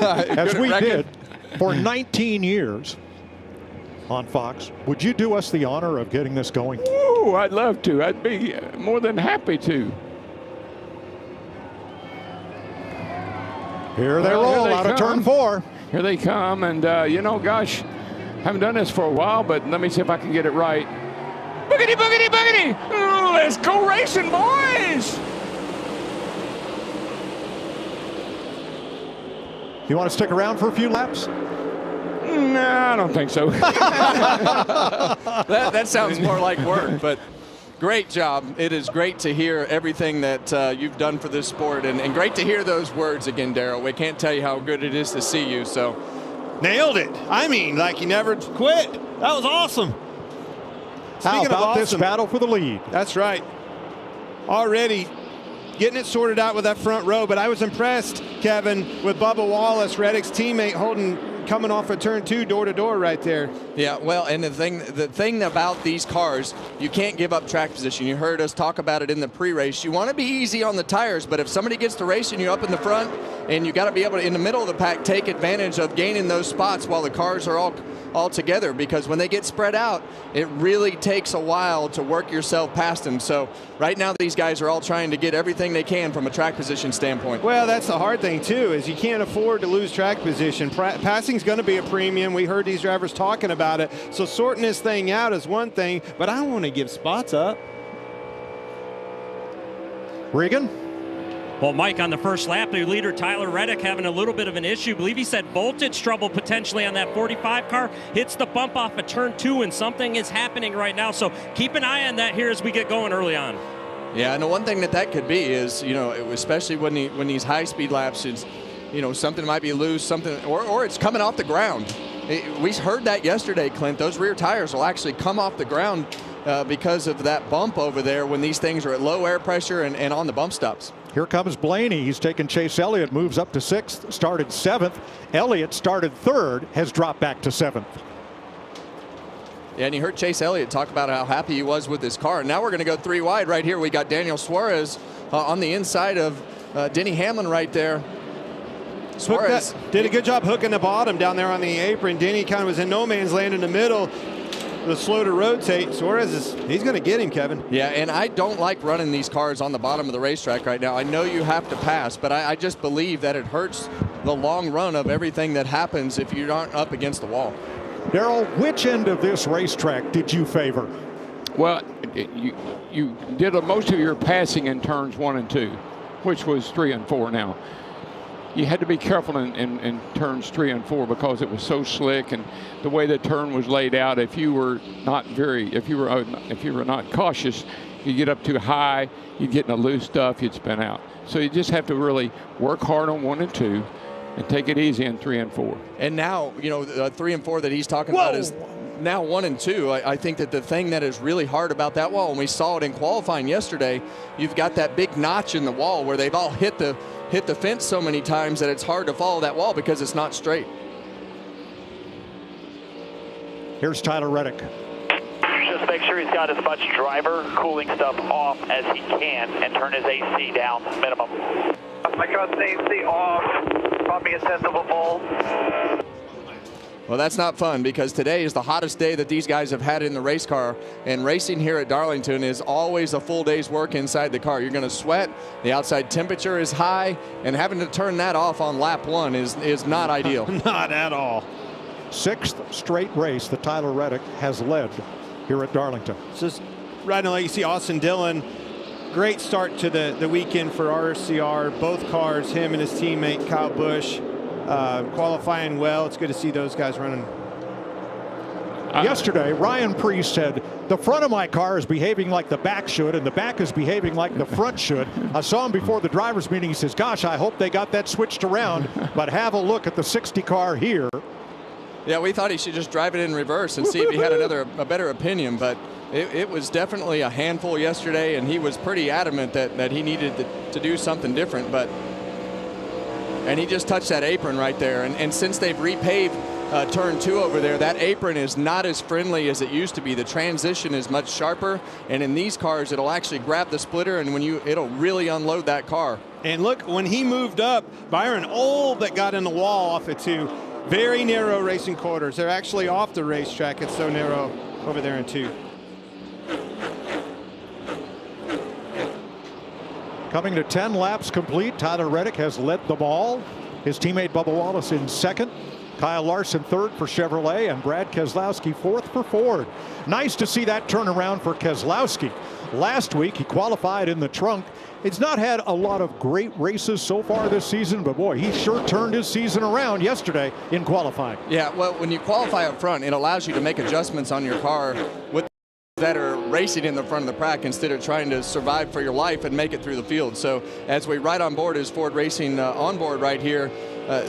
as we did for 19 years on Fox. Would you do us the honor of getting this going? Ooh, I'd love to. I'd be more than happy to. Here they roll out of turn 4. Here they come, and you know, gosh, haven't done this for a while, but let me see if I can get it right. Boogity, boogity, boogity! Ooh, let's go racing, boys! You want to stick around for a few laps? No, I don't think so. that sounds more like work, but great job. It is great to hear everything that you've done for this sport, and great to hear those words again, Darrell. We can't tell you how good it is to see you. So, nailed it. I mean, like you never quit. That was awesome. How about this battle for the lead? That's right. Already getting it sorted out with that front row, but I was impressed, Kevin, with Bubba Wallace, Reddick's teammate, coming off of turn 2 door to door right there. Yeah, well, and the thing about these cars, you can't give up track position. You heard us talk about it in the pre-race. You want to be easy on the tires, but if somebody gets to racing you up in the front, and you got to be able to, in the middle of the pack, take advantage of gaining those spots while the cars are all together, because when they get spread out, it really takes a while to work yourself past them. So right now these guys are all trying to get everything they can from a track position standpoint. Well, that's the hard thing too, is you can't afford to lose track position. Passing's going to be a premium. We heard these drivers talking about it. So sorting this thing out is one thing, but I don't want to give spots up. Regan? Well, Mike, on the first lap, the leader, Tyler Reddick, having a little bit of an issue. I believe he said voltage trouble potentially on that 45 car. Hits the bump off of turn 2, and something is happening right now. So keep an eye on that here as we get going early on. Yeah, and the one thing that could be is, you know, especially when these high-speed laps is, you know, something might be loose, something, or it's coming off the ground. We heard that yesterday, Clint. Those rear tires will actually come off the ground because of that bump over there when these things are at low air pressure and on the bump stops. Here comes Blaney. He's taken Chase Elliott, moves up to 6th, started 7th. Elliott started 3rd, has dropped back to 7th. Yeah, and you heard Chase Elliott talk about how happy he was with his car. Now we're going to go 3 wide right here. We got Daniel Suarez on the inside of Denny Hamlin right there. Suarez did a good job hooking the bottom down there on the apron. Denny kind of was in no man's land in the middle. The slow to rotate. Suarez he's going to get him, Kevin. Yeah, and I don't like running these cars on the bottom of the racetrack right now. I know you have to pass, but I just believe that it hurts the long run of everything that happens if you aren't up against the wall. Darrell, which end of this racetrack did you favor? Well, you did most of your passing in turns 1 and 2, which was 3 and 4 now. You had to be careful in turns 3 and 4 because it was so slick, and the way the turn was laid out. If you were not cautious, you get up too high, you'd get in the loose stuff, you'd spin out. So you just have to really work hard on 1 and 2, and take it easy in 3 and 4. And now, you know, 3 and 4 that he's talking about is now 1 and 2. I think that the thing that is really hard about that wall, and we saw it in qualifying yesterday, you've got that big notch in the wall where they've all hit the fence so many times that it's hard to follow that wall because it's not straight. Here's Tyler Reddick. Just make sure he's got as much driver cooling stuff off as he can and turn his AC down minimum. I got the AC off, probably a tenth of a volt. Well, that's not fun because today is the hottest day that these guys have had in the race car, and racing here at Darlington is always a full day's work inside the car. You're going to sweat, the outside temperature is high, and having to turn that off on lap 1 is not ideal. Not at all. 6th straight race that Tyler Reddick has led here at Darlington. Just right now, you see Austin Dillon. Great start to the weekend for RCR. Both cars, him and his teammate Kyle Busch, qualifying well. It's good to see those guys running. Yesterday, Ryan Preece said, the front of my car is behaving like the back should, and the back is behaving like the front should. I saw him before the driver's meeting. He says, gosh, I hope they got that switched around, but have a look at the 60 car here. Yeah, we thought he should just drive it in reverse and see if he had a better opinion, but it was definitely a handful yesterday, and he was pretty adamant that he needed to do something different. And he just touched that apron right there, and since they've repaved turn 2 over there, that apron is not as friendly as it used to be. The transition is much sharper, and in these cars it'll actually grab the splitter, and it'll really unload that car. And look, when he moved up, Byron that got in the wall off it too. Very narrow racing quarters. They're actually off the racetrack. It's so narrow over there in 2. Coming to 10 laps complete, Tyler Reddick has led them all. His teammate Bubba Wallace in second. Kyle Larson third for Chevrolet, and Brad Keselowski fourth for Ford. Nice to see that turnaround for Keselowski. Last week he qualified in the trunk. He's not had a lot of great races so far this season, but boy, he sure turned his season around yesterday in qualifying. Yeah, well, when you qualify up front, it allows you to make adjustments on your car with that are racing in the front of the pack instead of trying to survive for your life and make it through the field. So as we ride on board as Ford Racing on board right here,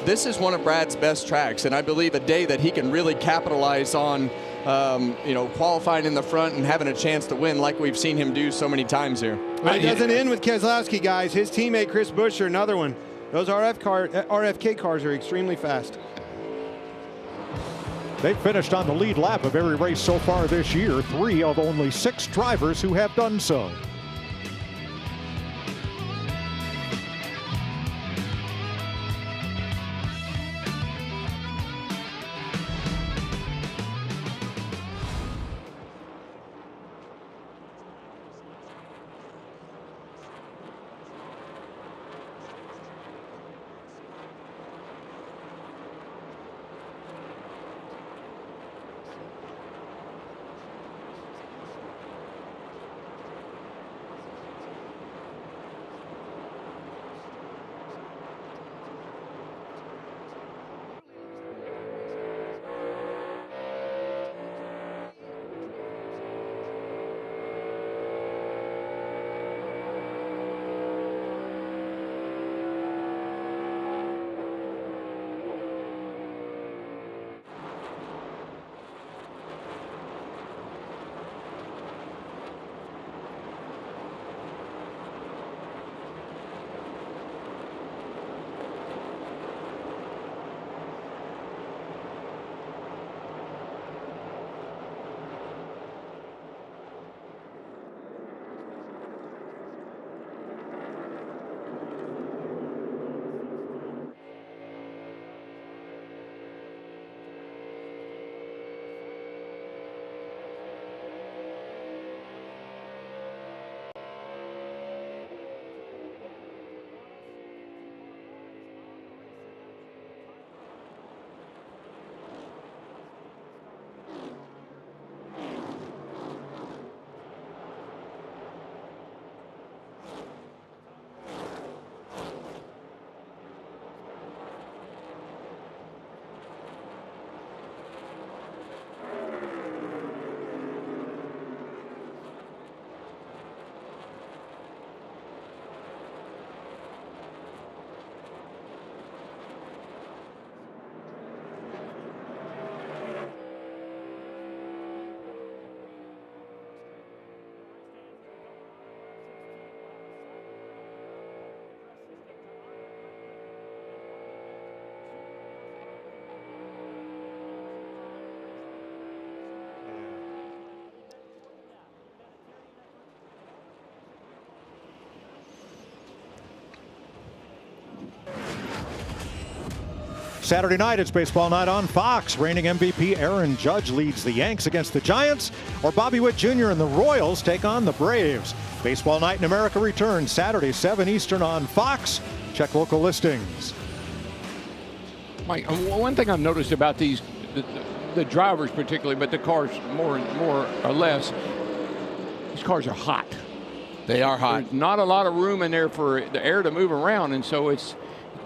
this is one of Brad's best tracks, and I believe a day that he can really capitalize on, qualifying in the front and having a chance to win like we've seen him do so many times here. But it doesn't end with Keselowski, guys. His teammate Chris Buscher, another one. Those RFK cars are extremely fast. They finished on the lead lap of every race so far this year, 3 of only 6 drivers who have done so. Saturday night, it's baseball night on Fox. Reigning MVP Aaron Judge leads the Yanks against the Giants, or Bobby Witt Jr. and the Royals take on the Braves. Baseball Night in America returns Saturday, 7 Eastern on Fox. Check local listings. Mike, one thing I've noticed about these, the drivers particularly, but the cars more or less, these cars are hot. They are hot. There's not a lot of room in there for the air to move around, and so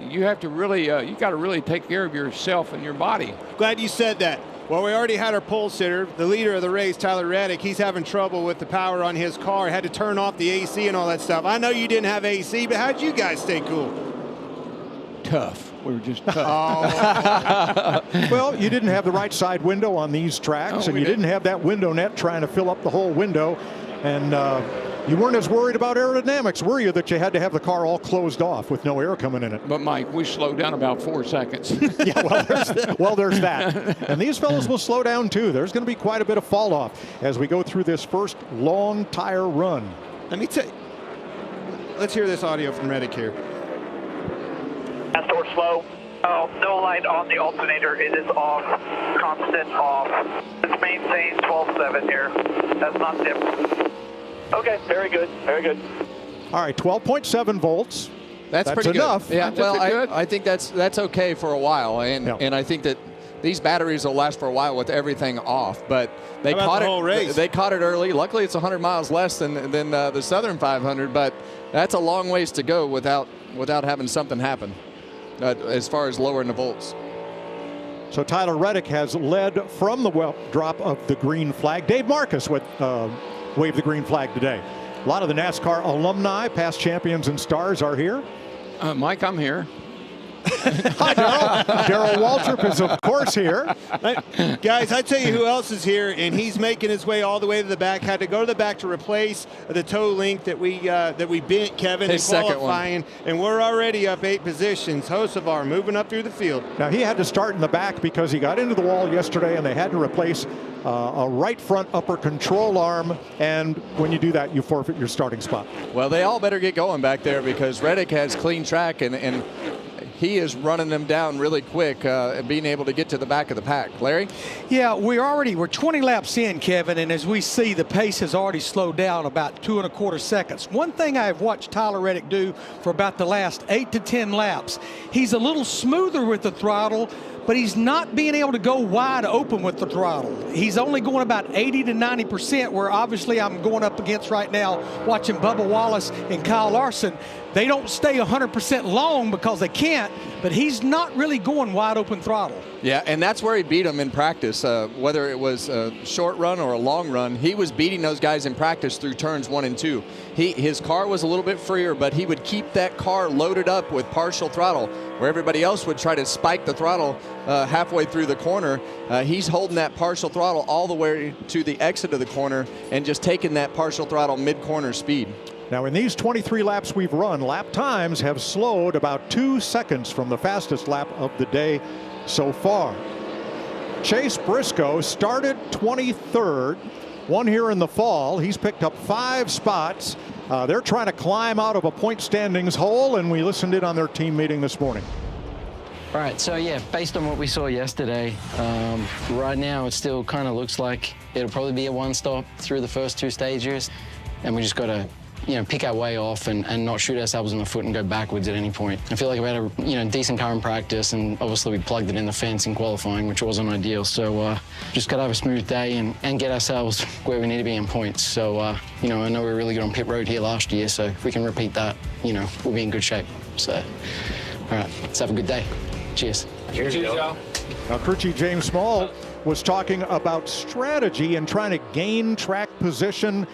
you have to really, you got to really take care of yourself and your body. Glad you said that. Well, we already had our pole sitter, the leader of the race, Tyler Reddick. He's having trouble with the power on his car. Had to turn off the AC and all that stuff. I know you didn't have AC, but how'd you guys stay cool? Tough. We were just tough. Oh. Well, you didn't have the right side window on these tracks, and you didn't have that window net trying to fill up the whole window. And you weren't as worried about aerodynamics, were you, that you had to have the car all closed off with no air coming in it? But, Mike, we slowed down about 4 seconds. Yeah, there's that. And these fellows will slow down, too. There's going to be quite a bit of fall off as we go through this first long tire run. Let me tell you. Let's hear this audio from Reddick here. or slow? Oh, no light on the alternator. It is off. Constant off. It's maintained 12.7 here. That's not dipped. Okay, very good, very good. All right, 12.7 volts. That's pretty enough. Good. Yeah, That's well, good. I think that's okay for a while, and I think that these batteries will last for a while with everything off. But they caught the it. whole race? They caught it early. Luckily, it's 100 miles less than the Southern 500, but that's a long ways to go without having something happen as far as lowering the volts. So Tyler Reddick has led from the drop of the green flag. Dave Marcus would wave the green flag today. A lot of the NASCAR alumni, past champions and stars are here. Mike, I'm here. Hi, Darryl. Darryl Waltrip is, of course, here. Guys, I tell you who else is here, and he's making his way all the way to the back. Had to go to the back to replace the toe link that we bent, Kevin, in qualifying, and we're already up 8 positions. Hocevar moving up through the field. Now, he had to start in the back because he got into the wall yesterday, and they had to replace a right front upper control arm, and when you do that, you forfeit your starting spot. Well, they all better get going back there because Reddick has clean track, and he is running them down really quick, being able to get to the back of the pack. Larry? Yeah, we're 20 laps in, Kevin, and as we see, the pace has already slowed down about 2 1/4 seconds. One thing I've watched Tyler Reddick do for about the last 8 to 10 laps, he's a little smoother with the throttle, but he's not being able to go wide open with the throttle. He's only going about 80 to 90%, where obviously I'm going up against right now watching Bubba Wallace and Kyle Larson. They don't stay 100% long because they can't, but he's not really going wide open throttle. Yeah, and that's where he beat them in practice. Whether it was a short run or a long run, he was beating those guys in practice through turns 1 and 2. His car was a little bit freer, but he would keep that car loaded up with partial throttle, where everybody else would try to spike the throttle halfway through the corner. He's holding that partial throttle all the way to the exit of the corner and just taking that partial throttle mid-corner speed. Now, in these 23 laps we've run, lap times have slowed about 2 seconds from the fastest lap of the day so far. Chase Briscoe started 23rd, won here in the fall. He's picked up 5 spots. They're trying to climb out of a point standings hole, and we listened in on their team meeting this morning. Right, so yeah, based on what we saw yesterday, right now it still kind of looks like it'll probably be a one-stop through the first 2 stages, and we just got to pick our way off and not shoot ourselves in the foot and go backwards at any point. I feel like we had a decent car in practice, and obviously we plugged it in the fence in qualifying, which wasn't ideal. So just got to have a smooth day and get ourselves where we need to be in points. So I know we were really good on pit road here last year, so if we can repeat that, we'll be in good shape. So all right, let's have a good day. Cheers. Cheers, y'all. Now, crew chief James Small was talking about strategy and trying to gain track position,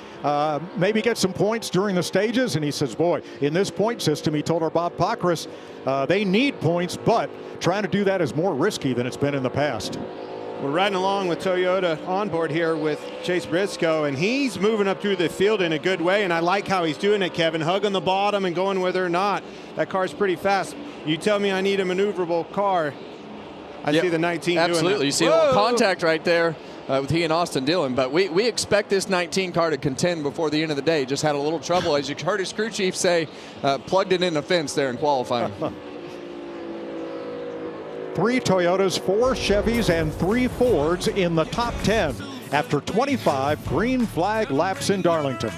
maybe get some points during the stages. And he says, boy, in this point system, he told our Bob Pockris, they need points, but trying to do that is more risky than it's been in the past. We're riding along with Toyota on board here with Chase Briscoe, and he's moving up through the field in a good way, and I like how he's doing it, Kevin, hugging the bottom and going whether or not. That car's pretty fast. You tell me I need a maneuverable car. I see the 19 doing that. Absolutely. You see a little contact right there with he and Austin Dillon. But we expect this 19 car to contend before the end of the day. Just had a little trouble, as you heard his crew chief say, plugged it in the fence there in qualifying. 3 Toyotas, 4 Chevys, and 3 Fords in the top 10 after 25 green flag laps in Darlington.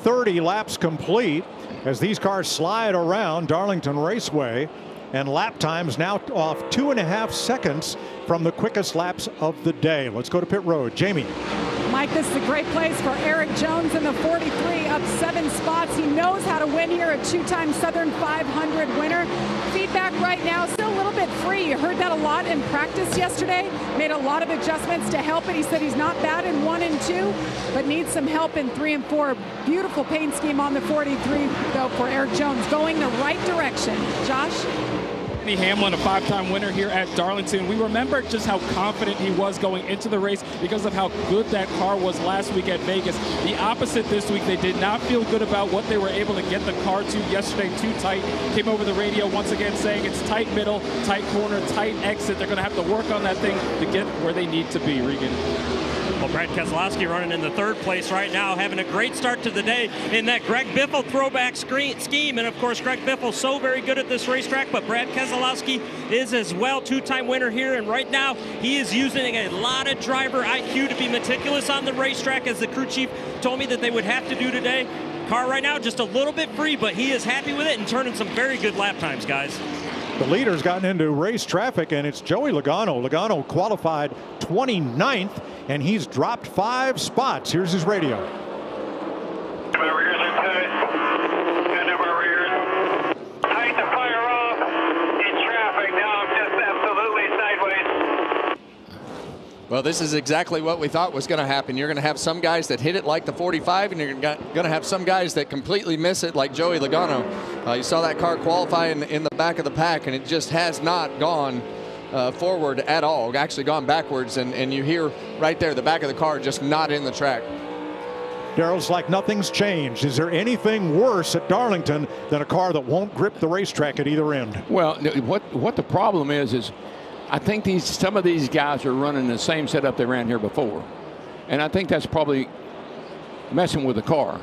2:30 laps complete as these cars slide around Darlington Raceway, and lap times now off 2.5 seconds from the quickest laps of the day. Let's go to pit road. Jamie. Mike, this is a great place for Eric Jones in the 43, up 7 spots. He knows how to win here, a 2-time Southern 500 winner. Feedback right now, still a little bit free. You heard that a lot in practice yesterday. Made a lot of adjustments to help it. He said he's not bad in 1 and 2, but needs some help in 3 and 4. Beautiful paint scheme on the 43, though, for Eric Jones, going the right direction. Josh? Denny Hamlin, a 5-time winner here at Darlington. We remember just how confident he was going into the race because of how good that car was last week at Vegas. The opposite this week. They did not feel good about what they were able to get the car to yesterday. Too tight. Came over the radio once again saying it's tight middle, tight corner, tight exit. They're going to have to work on that thing to get where they need to be, Regan. Well, Brad Keselowski running in the 3rd place right now, having a great start to the day in that Greg Biffle throwback scheme. And of course, Greg Biffle so very good at this racetrack, but Brad Keselowski is as well, 2-time winner here. And right now, he is using a lot of driver IQ to be meticulous on the racetrack, as the crew chief told me that they would have to do today. Car right now just a little bit free, but he is happy with it and turning some very good lap times, guys. The leader's gotten into race traffic, and it's Joey Logano. Logano qualified 29th, and he's dropped 5 spots. Here's his radio. Tight to fire off in traffic. Now I'm just absolutely sideways. Well, this is exactly what we thought was going to happen. You're going to have some guys that hit it like the 45, and you're going to have some guys that completely miss it like Joey Logano. You saw that car qualify in the back of the pack, and it just has not gone forward at all, actually gone backwards, and you hear right there the back of the car just not in the track. Daryl's like nothing's changed. Is there anything worse at Darlington than a car that won't grip the racetrack at either end? Well, what the problem is I think some of these guys are running the same setup they ran here before, and I think that's probably messing with the car,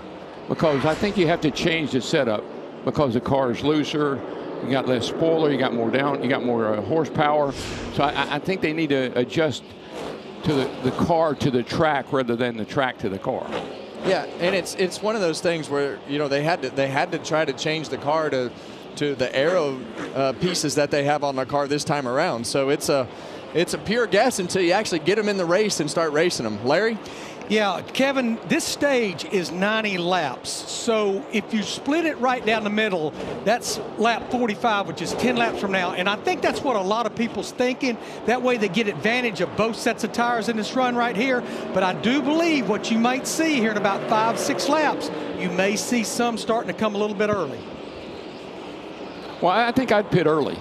because I think you have to change the setup because the car is looser. You got less spoiler, you got more you got more horsepower. So I think they need to adjust to the car to the track rather than the track to the car. Yeah, and it's one of those things where, you know, they had to try to change the car to the aero pieces that they have on the car this time around. So it's a pure guess until you actually get them in the race and start racing them. Larry? Yeah, Kevin, this stage is 90 laps. So if you split it right down the middle, that's lap 45, which is 10 laps from now. And I think that's what a lot of people's thinking. That way they get advantage of both sets of tires in this run right here. But I do believe what you might see here in about 5-6 laps, you may see some starting to come a little bit early. Well, I think I'd pit early.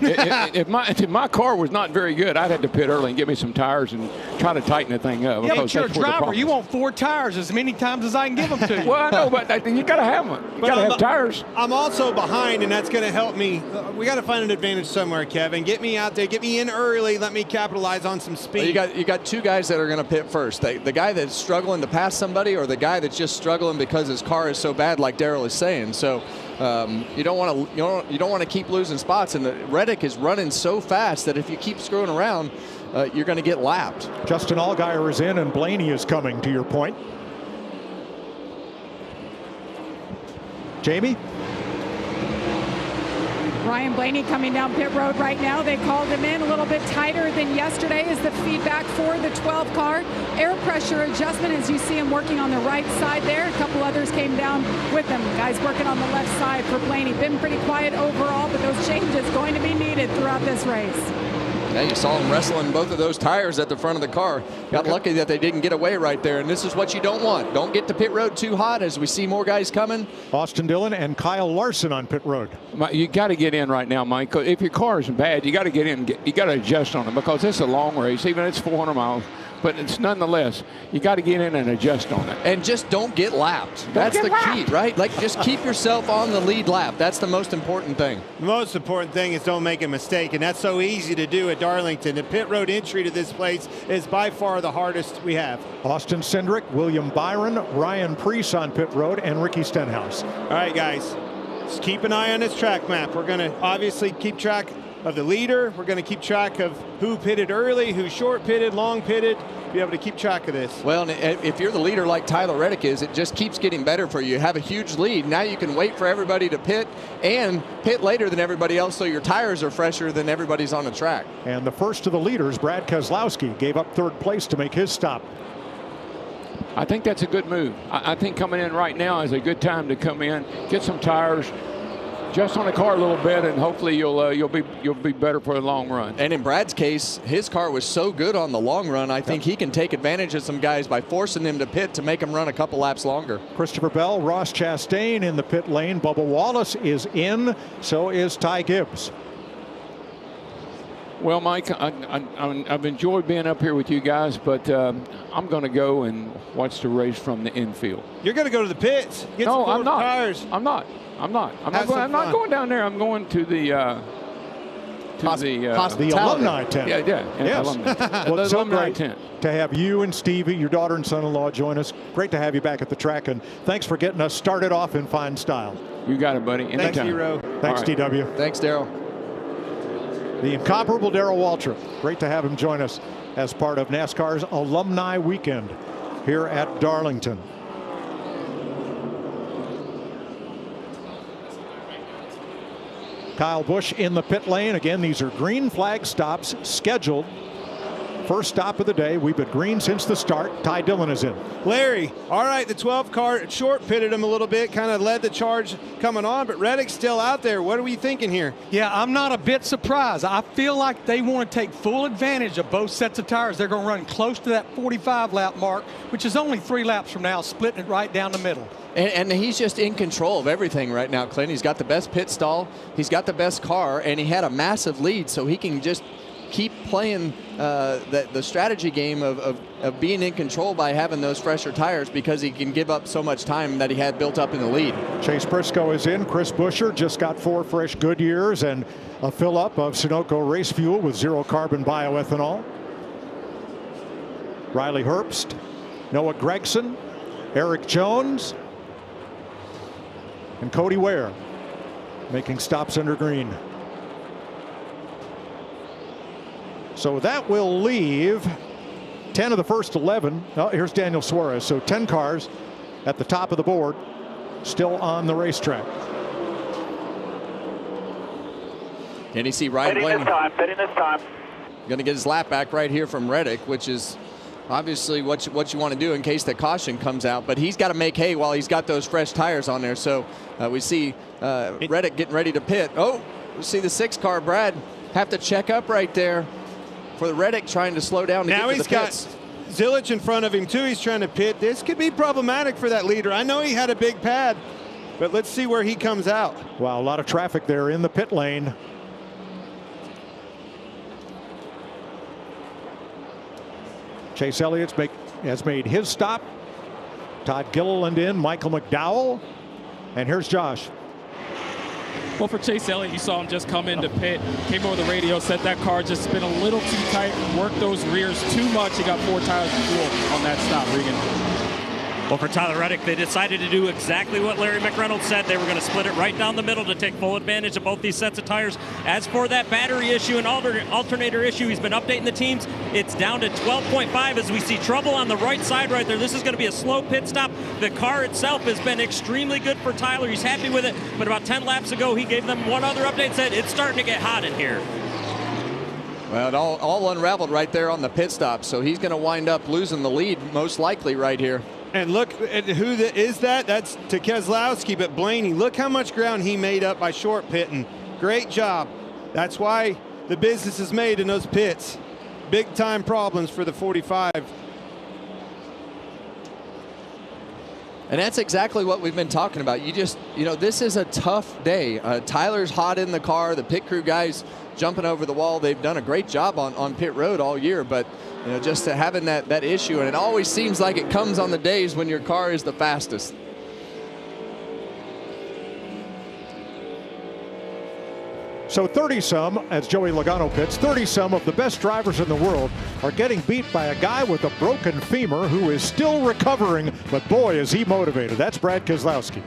if my car was not very good, I'd have to pit early and get me some tires and try to tighten the thing up. Yeah, but you're a driver. You want 4 tires as many times as I can give them to you. Well, I know, but you got to have them. You got to have tires. I'm also behind, and that's going to help me. We got to find an advantage somewhere, Kevin. Get me out there. Get me in early. Let me capitalize on some speed. Well, you got 2 guys that are going to pit first. The guy that's struggling to pass somebody, or the guy that's just struggling because his car is so bad, like Daryl is saying. So you don't want to keep losing spots. And Reddick is running so fast that if you keep screwing around, you're going to get lapped. Justin Allgaier is in, and Blaney is coming, to your point. Jamie? Ryan Blaney coming down pit road right now. They called him in a little bit tighter than yesterday is the feedback for the 12 car. Air pressure adjustment as you see him working on the right side there. A couple others came down with him. Guys working on the left side for Blaney. Been pretty quiet overall, but those changes going to be needed throughout this race. Yeah, you saw him wrestling both of those tires at the front of the car. Got lucky that they didn't get away right there, and this is what you don't want. Don't get to pit road too hot as we see more guys coming. Austin Dillon and Kyle Larson on pit road. You got to get in right now, Mike. If your car is bad, you got to get in. You got to adjust on it because it's a long race, even if it's 400 miles. But it's nonetheless, you got to get in and adjust on it. And just don't get lapped. That's the key, right? Like, just keep yourself on the lead lap. That's the most important thing. The most important thing is don't make a mistake, and that's so easy to do at Darlington. The pit road entry to this place is by far the hardest we have. Austin Cindric, William Byron, Ryan Preece on pit road, and Ricky Stenhouse. All right, guys, just keep an eye on this track map. We're going to obviously keep track of the leader. We're going to keep track of who pitted early, who short pitted, long pitted, be able to keep track of this. Well, and if you're the leader like Tyler Reddick is, it just keeps getting better for you. You have a huge lead. Now you can wait for everybody to pit and pit later than everybody else, so your tires are fresher than everybody's on the track. And the first of the leaders, Brad Keselowski, gave up third place to make his stop. I think that's a good move. I think coming in right now is a good time to come in, get some tires, just on the car a little bit, and hopefully you'll be better for the long run. And in Brad's case, his car was so good on the long run, I think he can take advantage of some guys by forcing them to pit to make them run a couple laps longer. Christopher Bell, Ross Chastain in the pit lane. Bubba Wallace is in. So is Ty Gibbs. Well, Mike, I've enjoyed being up here with you guys, but I'm going to go and watch the race from the infield. You're going to go to the pits. Get No, some I'm not. tires. I'm not. I'm not going down there. I'm going to the alumni tent. Yeah. Yes. Alumni. Well, The it's so alumni great tent. to have you and Stevie, your daughter and son-in-law, join us. Great to have you back at the track, and thanks for getting us started off in fine style. You got it, buddy. Anytime. Thanks, Hero. Thanks, All right. DW. Thanks, Darrell. The incomparable Darrell Waltrip. Great to have him join us as part of NASCAR's Alumni Weekend here at Darlington. Kyle Busch in the pit lane. Again, these are green flag stops scheduled. First stop of the day. We've been green since the start. Ty Dillon is in. Larry, all right, the 12 car short pitted him a little bit, kind of led the charge coming on, but Reddick's still out there. What are we thinking here? Yeah, I'm not a bit surprised. I feel like they want to take full advantage of both sets of tires. They're going to run close to that 45 lap mark, which is only 3 laps from now, splitting it right down the middle. And he's just in control of everything right now, Clint. He's got the best pit stall, he's got the best car, and he had a massive lead, so he can just keep playing the strategy game of being in control by having those fresher tires, because he can give up so much time that he had built up in the lead. Chase Briscoe is in. Chris Buscher just got 4 fresh Goodyears and a fill-up of Sunoco race fuel with 0 carbon bioethanol. Riley Herbst, Noah Gragson, Eric Jones, and Cody Ware making stops under green. So that will leave 10 of the first 11. Oh, here's Daniel Suarez. So 10 cars at the top of the board still on the racetrack. Can you see Ryan Blaney? Pitting this time. Going to get his lap back right here from Reddick, which is obviously what you want to do in case the caution comes out. But he's got to make hay while he's got those fresh tires on there. So we see Reddick getting ready to pit. Oh, we see the 6 car, Brad, have to check up right there for the Reddick trying to slow down to now get to he's the pits. got Zilich in front of him too. He's trying to pit. This could be problematic for that leader. I know he had a big pad, but let's see where he comes out. Wow, a lot of traffic there in the pit lane. Chase Elliott has made his stop. Todd Gilliland in, Michael McDowell, and here's Josh. Well, for Chase Elliott, you saw him just come into pit, came over the radio, said that car just spin a little too tight, worked those rears too much. He got 4 tires of fuel on that stop, Regan. Well, for Tyler Reddick, they decided to do exactly what Larry McReynolds said. They were going to split it right down the middle to take full advantage of both these sets of tires. As for that battery issue and alternator issue, he's been updating the teams. It's down to 12.5 as we see trouble on the right side right there. This is going to be a slow pit stop. The car itself has been extremely good for Tyler. He's happy with it. But about 10 laps ago, he gave them one other update and said, it's starting to get hot in here. Well, it all unraveled right there on the pit stop. So he's going to wind up losing the lead most likely right here. And look at who is that? That's to Keselowski, but Blaney, look how much ground he made up by short pitting. Great job. That's why the business is made in those pits. Big time problems for the 45. And that's exactly what we've been talking about. This is a tough day. Tyler's hot in the car. The pit crew guys jumping over the wall. They've done a great job on pit road all year, but just having that issue, and it always seems like it comes on the days when your car is the fastest. So 30-some, as Joey Logano pits, 30-some of the best drivers in the world are getting beat by a guy with a broken femur who is still recovering, but boy, is he motivated. That's Brad Keselowski.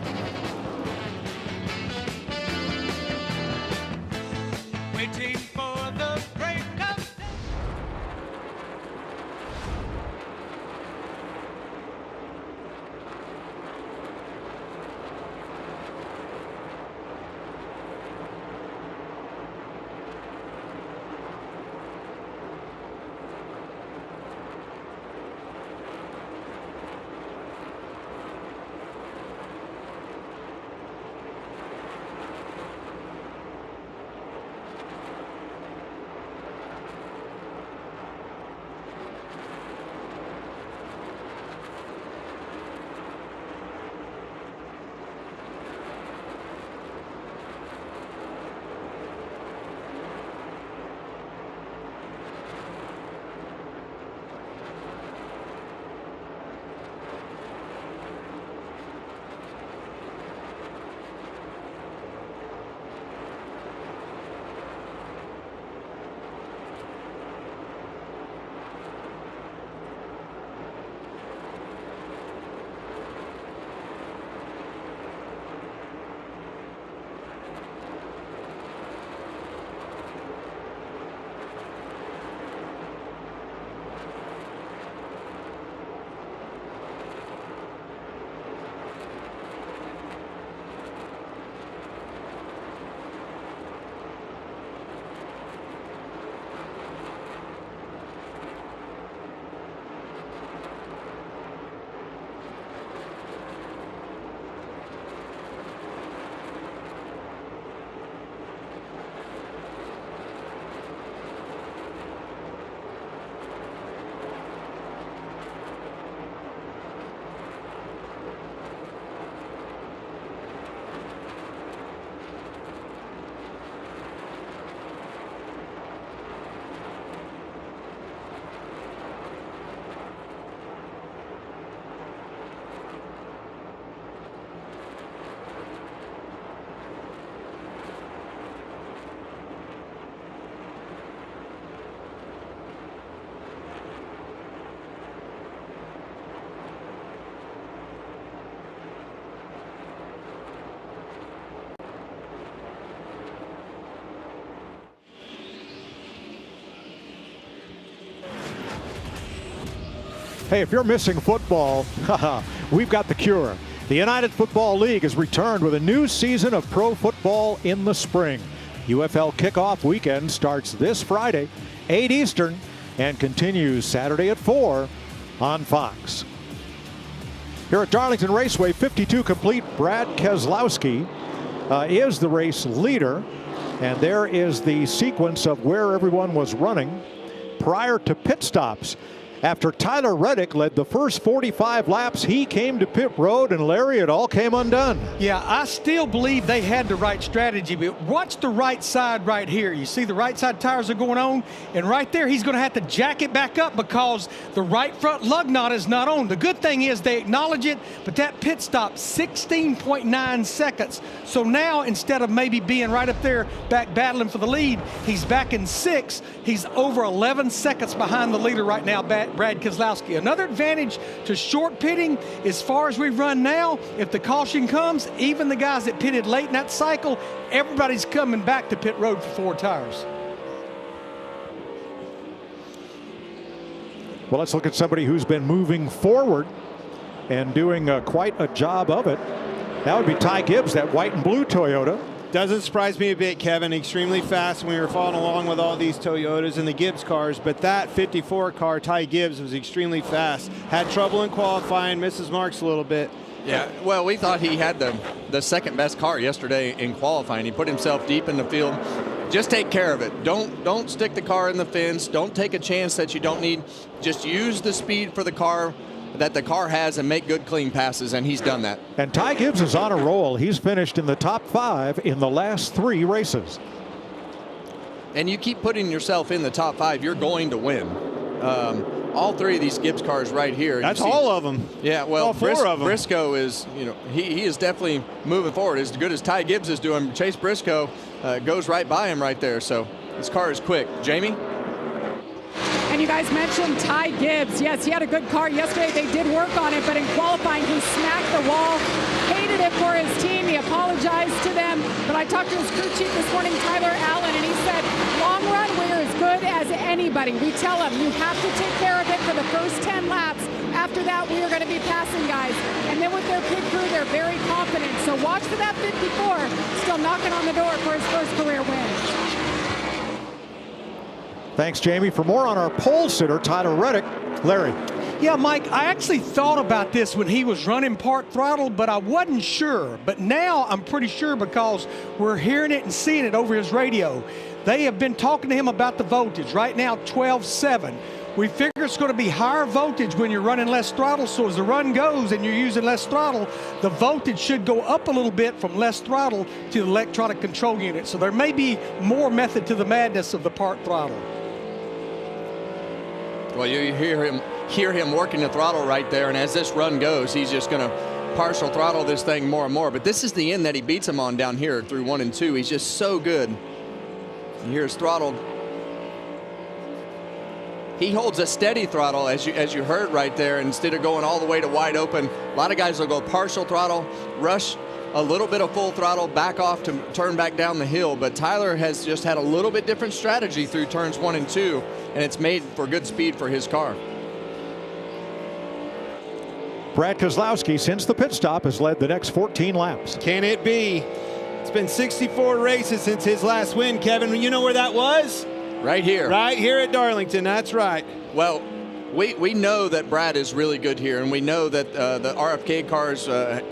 Hey, if you're missing football, we've got the cure. The United Football League has returned with a new season of pro football in the spring. UFL kickoff weekend starts this Friday, 8 Eastern, and continues Saturday at 4 on Fox. Here at Darlington Raceway, 52 complete. Brad Keselowski is the race leader. And there is the sequence of where everyone was running prior to pit stops. After Tyler Reddick led the first 45 laps, he came to pit road, and Larry, it all came undone. Yeah, I still believe they had the right strategy, but watch the right side right here. You see the right side tires are going on, and right there he's going to have to jack it back up because the right front lug nut is not on. The good thing is they acknowledge it, but that pit stop, 16.9 seconds. So now instead of maybe being right up there back battling for the lead, he's back in 6th. He's over 11 seconds behind the leader right now, Brad Keselowski. Another advantage to short pitting, as far as we run now, if the caution comes, even the guys that pitted late in that cycle, everybody's coming back to pit road for 4 tires. Well, let's look at somebody who's been moving forward and doing quite a job of it. That would be Ty Gibbs, that white and blue Toyota. Doesn't surprise me a bit, Kevin. Extremely fast when we were following along with all these Toyotas and the Gibbs cars, but that 54 car, Ty Gibbs, was extremely fast. Had trouble in qualifying, misses marks a little bit. Yeah, well, we thought he had the second best car yesterday in qualifying. He put himself deep in the field. Just take care of it. Don't stick the car in the fence. Don't take a chance that you don't need. Just use the speed for the car that the car has and make good clean passes, and he's done that. And Ty Gibbs is on a roll. He's finished in the top 5 in the last 3 races. And you keep putting yourself in the top 5, you're going to win. All 3 of these Gibbs cars right here. That's all of them. Yeah, well, all 4 of them. Briscoe is, he is definitely moving forward. As good as Ty Gibbs is doing, Chase Briscoe goes right by him right there. So this car is quick. Jamie? And you guys mentioned Ty Gibbs. Yes, he had a good car yesterday. They did work on it, but in qualifying, he smacked the wall. Hated it for his team. He apologized to them. But I talked to his crew chief this morning, Tyler Allen, and he said, long run, we're as good as anybody. We tell him, you have to take care of it for the first 10 laps. After that, we are going to be passing guys. And then with their pit crew, they're very confident. So watch for that 54, still knocking on the door for his first career win. Thanks, Jamie. For more on our pole sitter, Tyler Reddick, Larry. Yeah, Mike, I actually thought about this when he was running part throttle, but I wasn't sure. But now I'm pretty sure because we're hearing it and seeing it over his radio. They have been talking to him about the voltage. Right now, 12.7. We figure it's going to be higher voltage when you're running less throttle. So as the run goes and you're using less throttle, the voltage should go up a little bit from less throttle to the electronic control unit. So there may be more method to the madness of the part throttle. Well, you hear him working the throttle right there, and as this run goes, he's just going to partial throttle this thing more and more. But this is the end that he beats him on down here through 1 and 2. He's just so good. You hear his throttle. He holds a steady throttle, as you heard right there, instead of going all the way to wide open. A lot of guys will go partial throttle, rush a little bit of full throttle, back off to turn back down the hill. But Tyler has just had a little bit different strategy through turns 1 and 2, and it's made for good speed for his car. Brad Keselowski, since the pit stop, has led the next 14 laps. Can it be? It's been 64 races since his last win, Kevin. You know where that was? Right here. Right here at Darlington, that's right. Well, we know that Brad is really good here, and we know that the RFK cars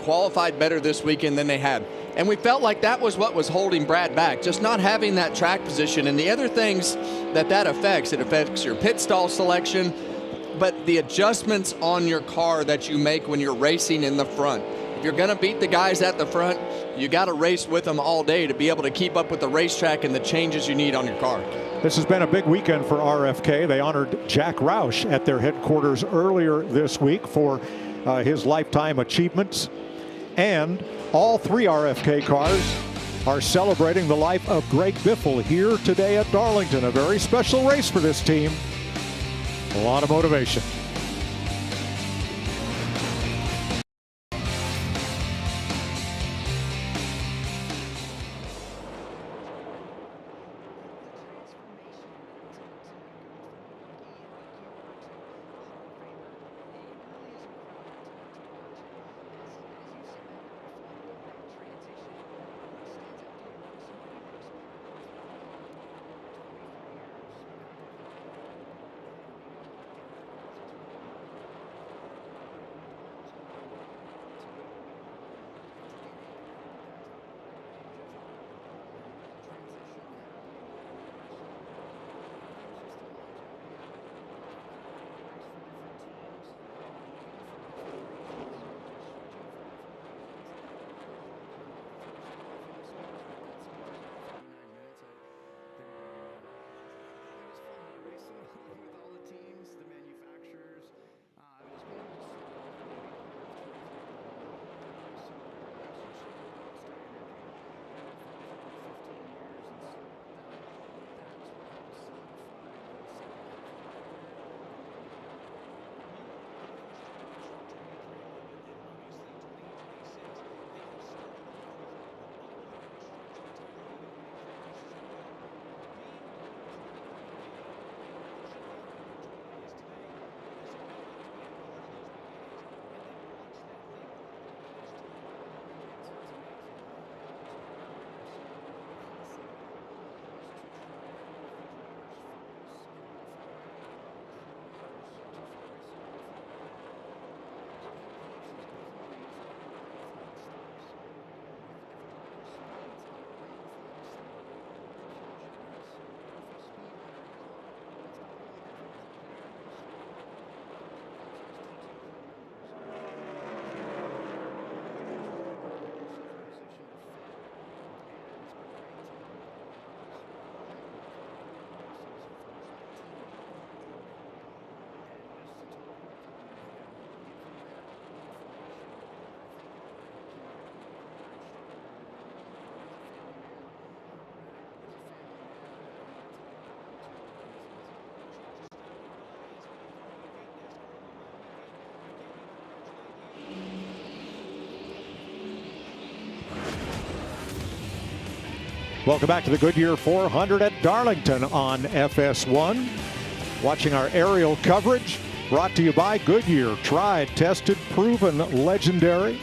qualified better this weekend than they had. And we felt like that was what was holding Brad back, just not having that track position. And the other things that affects, it affects your pit stall selection, but the adjustments on your car that you make when you're racing in the front. If you're going to beat the guys at the front, you got to race with them all day to be able to keep up with the racetrack and the changes you need on your car. This has been a big weekend for RFK. They honored Jack Roush at their headquarters earlier this week for his lifetime achievements. And all 3 RFK cars are celebrating the life of Greg Biffle here today at Darlington. A very special race for this team. A lot of motivation. Welcome back to the Goodyear 400 at Darlington on FS1. Watching our aerial coverage, brought to you by Goodyear. Tried, tested, proven, legendary.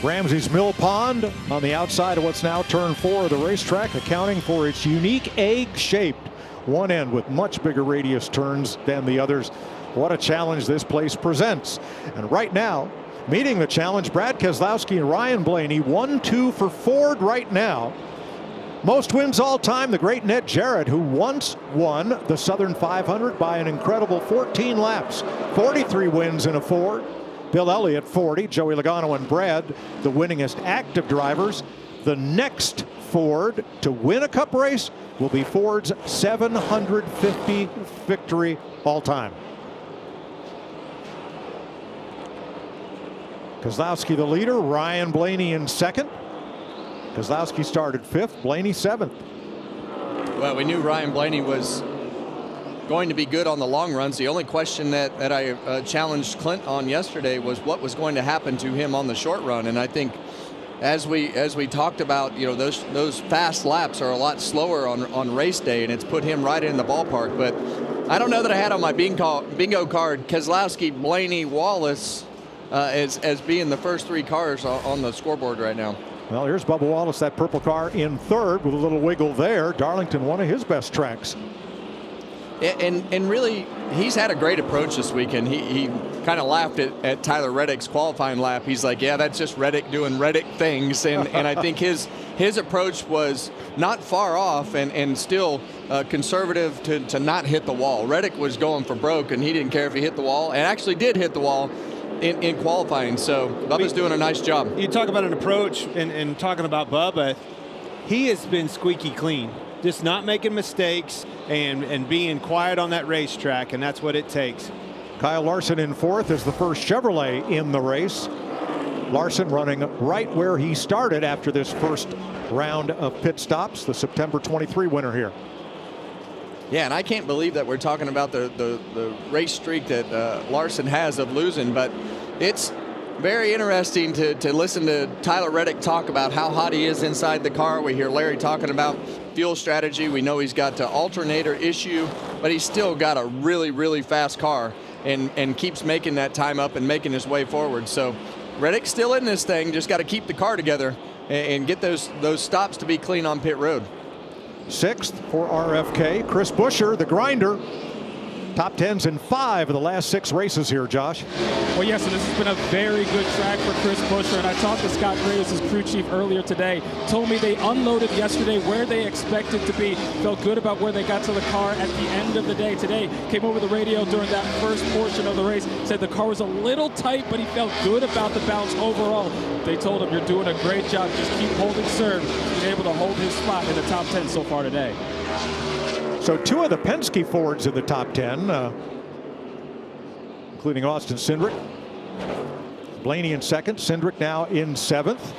Ramsey's Mill Pond on the outside of what's now turn 4 of the racetrack, accounting for its unique egg-shaped one end with much bigger radius turns than the others. What a challenge this place presents. And right now, meeting the challenge, Brad Keselowski and Ryan Blaney, 1-2 for Ford right now. Most wins all time, the great Ned Jarrett, who once won the Southern 500 by an incredible 14 laps. 43 wins in a Ford. Bill Elliott, 40. Joey Logano and Brad, the winningest active drivers. The next Ford to win a Cup race will be Ford's 750th victory all time. Keselowski the leader, Ryan Blaney in second. Keselowski started 5th, Blaney 7th. Well, we knew Ryan Blaney was going to be good on the long runs. The only question that I challenged Clint on yesterday was what was going to happen to him on the short run. And I think as we talked about, you know, those fast laps are a lot slower on race day, and it's put him right in the ballpark. But I don't know that I had on my bingo card Keselowski, Blaney, Wallace as being the first 3 cars on the scoreboard right now. Well, here's Bubba Wallace, that purple car in 3rd with a little wiggle there. Darlington, one of his best tracks. And really, he's had a great approach this weekend. He kind of laughed at Tyler Reddick's qualifying lap. He's like, yeah, that's just Reddick doing Reddick things. And I think his approach was not far off and still conservative to not hit the wall. Reddick was going for broke, and he didn't care if he hit the wall, and actually did hit the wall in qualifying. So Bubba's doing a nice job. You talk about an approach and talking about Bubba, he has been squeaky clean. Just not making mistakes and being quiet on that racetrack, and that's what it takes. Kyle Larson in 4th is the first Chevrolet in the race. Larson running right where he started after this first round of pit stops, the September 23 winner here. Yeah, and I can't believe that we're talking about the race streak that Larson has of losing, but it's very interesting to listen to Tyler Reddick talk about how hot he is inside the car. We hear Larry talking about fuel strategy. We know he's got an alternator issue, but he's still got a really, really fast car and keeps making that time up and making his way forward. So Reddick's still in this thing, just got to keep the car together and get those stops to be clean on pit road. 6th for RFK. Chris Buscher, the grinder. Top 10s in 5 of the last 6 races here, Josh. Well, yes, and this has been a very good track for Chris Buscher. And I talked to Scott Graves, his crew chief, earlier today. Told me they unloaded yesterday where they expected to be. Felt good about where they got to the car at the end of the day. Today, came over the radio during that first portion of the race. Said the car was a little tight, but he felt good about the bounce overall. They told him, you're doing a great job. Just keep holding serve. Being able to hold his spot in the top 10 so far today. So 2 of the Penske Fords in the top 10, including Austin Cindric. Blaney in 2nd, Cindric now in 7th.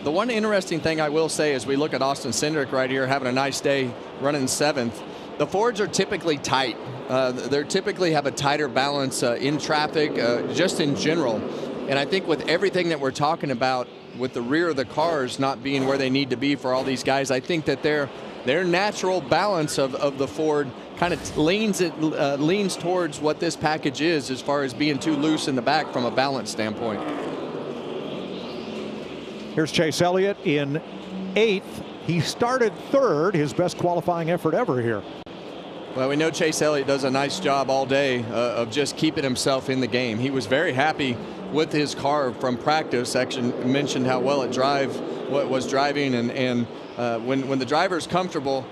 The one interesting thing I will say as we look at Austin Cindric right here having a nice day running 7th, the Fords are typically tight. They typically have a tighter balance in traffic, just in general. And I think with everything that we're talking about with the rear of the cars not being where they need to be for all these guys, I think that their natural balance of the Ford kind of leans towards what this package is as far as being too loose in the back from a balance standpoint. Here's Chase Elliott in 8th. He started 3rd, his best qualifying effort ever here. Well, we know Chase Elliott does a nice job all day of just keeping himself in the game. He was very happy with his car from practice. Actually mentioned how well it was driving, and when the driver's comfortable,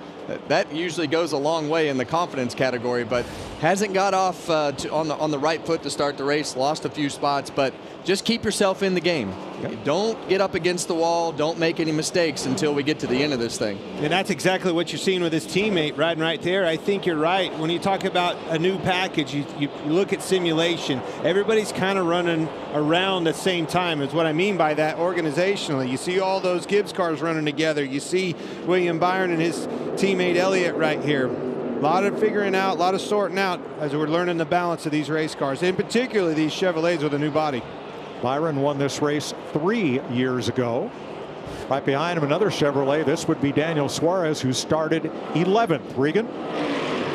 that usually goes a long way in the confidence category, but hasn't got off on the right foot to start the race, lost a few spots, but just keep yourself in the game. Yep. Don't get up against the wall. Don't make any mistakes until we get to the end of this thing. And that's exactly what you're seeing with his teammate riding right there. I think you're right. When you talk about a new package, you look at simulation. Everybody's kind of running around at the same time is what I mean by that organizationally. You see all those Gibbs cars running together. You see William Byron and his teammate Elliott right here. A lot of figuring out, a lot of sorting out as we're learning the balance of these race cars, in particular these Chevrolets with a new body. Byron won this race 3 years ago. Right behind him, another Chevrolet. This would be Daniel Suarez, who started 11th. Regan?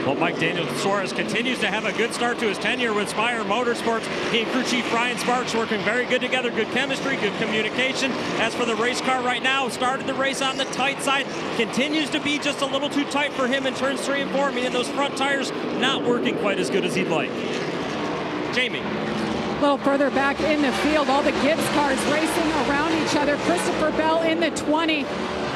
Well, Mike, Daniel Suarez continues to have a good start to his tenure with Spire Motorsports. He and crew chief Ryan Sparks working very good together. Good chemistry, good communication. As for the race car right now, started the race on the tight side. Continues to be just a little too tight for him in turns 3 and 4, meaning those front tires not working quite as good as he'd like. Jamie. A little further back in the field, all the Gibbs cars racing around each other. Christopher Bell in the 20.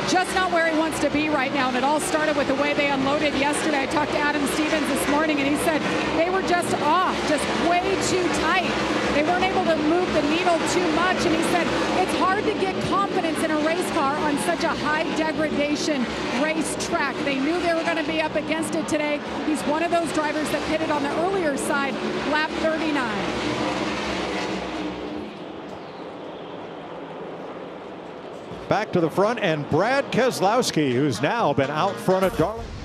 Just not where he wants to be right now, and it all started with the way they unloaded yesterday. I talked to Adam Stevens this morning, and he said they were just off, just way too tight. They weren't able to move the needle too much, and he said it's hard to get confidence in a race car on such a high degradation race track. They knew they were going to be up against it today. He's one of those drivers that pitted on the earlier side, lap 39. Back to the front, and Brad Keselowski, who's now been out front at Darlington.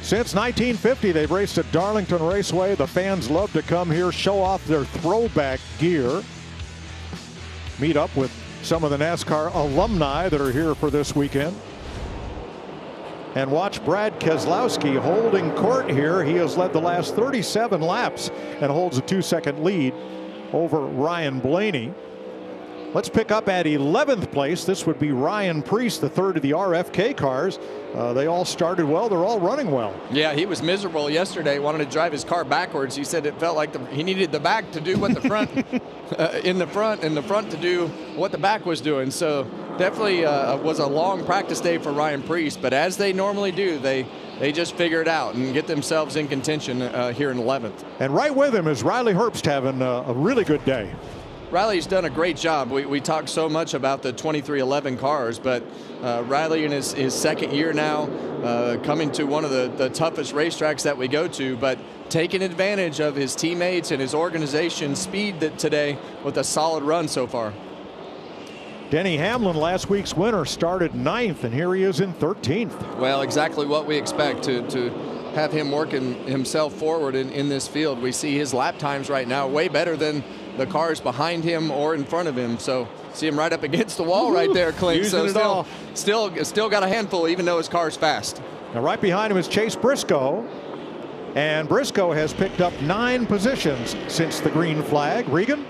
Since 1950, they've raced at Darlington Raceway. The fans love to come here, show off their throwback gear, meet up with some of the NASCAR alumni that are here for this weekend, and watch Brad Keselowski holding court here. He has led the last 37 laps and holds a 2-second lead over Ryan Blaney. Let's pick up at 11th place. This would be Ryan Preece, the third of the RFK cars. They all started well. They're all running well. Yeah, he was miserable yesterday. Wanted to drive his car backwards. He said it felt like he needed the back to do what the front, in the front, and the front to do what the back was doing. So definitely was a long practice day for Ryan Preece. But as they normally do, they just figure it out and get themselves in contention here in 11th. And right with him is Riley Herbst having a really good day. Riley's done a great job. We talk so much about the 2311 cars, but Riley in his second year now, coming to one of the toughest racetracks that we go to, but taking advantage of his teammates and his organization's speed today with a solid run so far. Denny Hamlin, last week's winner, started 9th, and here he is in 13th. Well, exactly what we expect to have him working himself forward in this field. We see his lap times right now way better than the cars behind him or in front of him. So see him right up against the wall right there, Clint. So still got a handful, even though his car's fast. Now right behind him is Chase Briscoe. And Briscoe has picked up 9 positions since the green flag. Regan?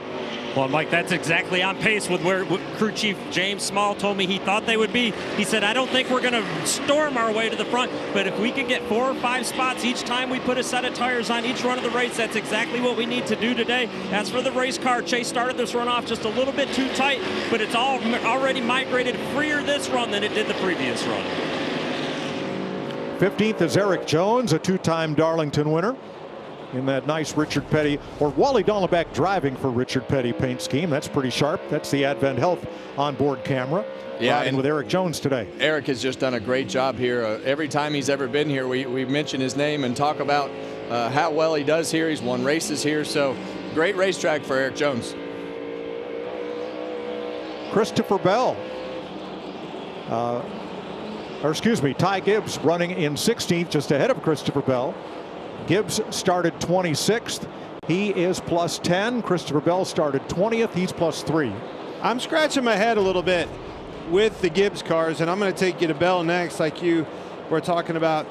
Well, Mike, that's exactly on pace with where crew chief James Small told me he thought they would be. He said, I don't think we're going to storm our way to the front, but if we can get 4 or 5 spots each time we put a set of tires on each run of the race, that's exactly what we need to do today. As for the race car, Chase started this run off just a little bit too tight, but it's already migrated freer this run than it did the previous run. 15th is Eric Jones, a 2-time Darlington winner in that nice Richard Petty, or Wally Dollenbach driving for Richard Petty paint scheme. That's pretty sharp. That's the Advent Health onboard camera. Yeah, riding with Eric Jones today. Eric has just done a great job here. Every time he's ever been here, we mention his name and talk about how well he does here. He's won races here, so great racetrack for Eric Jones. Christopher Bell. Ty Gibbs running in 16th, just ahead of Christopher Bell. Gibbs started 26th. He is plus 10. Christopher Bell started 20th. He's plus 3. I'm scratching my head a little bit with the Gibbs cars, and I'm going to take you to Bell next, like you were talking about.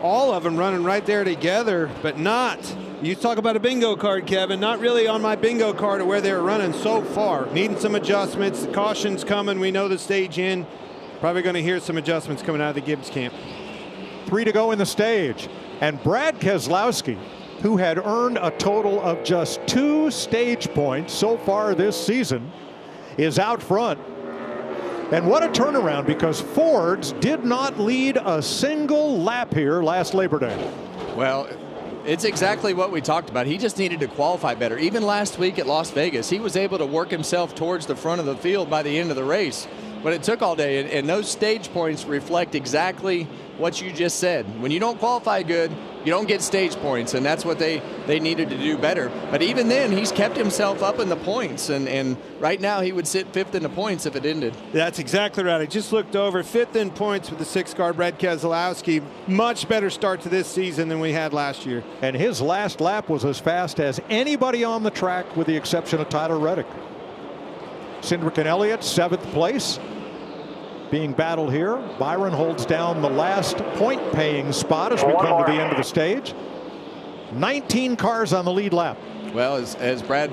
All of them running right there together, but not. You talk about a bingo card, Kevin. Not really on my bingo card of where they were running so far. Needing some adjustments. The caution's coming. We know the stage in. Probably going to hear some adjustments coming out of the Gibbs camp. 3 to go in the stage. And Brad Keselowski, who had earned a total of just 2 stage points so far this season, is out front. And what a turnaround, because Fords did not lead a single lap here last Labor Day. Well, it's exactly what we talked about. He just needed to qualify better. Even last week at Las Vegas, he was able to work himself towards the front of the field by the end of the race. But it took all day, and those stage points reflect exactly what you just said. When you don't qualify good, you don't get stage points, and that's what they needed to do better. But even then, he's kept himself up in the points, and right now he would sit 5th in the points if it ended. That's exactly right. I just looked over, 5th in points with the 6-car Brad Keselowski. Much better start to this season than we had last year. And his last lap was as fast as anybody on the track, with the exception of Tyler Reddick. Cindric and Elliott, 7th place. Being battled here. Byron holds down the last point-paying spot as we come to the end of the stage. 19 cars on the lead lap. Well, as Brad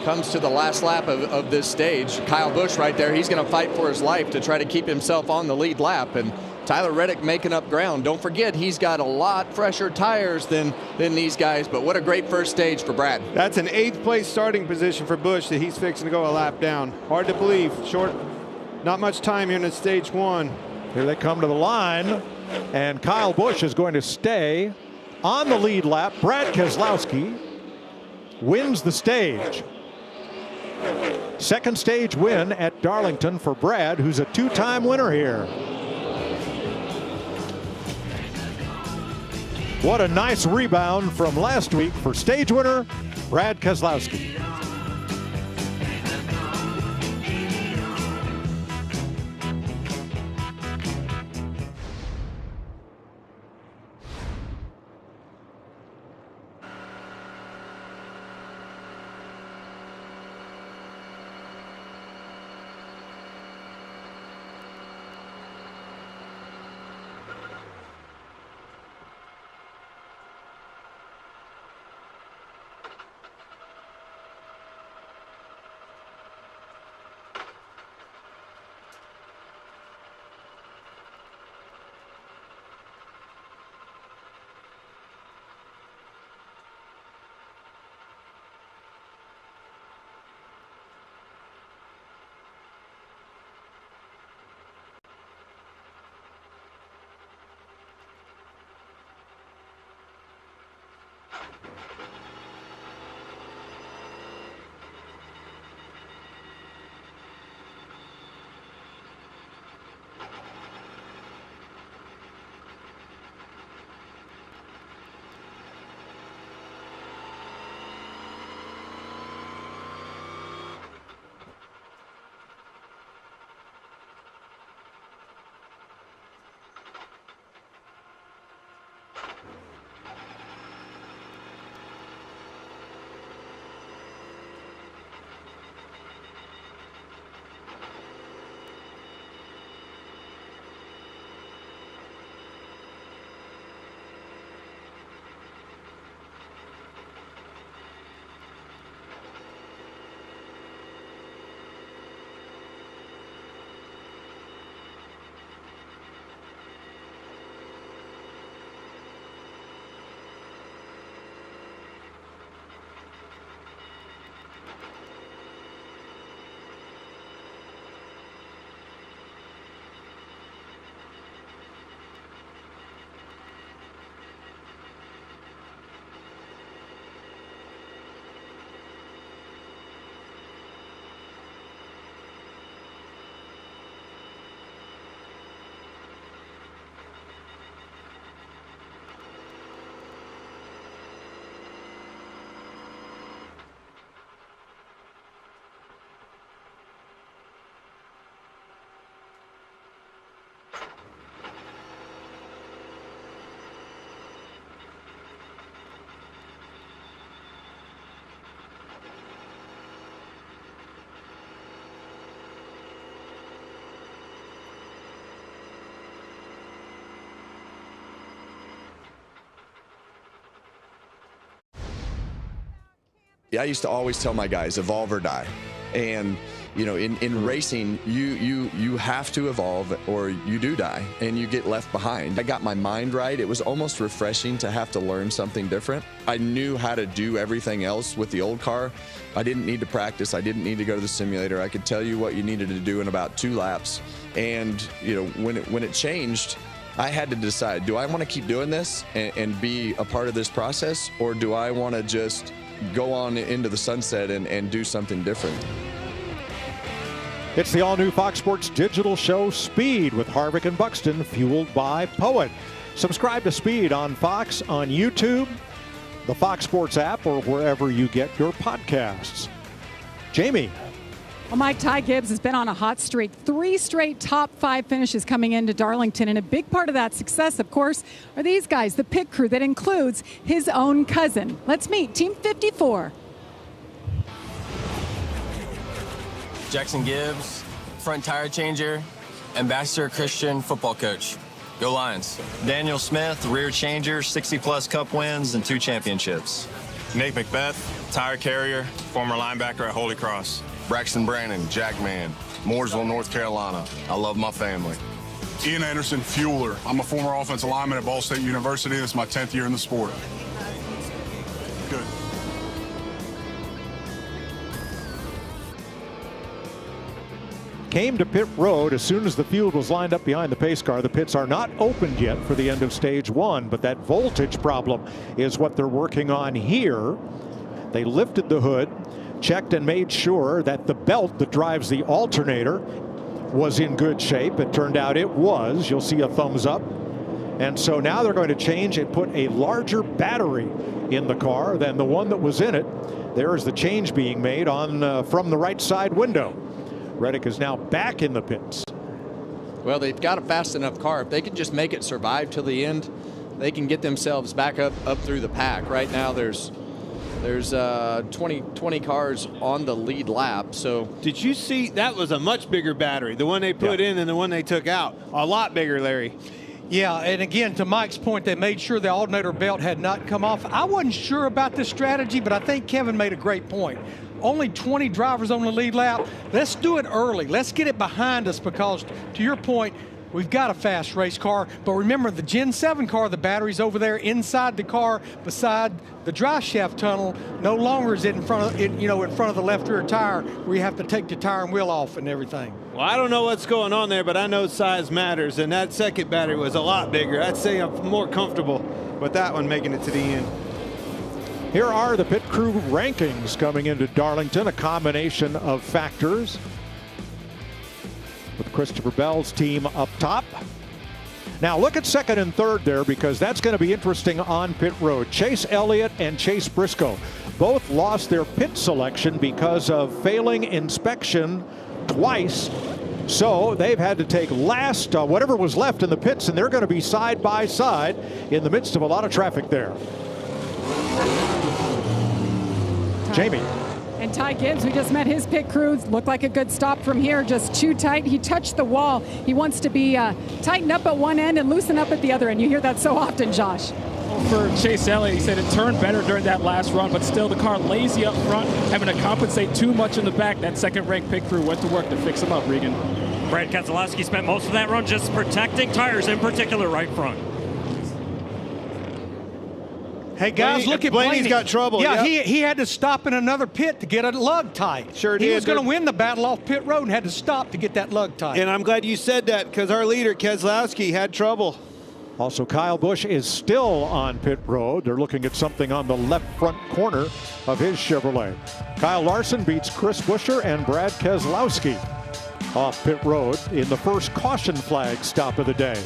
comes to the last lap of this stage, Kyle Busch right there, he's going to fight for his life to try to keep himself on the lead lap. And Tyler Reddick making up ground. Don't forget, he's got a lot fresher tires than these guys, but what a great first stage for Brad. That's an 8th place starting position for Busch that he's fixing to go a lap down. Hard to believe. Not much time here in stage 1. Here they come to the line, and Kyle Busch is going to stay on the lead lap. Brad Keselowski wins the stage. Second stage win at Darlington for Brad, who's a 2-time winner here. What a nice rebound from last week for stage winner Brad Keselowski. I used to always tell my guys, evolve or die. And you know, in racing, you have to evolve or you do die and you get left behind. I got my mind right. It was almost refreshing to have to learn something different. I knew how to do everything else with the old car. I didn't need to practice. I didn't need to go to the simulator. I could tell you what you needed to do in about 2 laps. And you know, when it changed, I had to decide, do I want to keep doing this and be a part of this process, or do I want to just go on into the sunset and do something different? It's the all-new Fox Sports digital show Speed with Harvick and Buxton, fueled by Poet. Subscribe to Speed on Fox, on YouTube, the Fox Sports app, or wherever you get your podcasts. Jamie. Well, Mike, Ty Gibbs has been on a hot streak. 3 straight top 5 finishes coming into Darlington. And a big part of that success, of course, are these guys, the pit crew that includes his own cousin. Let's meet Team 54. Jackson Gibbs, front tire changer, Ambassador Christian, football coach. Go Lions. Daniel Smith, rear changer, 60-plus Cup wins and 2 championships. Nate Macbeth, tire carrier, former linebacker at Holy Cross. Braxton Brandon, Jackman, Mooresville, North Carolina. I love my family. Ian Anderson, fueler. I'm a former offensive lineman at Ball State University. This is my 10th year in the sport. Good. Came to pit road as soon as the field was lined up behind the pace car. The pits are not opened yet for the end of stage 1, but that voltage problem is what they're working on here. They lifted the hood, checked and made sure that the belt that drives the alternator was in good shape. It turned out it was. You'll see a thumbs up. And so now they're going to change and put a larger battery in the car than the one that was in it. There is the change being made on from the right side window. Reddick is now back in the pits. Well, they've got a fast enough car. If they can just make it survive till the end, they can get themselves back up through the pack. Right now, there's 20 cars on the lead lap. So did you see that was a much bigger battery, the one they put in than the one they took out? A lot bigger, Larry. Yeah, and again, to Mike's point, they made sure the alternator belt had not come off. I wasn't sure about this strategy, but I think Kevin made a great point. Only 20 drivers on the lead lap. Let's do it early. Let's get it behind us because, to your point, we've got a fast race car. But remember, the Gen 7 car, the battery's over there inside the car beside the dry shaft tunnel. No longer is it in front of the left rear tire where you have to take the tire and wheel off and everything. Well, I don't know what's going on there, but I know size matters, and that second battery was a lot bigger. I'd say I'm more comfortable with that one making it to the end. Here are the pit crew rankings coming into Darlington, a combination of factors, with Christopher Bell's team up top. Now look at second and third there, because that's going to be interesting on pit road. Chase Elliott and Chase Briscoe both lost their pit selection because of failing inspection twice. So they've had to take last, whatever was left in the pits, and they're going to be side by side in the midst of a lot of traffic there. Jamie. And Ty Gibbs, we just met his pit crew. Looked like a good stop from here, just too tight. He touched the wall. He wants to be tightened up at one end and loosen up at the other end. You hear that so often, Josh. For Chase Elliott, he said it turned better during that last run, but still the car lazy up front, having to compensate too much in the back. That second-ranked pit crew went to work to fix him up, Regan. Brad Keselowski spent most of that run just protecting tires, in particular right front. Hey, guys, look at Blaney's Blaney. Got trouble. Yeah, he had to stop in another pit to get a lug tight. Sure did. He was going to win the battle off pit road and had to stop to get that lug tight. And I'm glad you said that, because our leader, Keselowski, had trouble. Also, Kyle Busch is still on pit road. They're looking at something on the left front corner of his Chevrolet. Kyle Larson beats Chris Buscher and Brad Keselowski off pit road in the first caution flag stop of the day.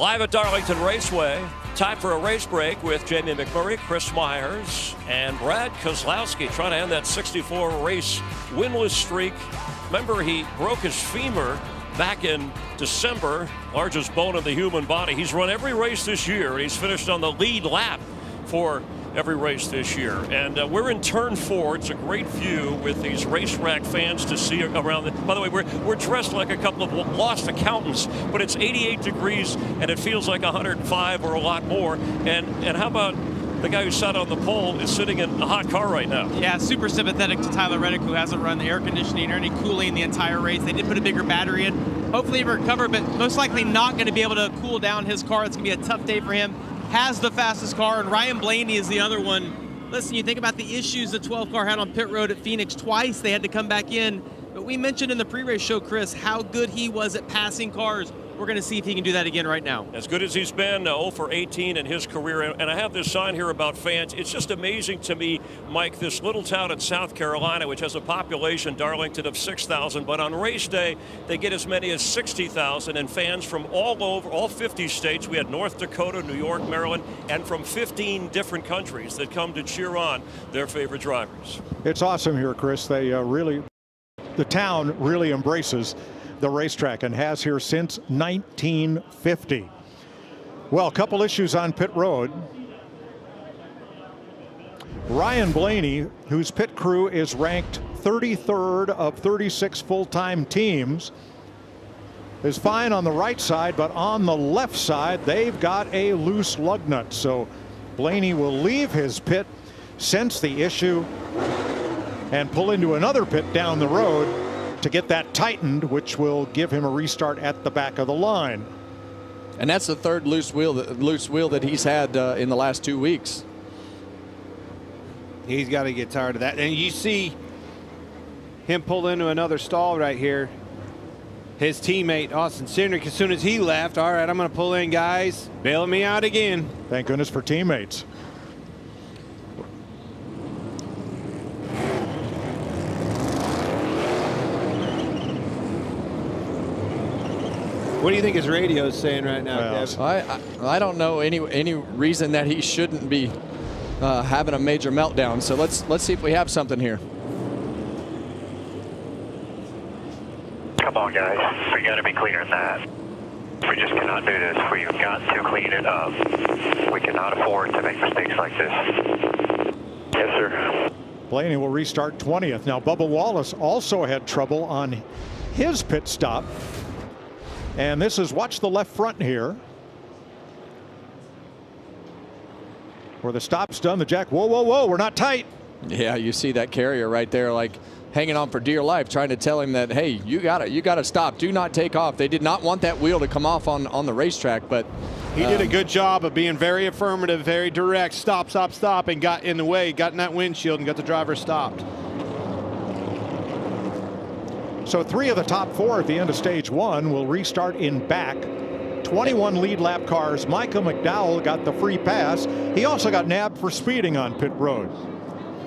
Live at Darlington Raceway, time for a race break with Jamie McMurray, Chris Myers, and Brad Keselowski trying to end that 64-race winless streak. Remember, he broke his femur back in December, largest bone in the human body. He's run every race this year, and he's finished on the lead lap for every race this year. And we're in turn 4. It's a great view with these racetrack fans to see around it. By the way, we're dressed like a couple of lost accountants, but it's 88 degrees and it feels like 105 or a lot more. And how about the guy who sat on the pole is sitting in a hot car right now? Yeah, super sympathetic to Tyler Reddick, who hasn't run the air conditioning or any cooling the entire race. They did put a bigger battery in. Hopefully he recover, but most likely not going to be able to cool down his car. It's going to be a tough day for him. Has the fastest car, and Ryan Blaney is the other one. Listen, you think about the issues the 12 car had on pit road at Phoenix twice. They had to come back in. But we mentioned in the pre-race show, Chris, how good he was at passing cars. We're going to see if he can do that again right now. As good as he's been, 0 for 18 in his career. And I have this sign here about fans. It's just amazing to me, Mike, this little town in South Carolina, which has a population, Darlington, of 6,000. But on race day, they get as many as 60,000. And fans from all over, all 50 states. We had North Dakota, New York, Maryland, and from 15 different countries that come to cheer on their favorite drivers. It's awesome here, Chris. They the town really embraces the racetrack and has here since 1950. Well, a couple issues on pit road. Ryan Blaney, whose pit crew is ranked 33rd of 36 full-time teams, is fine on the right side, but on the left side they've got a loose lug nut. So Blaney will leave his pit, sense the issue, and pull into another pit down the road to get that tightened, which will give him a restart at the back of the line. And that's the third loose wheel that he's had in the last 2 weeks. He's got to get tired of that. And you see him pull into another stall right here. His teammate, Austin Cindric, as soon as he left, all right, I'm going to pull in, guys. Bail me out again. Thank goodness for teammates. What do you think his radio is saying right now, Kev? I don't know any reason that he shouldn't be having a major meltdown. So let's see if we have something here. Come on, guys. We got to be cleaner than that. We just cannot do this. We've got to clean it up. We cannot afford to make mistakes like this. Yes, sir. Blaney will restart 20th. Now, Bubba Wallace also had trouble on his pit stop. And this is, watch the left front here, where the stop's done. The jack, whoa, whoa, whoa, we're not tight. Yeah, you see that carrier right there, like hanging on for dear life, trying to tell him that, hey, you gotta stop. Do not take off. They did not want that wheel to come off on the racetrack, but he did a good job of being very affirmative, very direct. Stop, stop, stop, and got in the way, got in that windshield, and got the driver stopped. So 3 of the top 4 at the end of stage 1 will restart in back. 21 lead lap cars. Micah McDowell got the free pass. He also got nabbed for speeding on pit road.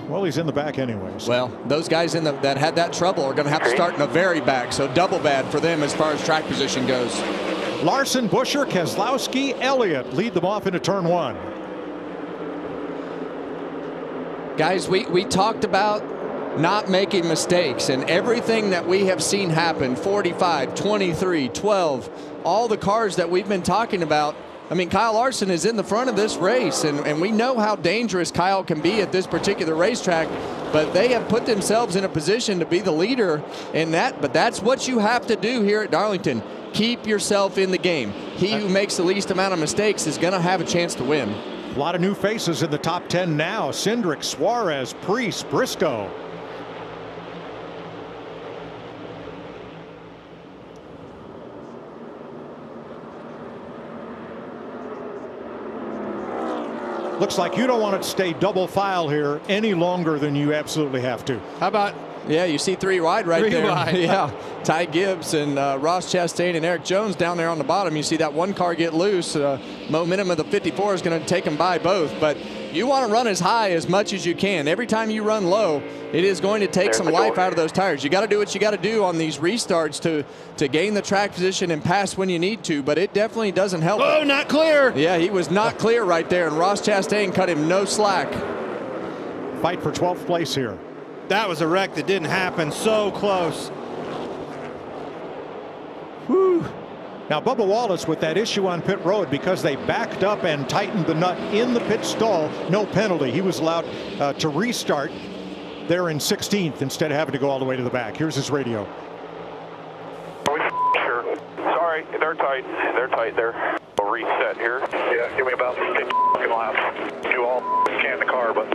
Well, he's in the back anyways. Well, those guys that had that trouble are going to have to start in the very back, so double bad for them as far as track position goes. Larson, Buscher, Keselowski, Elliott lead them off into turn 1. Guys, we talked about not making mistakes, and everything that we have seen happen, 45, 23, 12, all the cars that we've been talking about. I mean, Kyle Larson is in the front of this race, and we know how dangerous Kyle can be at this particular racetrack, but they have put themselves in a position to be the leader in that. But that's what you have to do here at Darlington. Keep yourself in the game. He who makes the least amount of mistakes is going to have a chance to win. A lot of new faces in the top 10 now. Cindric, Suarez, Priest, Briscoe. Looks like you don't want it to stay double file here any longer than you absolutely have to. How about Yeah, you see 3 wide right there. Wide. Yeah, Ty Gibbs and Ross Chastain and Eric Jones down there on the bottom. You see that one car get loose. Momentum of the 54 is going to take them by both. But you want to run as high as much as you can. Every time you run low, it is going to take some life out of those tires. You got to do what you got to do on these restarts to gain the track position and pass when you need to. But it definitely doesn't help. Oh, not clear. Yeah, he was not clear right there, and Ross Chastain cut him no slack. Fight for 12th place here. That was a wreck that didn't happen. So close. Whew. Now, Bubba Wallace with that issue on pit road because they backed up and tightened the nut in the pit stall, no penalty. He was allowed to restart there in 16th instead of having to go all the way to the back. Here's his radio. Are we sure? Sorry, they're tight. They're tight there. We'll reset here. Yeah, give me about 50 laps. Do all we can in the car, but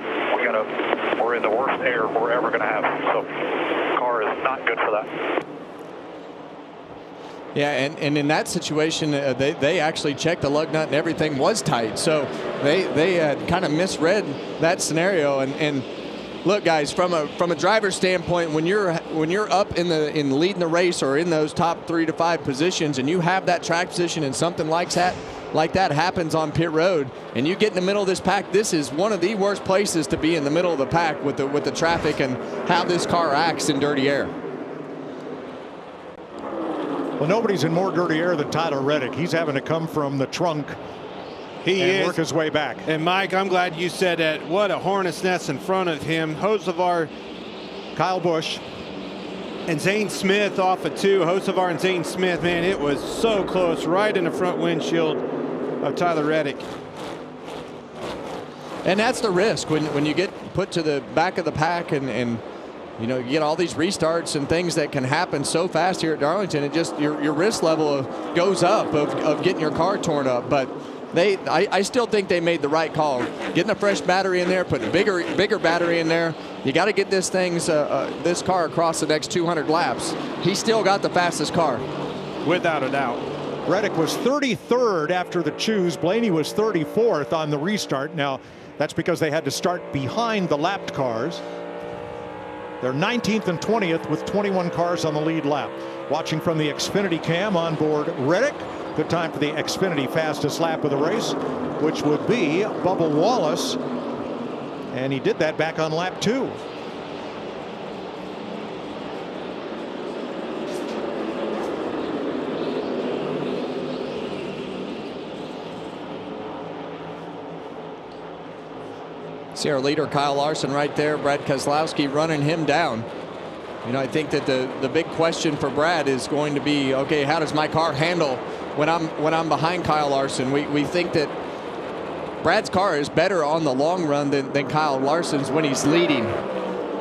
we're in the worst air we're ever going to have. So the car is not good for that. Yeah, and in that situation, they actually checked the lug nut and everything was tight. So they had kind of misread that scenario. And look, guys, from a driver's standpoint, when you're up in leading the race or in those top 3 to 5 positions, and you have that track position and something like that happens on pit road, and you get in the middle of this pack, this is one of the worst places to be in the middle of the pack with the traffic and how this car acts in dirty air. Well, nobody's in more dirty air than Tyler Reddick. He's having to come from the trunk and work his way back. And Mike, I'm glad you said that. What a hornet's nest in front of him. Hocevar, Kyle Busch, and Zane Smith off of 2. Hocevar and Zane Smith, man, it was so close, right in the front windshield of Tyler Reddick. And that's the risk when you get put to the back of the pack and you know, you get all these restarts and things that can happen so fast here at Darlington. It just your risk level goes up of getting your car torn up. But I still think they made the right call. Getting a fresh battery in there, putting a bigger battery in there. You got to get this car across the next 200 laps. He still got the fastest car, without a doubt. Reddick was 33rd after the choose. Blaney was 34th on the restart. Now, that's because they had to start behind the lapped cars. They're 19th and 20th with 21 cars on the lead lap. Watching from the Xfinity cam on board Reddick. Good time for the Xfinity fastest lap of the race, which would be Bubba Wallace. And he did that back on lap 2. See our leader Kyle Larson right there, Brad Keselowski running him down. You know, I think that the big question for Brad is going to be, okay, how does my car handle when I'm behind Kyle Larson? We think that Brad's car is better on the long run than Kyle Larson's when he's leading.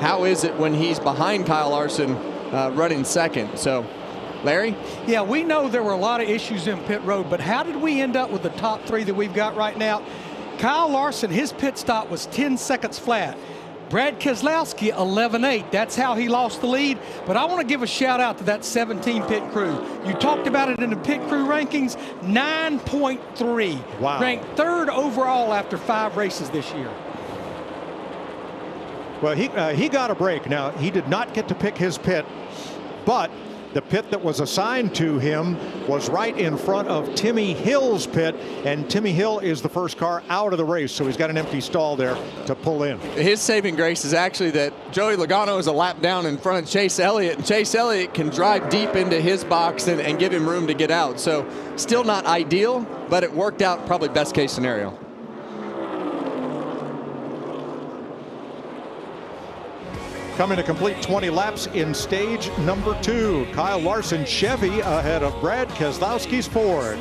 How is it when he's behind Kyle Larson running second? So, Larry? Yeah, we know there were a lot of issues in pit road, but how did we end up with the top 3 that we've got right now? Kyle Larson, his pit stop was 10 seconds flat. Brad Keselowski, 11.8. That's how he lost the lead. But I want to give a shout out to that 17 pit crew. You talked about it in the pit crew rankings, 9.3. Wow. Ranked 3rd overall after 5 races this year. Well, he got a break. Now, he did not get to pick his pit, but the pit that was assigned to him was right in front of Timmy Hill's pit, and Timmy Hill is the first car out of the race, so he's got an empty stall there to pull in. His saving grace is actually that Joey Logano is a lap down in front of Chase Elliott, and Chase Elliott can drive deep into his box and give him room to get out. So still not ideal, but it worked out probably best case scenario. Coming to complete 20 laps in stage number 2. Kyle Larson Chevy ahead of Brad Keselowski's Ford.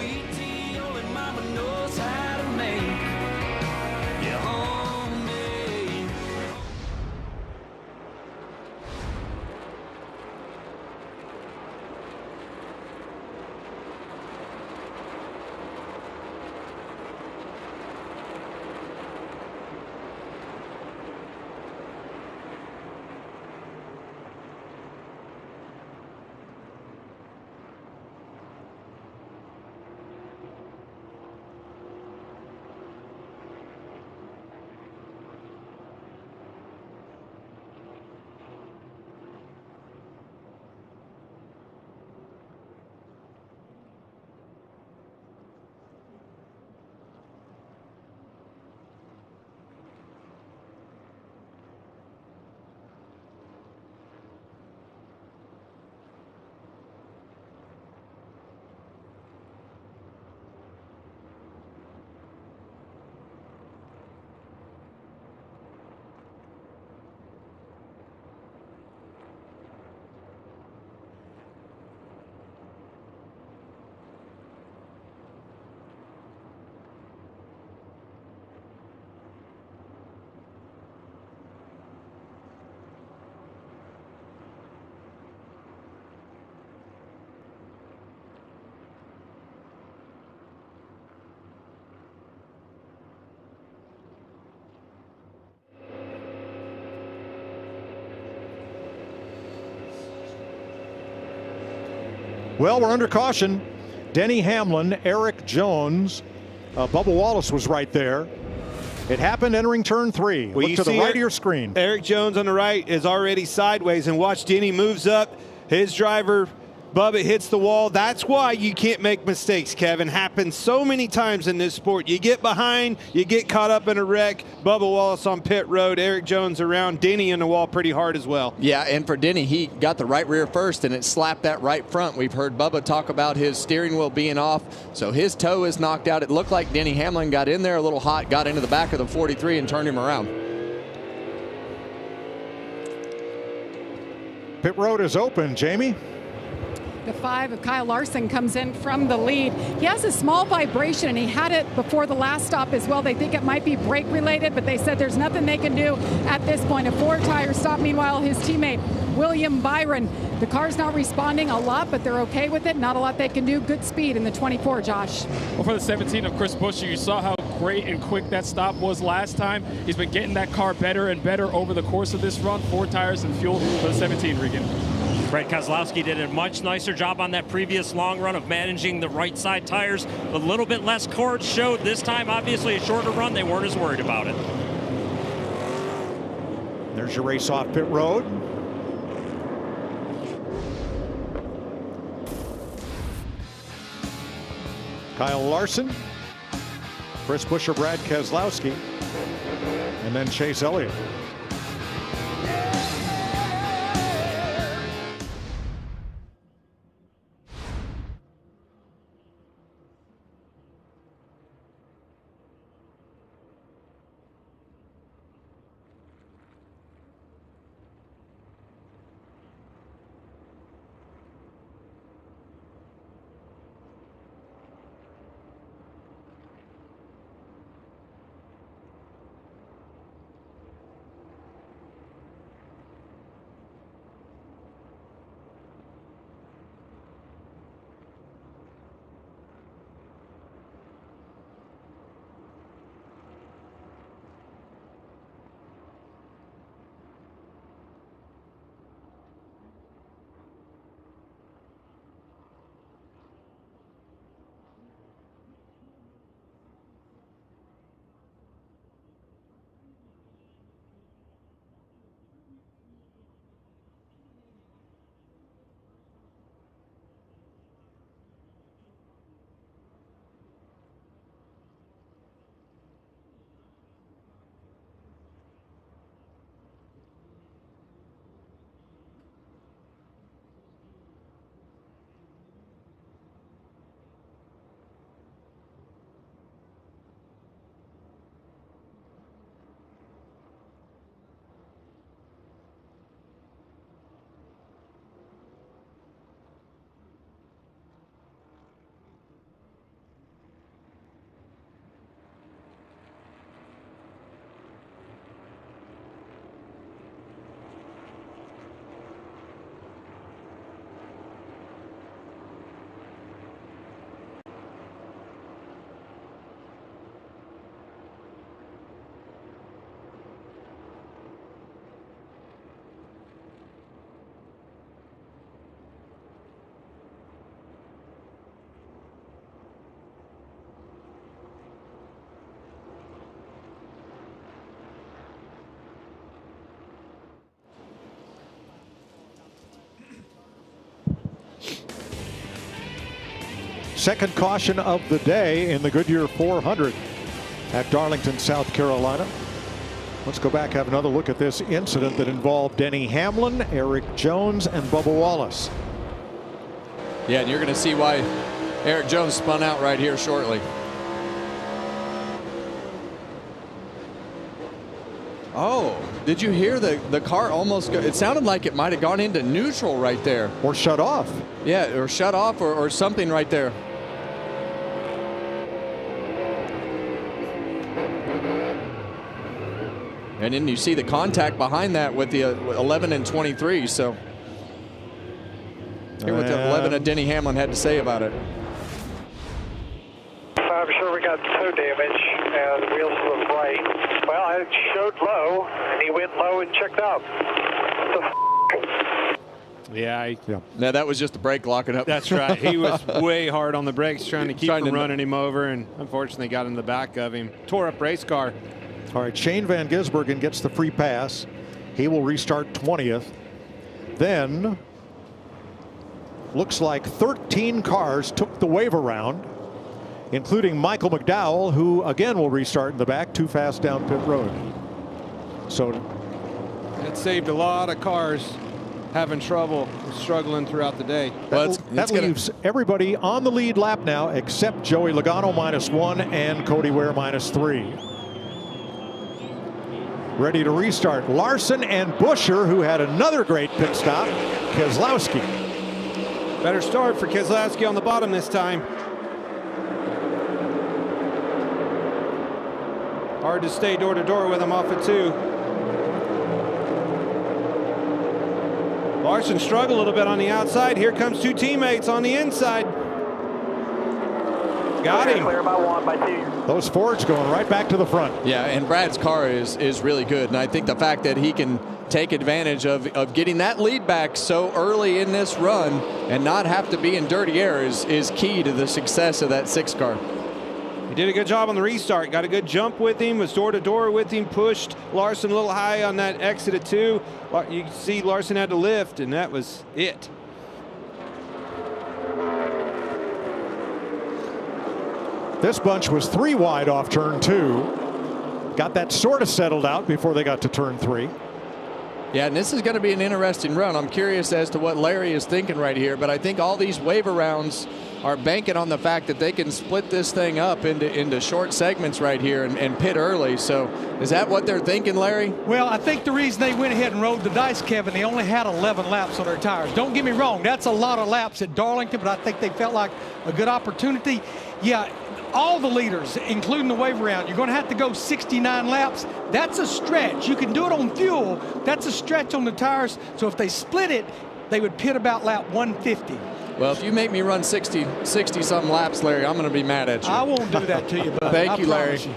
Well, we're under caution. Denny Hamlin, Eric Jones, Bubba Wallace was right there. It happened entering turn 3. Well, Look to the right of your screen. Eric Jones on the right is already sideways, and watch Denny moves up. His driver, Bubba, hits the wall. That's why you can't make mistakes, Kevin. Happens so many times in this sport. You get behind, you get caught up in a wreck. Bubba Wallace on pit road, Eric Jones around, Denny in the wall pretty hard as well. Yeah, and for Denny, he got the right rear first, and it slapped that right front. We've heard Bubba talk about his steering wheel being off, so his toe is knocked out. It looked like Denny Hamlin got in there a little hot, got into the back of the 43 and turned him around. Pit road is open, Jamie. The 5 of Kyle Larson comes in from the lead. He has a small vibration, and he had it before the last stop as well. They think it might be brake related, but they said there's nothing they can do at this point. A 4-tire stop. Meanwhile, his teammate William Byron, the car's not responding a lot, but they're okay with it. Not a lot they can do. Good speed in the 24, Josh. Well, for the 17 of Chris Buscher, you saw how great and quick that stop was last time. He's been getting that car better and better over the course of this run. 4 tires and fuel for the 17, Regan. Brad Keselowski did a much nicer job on that previous long run of managing the right side tires. A little bit less cords showed this time. Obviously a shorter run. They weren't as worried about it. There's your race off pit road. Kyle Larson, Chris Buscher, Brad Keselowski, and then Chase Elliott. Second caution of the day in the Goodyear 400 at Darlington, South Carolina. Let's go back, have another look at this incident that involved Denny Hamlin, Eric Jones, and Bubba Wallace. Yeah, and you're going to see why Eric Jones spun out right here shortly. Oh, did you hear the car almost go? It sounded like it might have gone into neutral right there. Or shut off. Yeah, or shut off or something right there. And then you see the contact behind that with the 11 and 23. So hear what the 11 of Denny Hamlin had to say about it. I'm sure we got toe damage and the wheels to the right. Well, it showed low, and he went low and checked out. Yeah. No, that was just the brake locking up. That's right. He was way hard on the brakes trying to keep him running him over, and unfortunately got in the back of him. Tore up race car. All right, Shane Van Gisbergen gets the free pass. He will restart 20th. Then, looks like 13 cars took the wave around, including Michael McDowell, who again will restart in the back, too fast down pit road. So it saved a lot of cars having trouble, struggling throughout the day. That leaves everybody on the lead lap now except Joey Logano -1 and Cody Ware -3. Ready to restart. Larson and Buscher, who had another great pit stop. Keselowski. Better start for Keselowski on the bottom this time. Hard to stay door to door with him off of 2. Larson struggled a little bit on the outside. Here comes 2 teammates on the inside. Got him. Clear by 1, by 2. Those Fords going right back to the front. Yeah, and Brad's car is really good. And I think the fact that he can take advantage of getting that lead back so early in this run and not have to be in dirty air is key to the success of that 6 car. He did a good job on the restart. Got a good jump with him, was door to door with him, pushed Larson a little high on that exit at 2. You can see Larson had to lift, and that was it. This bunch was 3 wide off turn 2. Got that sort of settled out before they got to turn 3. Yeah, and this is going to be an interesting run. I'm curious as to what Larry is thinking right here, but I think all these waiver rounds are banking on the fact that they can split this thing up into short segments right here and pit early. So is that what they're thinking, Larry? Well, I think the reason they went ahead and rolled the dice, Kevin, they only had 11 laps on their tires. Don't get me wrong, that's a lot of laps at Darlington, but I think they felt like a good opportunity. Yeah, all the leaders, including the waiver round, you're going to have to go 69 laps. That's a stretch. You can do it on fuel. That's a stretch on the tires. So if they split it, they would pit about lap 150. Well, if you make me run 60-some laps, Larry, I'm going to be mad at you. I won't do that to you, buddy. Thank you, Larry. You.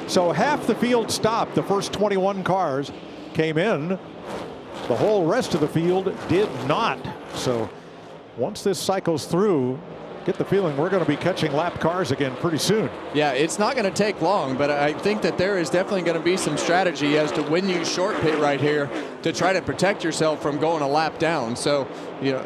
So half the field stopped. The first 21 cars came in. The whole rest of the field did not. So once this cycles through, get the feeling we're going to be catching lap cars again pretty soon. Yeah, it's not going to take long, but I think that there is definitely going to be some strategy as to when you short pit right here to try to protect yourself from going a lap down. So, you know,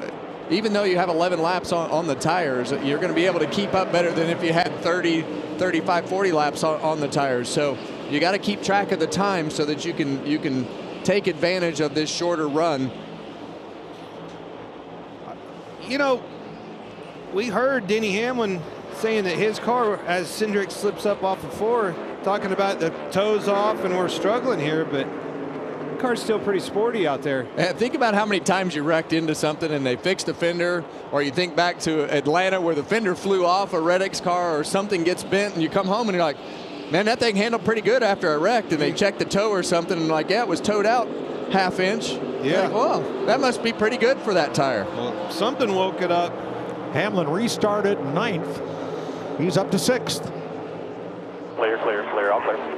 even though you have 11 laps on the tires, you're going to be able to keep up better than if you had 30, 35, 40 laps on the tires. So you got to keep track of the time so that you can take advantage of this shorter run. You know, we heard Denny Hamlin saying that his car, as Cindric slips up off the floor, talking about the toes off and we're struggling here, but the car's still pretty sporty out there. And think about how many times you wrecked into something and they fixed a fender, or you think back to Atlanta where the fender flew off a Reddick's car or something gets bent and you come home and you're like, man, that thing handled pretty good after I wrecked, and they checked the toe or something and like, yeah, it was towed out ½ inch. Yeah. Like, well, that must be pretty good for that tire. Well, something woke it up. Hamlin restarted 9th. He's up to 6th. Clear, all clear.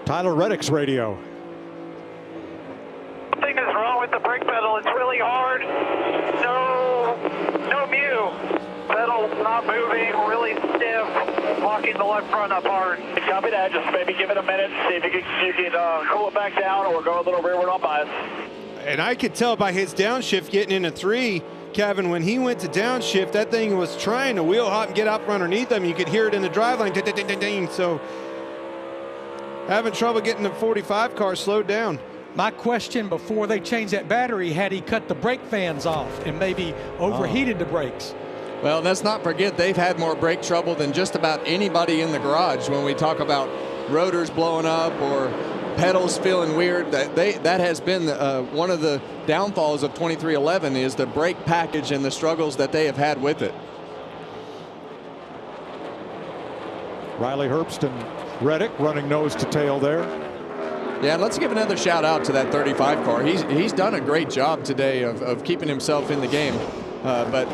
Tyler Reddick's radio. Something is wrong with the brake pedal. It's really hard. No mew. Pedal not moving, really stiff, locking the left front up hard. Copy that. Just maybe give it a minute, see if you can cool it back down or go a little rearward on bias. And I could tell by his downshift getting into 3, Kevin, when he went to downshift, that thing was trying to wheel hop and get up underneath him. You could hear it in the driveline. Ding, ding, ding, ding. So having trouble getting the 45 car slowed down. My question before they changed that battery, had he cut the brake fans off and maybe overheated the brakes? Well, let's not forget they've had more brake trouble than just about anybody in the garage when we talk about rotors blowing up or pedals feeling weird. That has been one of the downfalls of 2311 is the brake package and the struggles that they have had with it. Riley Herbst and Reddick running nose to tail there. Yeah, let's give another shout out to that 35 car. He's done a great job today of keeping himself in the game. But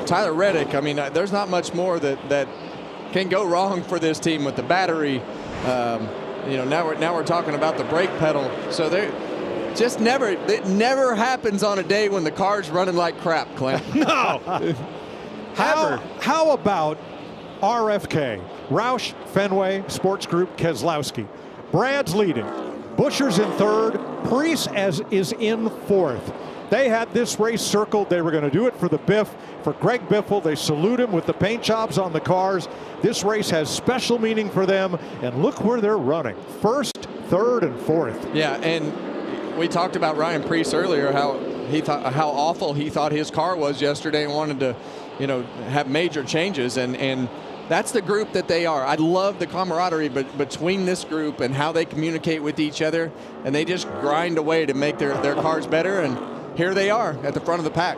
Tyler Reddick, I mean, there's not much more that can go wrong for this team with the battery. you know, now we're talking about the brake pedal. So it never happens on a day when the car's running like crap, Clint. No. How about RFK, Roush Fenway Sports Group Keselowski? Brad's leading. Buscher's in third. Preece is in fourth. They had this race circled. They were going to do it for the Biff, for Greg Biffle. They salute him with the paint jobs on the cars. This race has special meaning for them, and look where they're running. First, third, and fourth. Yeah, and we talked about Ryan Preece earlier, how awful he thought his car was yesterday and wanted to, you know, have major changes, and that's the group that they are. I love the camaraderie between this group and how they communicate with each other, and they just grind away to make their cars better, and here they are at the front of the pack.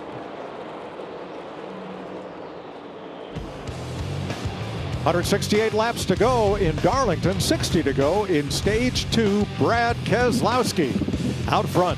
$168 laps to go in Darlington, 60 to go in Stage 2. Brad Keselowski out front.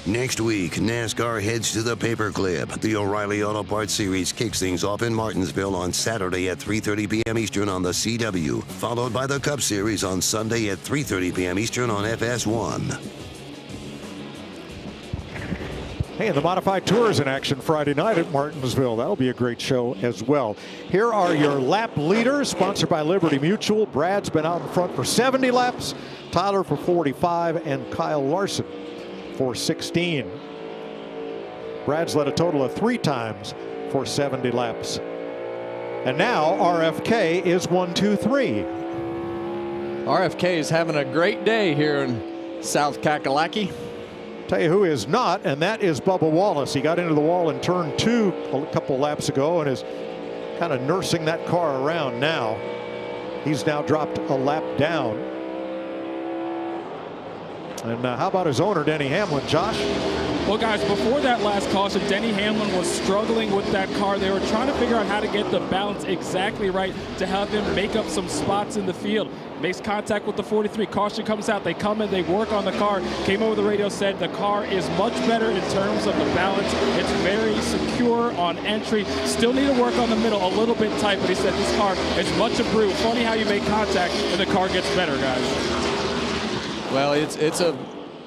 Next week, NASCAR heads to the Paperclip. The O'Reilly Auto Parts Series kicks things off in Martinsville on Saturday at 3:30 p.m. Eastern on the CW, followed by the Cup Series on Sunday at 3:30 p.m. Eastern on FS1. Hey, and the Modified Tour is in action Friday night at Martinsville. That'll be a great show as well. Here are your lap leaders, sponsored by Liberty Mutual. Brad's been out in front for 70 laps, Tyler for 45, and Kyle Larson for 16. Brad's led a total of 3 times for 70 laps. And now RFK is 1, 2, 3. RFK is having a great day here in South Kakalaki. Tell you who is not, and that is Bubba Wallace. He got into the wall in turn 2 a couple laps ago and is kind of nursing that car around now. He's now dropped a lap down. And how about his owner, Denny Hamlin, Josh? Well, guys, before that last caution, Denny Hamlin was struggling with that car. They were trying to figure out how to get the balance exactly right to have him make up some spots in the field. Makes contact with the 43. Caution comes out. They come in, they work on the car. Came over the radio, said the car is much better in terms of the balance. It's very secure on entry. Still need to work on the middle, a little bit tight, but he said this car is much improved. Funny how you make contact and the car gets better, guys. Well, it's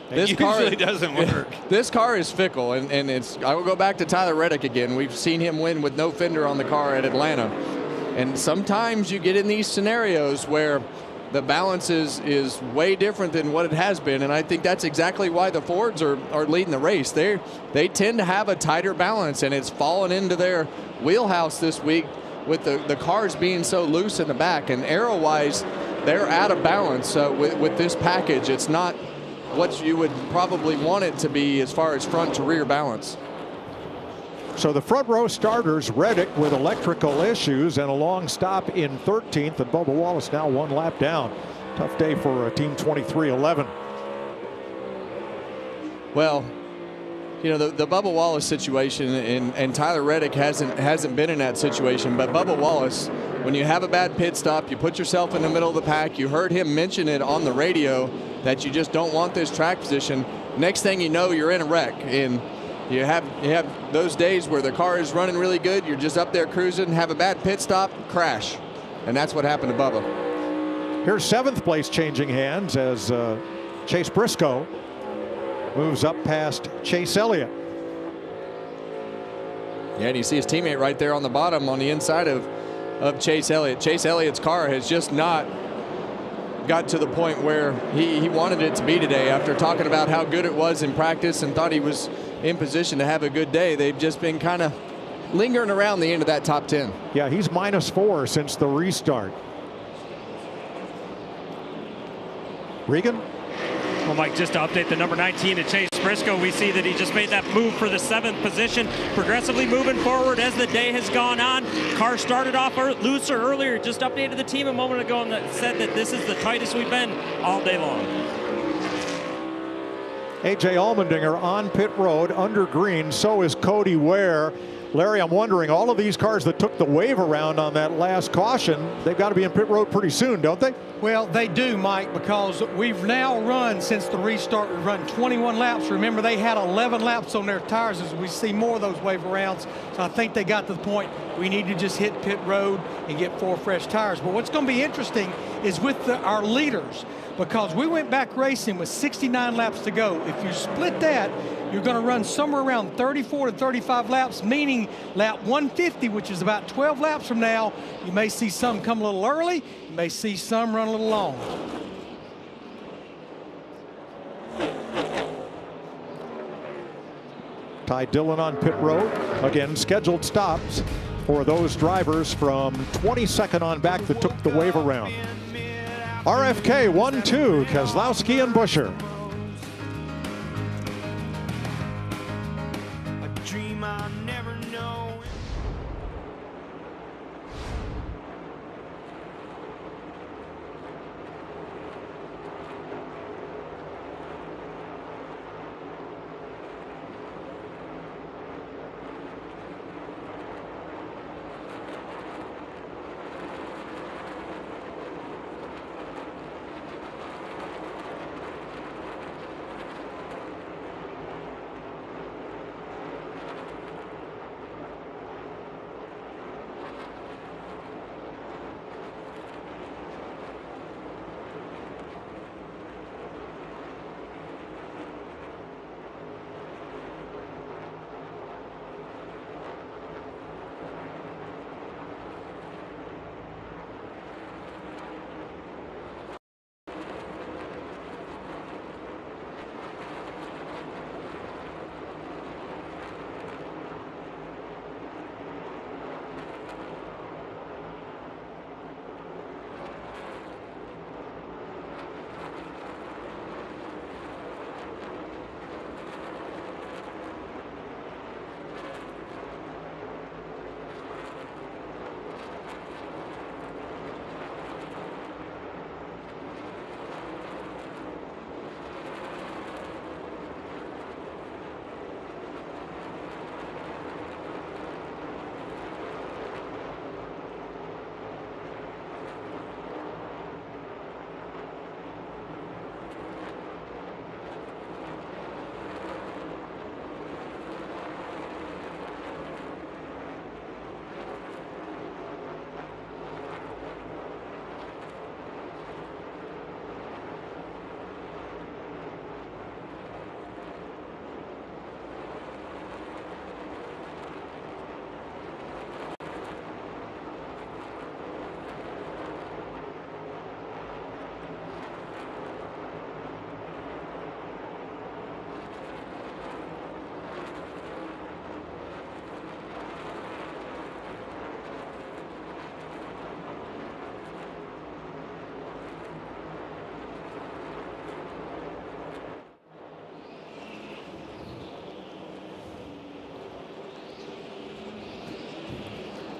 This usually doesn't work. This car is fickle, and I will go back to Tyler Reddick again. We've seen him win with no fender on the car at Atlanta. And sometimes you get in these scenarios where the balance is way different than what it has been, and I think that's exactly why the Fords are leading the race. They tend to have a tighter balance, and it's fallen into their wheelhouse this week with the cars being so loose in the back. And aero-wise, they're out of balance with this package. It's not what you would probably want it to be as far as front to rear balance. So the front row starters, Reddick with electrical issues and a long stop in 13th, and Bubba Wallace now 1 lap down. Tough day for Team 2311. Well, you know, the Bubba Wallace situation, and Tyler Reddick hasn't been in that situation, but Bubba Wallace, when you have a bad pit stop, you put yourself in the middle of the pack. You heard him mention it on the radio that you just don't want this track position. Next thing you know, you're in a wreck. And you have those days where the car is running really good, you're just up there cruising, have a bad pit stop, crash. And that's what happened to Bubba. Here's 7th place changing hands as Chase Briscoe moves up past Chase Elliott. Yeah, and you see his teammate right there on the bottom on the inside of Chase Elliott. Chase Elliott's car has just not got to the point where he wanted it to be today. After talking about how good it was in practice and thought he was in position to have a good day, they've just been kind of lingering around the end of that top 10. Yeah, he's -4 since the restart. Regan? Well, Mike, just to update the number 19 to Chase Briscoe, we see that he just made that move for the 7th position, progressively moving forward as the day has gone on. Car started off looser earlier, just updated the team a moment ago and said that this is the tightest we've been all day long. A.J. Allmendinger on pit road under green. So is Cody Ware. Larry, I'm wondering, all of these cars that took the wave around on that last caution, they've got to be in pit road pretty soon, don't they? Well, they do, Mike, because we've now run, since the restart, we've run 21 laps. Remember, they had 11 laps on their tires as we see more of those wave arounds. So I think they got to the point we need to just hit pit road and get 4 fresh tires. But what's going to be interesting is with our leaders, because we went back racing with 69 laps to go. If you split that, you're going to run somewhere around 34 to 35 laps, meaning lap 150, which is about 12 laps from now. You may see some come a little early. You may see some run a little long. Ty Dillon on pit road. Again, scheduled stops for those drivers from 22nd on back that took the wave around. RFK 1-2, Keselowski and Buscher.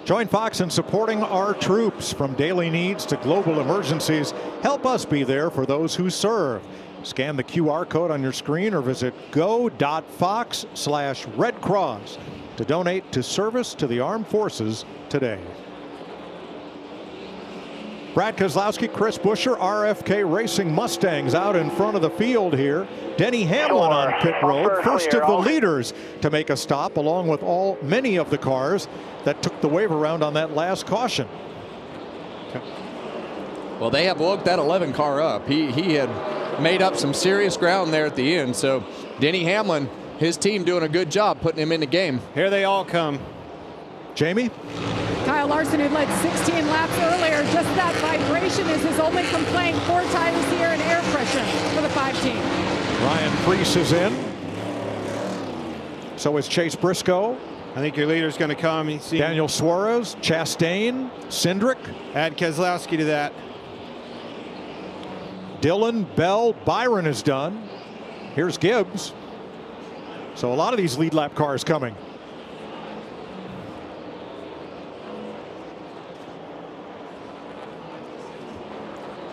Join Fox in supporting our troops. From daily needs to global emergencies, help us be there for those who serve. Scan the QR code on your screen or visit go.fox/Red Cross to donate to service to the armed forces today. Brad Keselowski, Chris Buscher, RFK Racing Mustangs out in front of the field here. Denny Hamlin on pit road, first of the leaders to make a stop, along with many of the cars that took the wave around on that last caution. Well, they have woke that 11 car up. He had made up some serious ground there at the end. So Denny Hamlin, his team doing a good job putting him in the game. Here they all come. Jamie? Kyle Larson, who led 16 laps earlier, just that vibration is his only complaint. 4 tires here and air pressure for the 5 team. Ryan Preece is in. So is Chase Briscoe. I think your leader's going to come. Daniel Suarez, Chastain, Cindric. Add Keselowski to that. Dillon, Bell, Byron is done. Here's Gibbs. So a lot of these lead lap cars coming.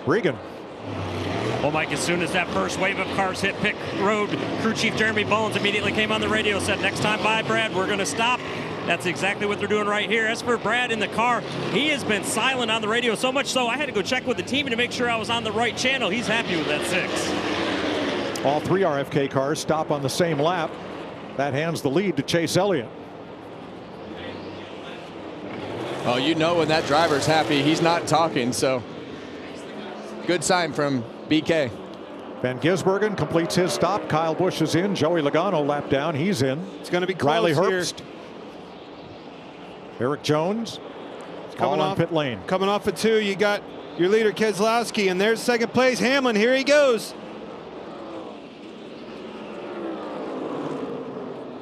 Regan. Well, Mike, as soon as that first wave of cars hit pit road, crew chief Jeremy Bones immediately came on the radio, said, next time by, Brad, we're going to stop. That's exactly what they're doing right here. As for Brad in the car, he has been silent on the radio, so much so I had to go check with the team to make sure I was on the right channel. He's happy with that 6. All 3 RFK cars stop on the same lap. That hands the lead to Chase Elliott. Oh, you know when that driver's happy, he's not talking, so good sign from BK. Van Gisbergen completes his stop. Kyle Busch is in. Joey Logano lap down. He's in. It's going to be close. Riley Herbst. Eric Jones. Coming off on pit lane. Coming off of 2, you got your leader Keselowski, and there's second place Hamlin. Here he goes.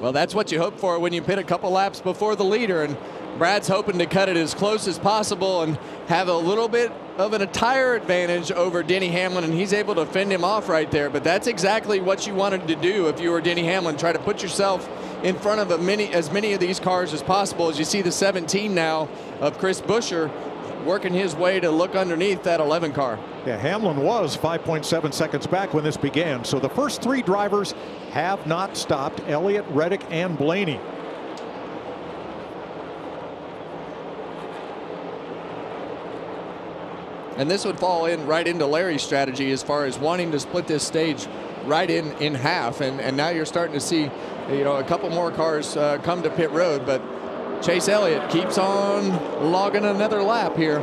Well, that's what you hope for when you pit a couple laps before the leader, and Brad's hoping to cut it as close as possible and have a little bit of a tire advantage over Denny Hamlin, and he's able to fend him off right there. But that's exactly what you wanted to do if you were Denny Hamlin. Try to put yourself in front of as many of these cars as possible. As you see the 17 now of Chris Buscher working his way to look underneath that 11 car. Yeah, Hamlin was 5.7 seconds back when this began. So the first 3 drivers have not stopped: Elliott, Reddick, and Blaney. And this would fall in right into Larry's strategy as far as wanting to split this stage right in half. And now you're starting to see, a couple more cars come to pit road, but Chase Elliott keeps on logging another lap here.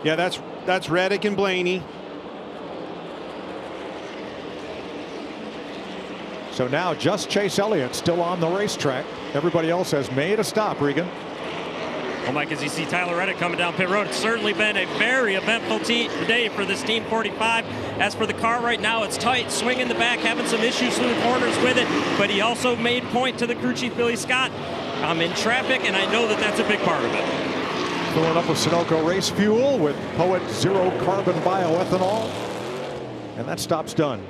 Yeah, that's Reddick and Blaney. So now just Chase Elliott still on the racetrack. Everybody else has made a stop, Regan. Well, Mike, as you see Tyler Reddick coming down pit road, it's certainly been a very eventful day for this Team 45. As for the car right now, it's tight, swinging the back, having some issues through the corners with it, but he also made point to the crew chief, Billy Scott. I'm in traffic, and I know that that's a big part of it. Filling up with Sunoco race fuel with Poet Zero Carbon Bioethanol, and that stop's done.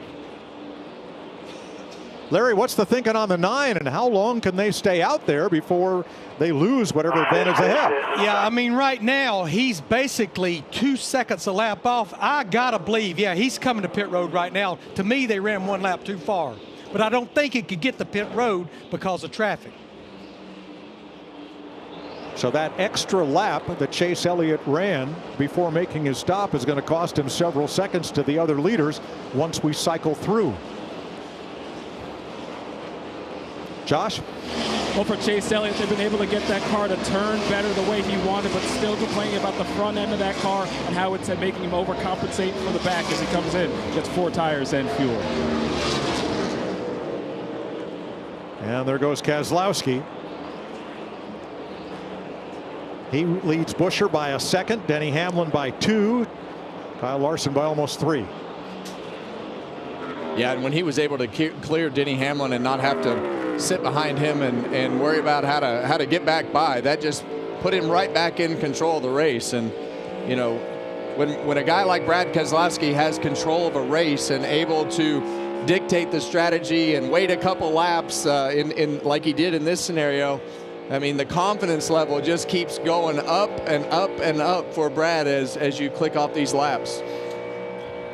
Larry, what's the thinking on the 9, and how long can they stay out there before they lose whatever advantage they have? Yeah, I mean, right now, he's basically 2 seconds a lap off. I got to believe, yeah, he's coming to pit road right now. To me, they ran 1 lap too far. But I don't think he could get to pit road because of traffic. So that extra lap that Chase Elliott ran before making his stop is going to cost him several seconds to the other leaders once we cycle through. Josh? Well, for Chase Elliott, they've been able to get that car to turn better the way he wanted, but still complaining about the front end of that car and how it's making him overcompensate for the back as he comes in, gets 4 tires and fuel. And there goes Keselowski. He leads Buscher by a second, Denny Hamlin by 2, Kyle Larson by almost 3. Yeah, and when he was able to clear Denny Hamlin and not have to sit behind him and worry about how to get back by, that just put him right back in control of the race. And you know, when a guy like Brad Keselowski has control of a race and able to dictate the strategy and wait a couple laps in like he did in this scenario, I mean, the confidence level just keeps going up and up and up for Brad as you click off these laps.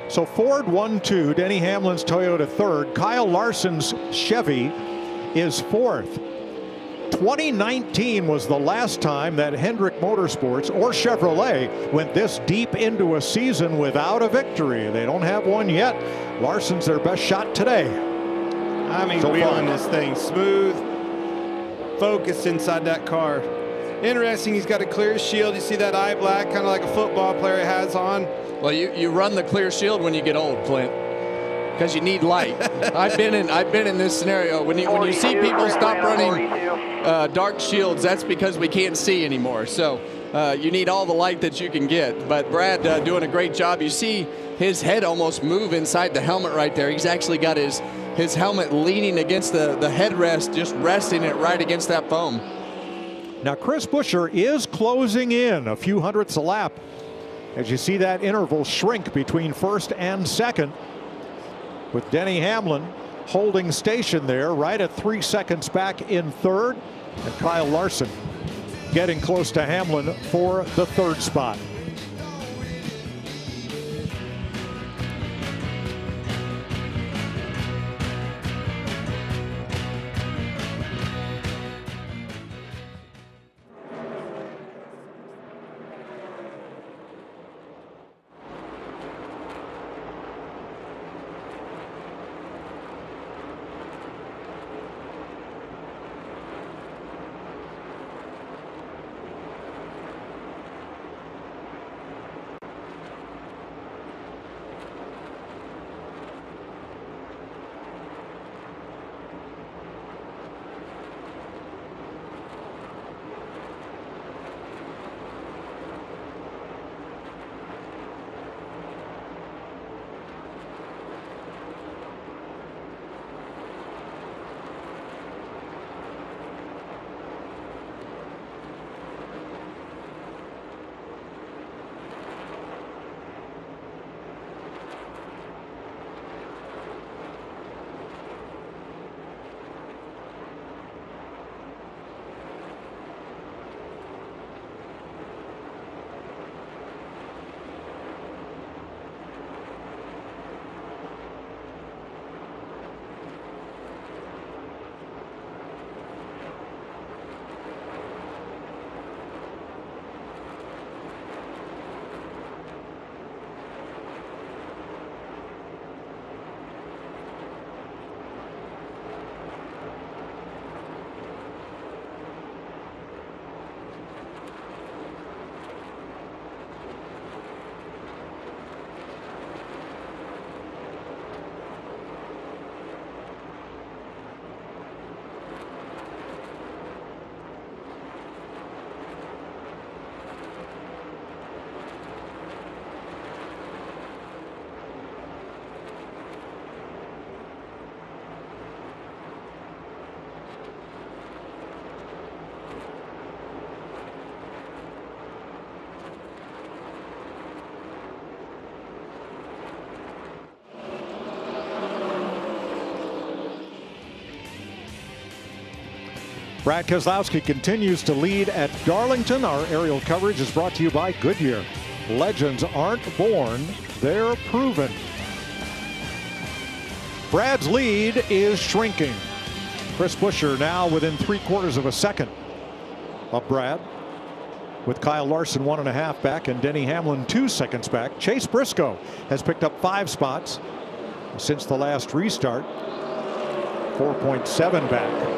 So Ford 1-2, Denny Hamlin's Toyota 3rd, Kyle Larson's Chevy is 4th. 2019 was the last time that Hendrick Motorsports or Chevrolet went this deep into a season without a victory. They don't have one yet. Larson's their best shot today. I mean, wheeling this thing smooth, focused inside that car. Interesting, he's got a clear shield. You see that eye black, kind of like a football player has on. Well, you run the clear shield when you get old, Clint, because you need light. I've been in this scenario. When you see people stop running dark shields, that's because we can't see anymore. So you need all the light that you can get. But Brad doing a great job. You see his head almost move inside the helmet right there. He's actually got his helmet leaning against the headrest, just resting it right against that foam. Now Chris Buscher is closing in a few hundredths a lap as you see that interval shrink between first and second, with Denny Hamlin holding station there right at 3 seconds back in third, and Kyle Larson getting close to Hamlin for the 3rd spot. Brad Keselowski continues to lead at Darlington. Our aerial coverage is brought to you by Goodyear. Legends aren't born, they're proven. Brad's lead is shrinking. Chris Buscher now within 3/4 of a second of Brad, with Kyle Larson 1.5 back and Denny Hamlin 2 seconds back. Chase Briscoe has picked up 5 spots since the last restart, 4.7 back.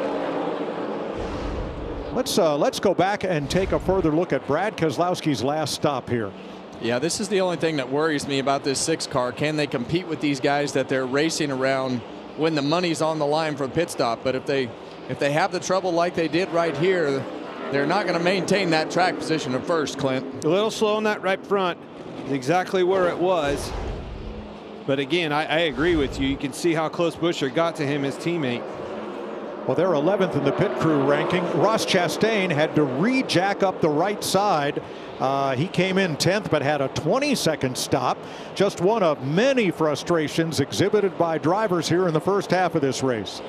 Let's go back and take a further look at Brad Keselowski's last stop here. Yeah, this is the only thing that worries me about this 6 car. Can they compete with these guys that they're racing around when the money's on the line for pit stop? But if they have the trouble like they did right here, they're not going to maintain that track position at first, Clint. A little slow on that right front, exactly where it was. But again, I agree with you. You can see how close Buscher got to him, his teammate. Well, they're 11th in the pit crew ranking. Ross Chastain had to re-jack up the right side He came in 10th but had a 20-second stop. Just one of many frustrations exhibited by drivers here in the first half of this race.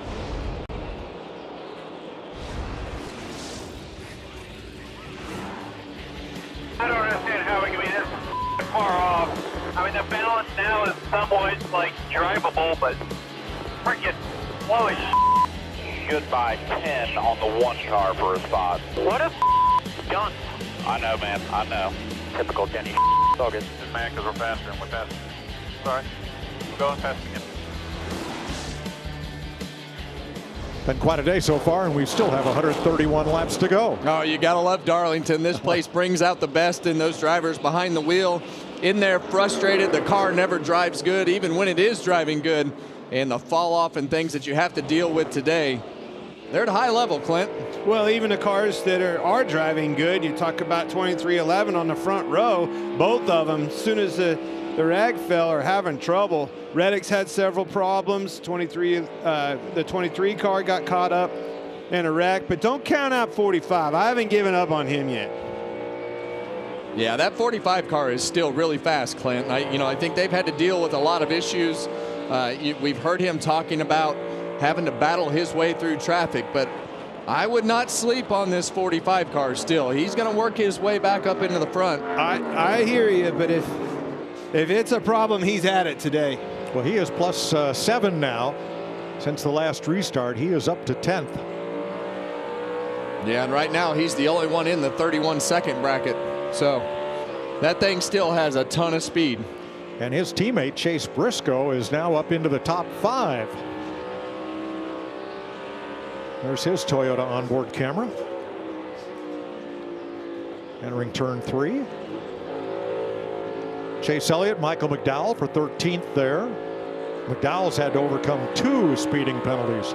I don't understand how we can be this far off. I mean, the balance now is somewhat like drivable, but freaking slow as should buy 10 on the one car for a spot. What a gun. I know, man. I know. Typical Denny. It's all good. Just man, because we're faster and we're faster. Sorry. We're going fast again. Been quite a day so far, and we still have 131 laps to go. Oh, you gotta love Darlington. This place brings out the best in those drivers behind the wheel. In there, frustrated. The car never drives good, even when it is driving good. And the fall off and things that you have to deal with today, they're at a high level, Clint. Well, even the cars that are driving good, you talk about 2311 on the front row, both of them, as soon as the rag fell, are having trouble. Reddick's had several problems. The 23 car got caught up in a wreck, but don't count out 45. I haven't given up on him yet. Yeah, that 45 car is still really fast, Clint. I think they've had to deal with a lot of issues. We've heard him talking about having to battle his way through traffic, but I would not sleep on this 45 car still. He's going to work his way back up into the front. I hear you, but if it's a problem, he's at it today. Well, he is plus 7 now. Since the last restart, he is up to 10th. Yeah, and right now he's the only one in the 31-second bracket. So that thing still has a ton of speed. And his teammate Chase Briscoe is now up into the top 5. There's his Toyota onboard camera. Entering turn 3. Chase Elliott, Michael McDowell for 13th there. McDowell's had to overcome 2 speeding penalties.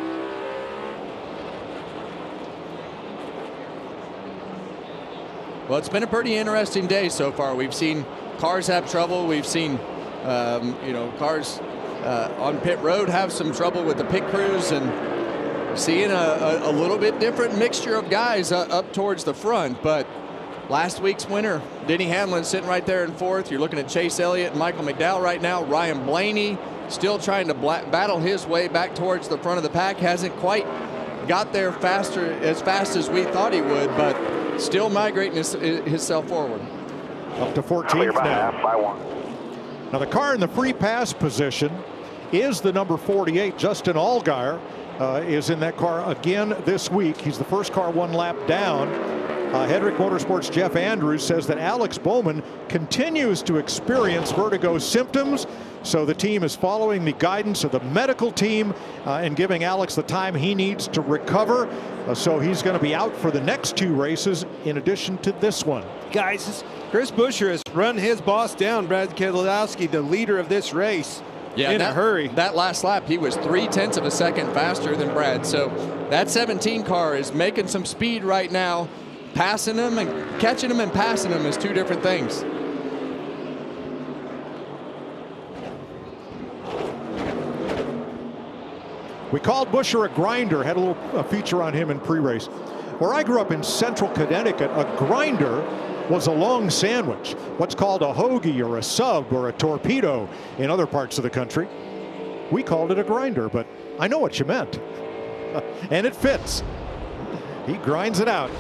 Well, it's been a pretty interesting day so far. We've seen cars have trouble. We've seen, cars on pit road have some trouble with the pit crews, and seeing a little bit different mixture of guys up towards the front. But last week's winner, Denny Hamlin, sitting right there in 4th. You're looking at Chase Elliott and Michael McDowell right now. Ryan Blaney still trying to battle his way back towards the front of the pack. Hasn't quite got there as fast as we thought he would, but still migrating himself forward. Up to 14th now. Now the car in the free pass position is the number 48, Justin Allgaier. Is in that car again this week. He's the first car 1 lap down. Hedrick Motorsports' Jeff Andrews says that Alex Bowman continues to experience vertigo symptoms, so the team is following the guidance of the medical team and giving Alex the time he needs to recover. So he's going to be out for the next 2 races in addition to this one. Guys, Chris Buscher has run his boss down, Brad Keselowski, the leader of this race. Yeah, in a hurry. That last lap, he was 0.3 of a second faster than Brad. So that 17 car is making some speed right now. Passing him and catching him and passing him is 2 different things. We called Buscher a grinder, had a feature on him in pre-race. Where I grew up in central Connecticut, a grinder was a long sandwich, what's called a hoagie or a sub or a torpedo in other parts of the country. We called it a grinder, but I know what you meant. And it fits. He grinds it out.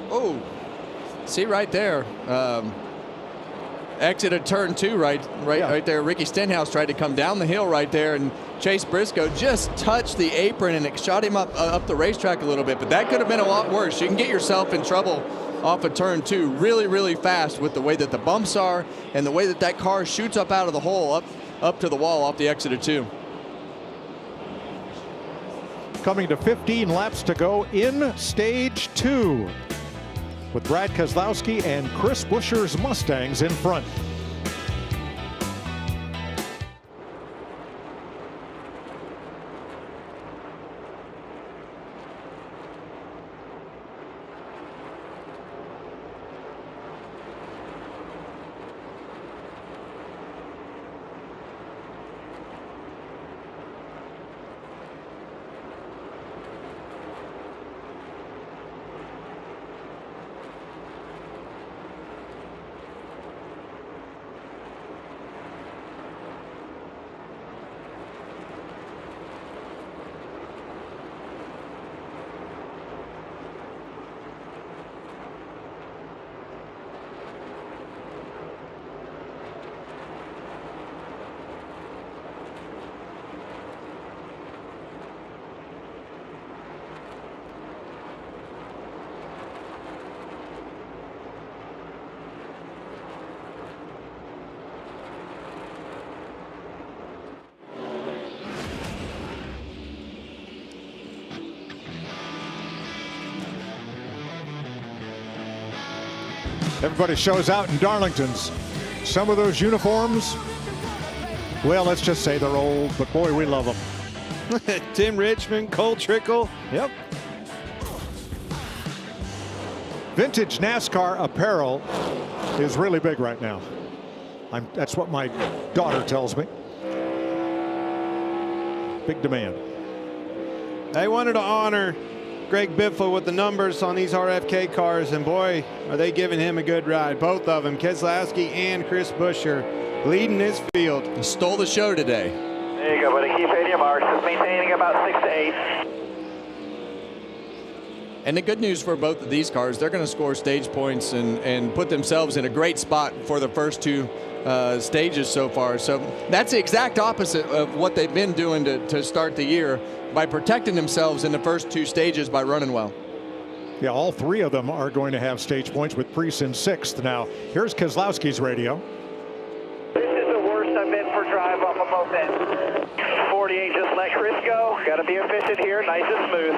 Oh, see right there. Exit of turn 2 right there. Ricky Stenhouse tried to come down the hill right there, and Chase Briscoe just touched the apron and it shot him up the racetrack a little bit, but that could have been a lot worse. You can get yourself in trouble off of turn 2 really, really fast with the way that the bumps are and the way that car shoots up out of the hole up to the wall off the exit of 2. Coming to 15 laps to go in stage 2. With Brad Keselowski and Chris Buscher's Mustangs in front. Everybody shows out in Darlington's. Some of those uniforms, well, let's just say they're old, but boy, we love them. Tim Richmond, Cole Trickle. Yep. Vintage NASCAR apparel is really big right now. That's what my daughter tells me. Big demand. They wanted to honor Greg Biffle with the numbers on these RFK cars, and boy, are they giving him a good ride. Both of them, Keselowski and Chris Buscher, leading this field. He stole the show today. There you go, buddy. Keep hitting your marks. Just maintaining about 6 to 8. And the good news for both of these cars, they're going to score stage points and put themselves in a great spot for the first two stages so far. So that's the exact opposite of what they've been doing to start the year by protecting themselves in the first two stages by running well. Yeah, all three of them are going to have stage points with Preece in 6th. Now, here's Keselowski's radio. This is the worst I've been for drive off of both ends. 48, just let Chris go. Got to be efficient here, nice and smooth.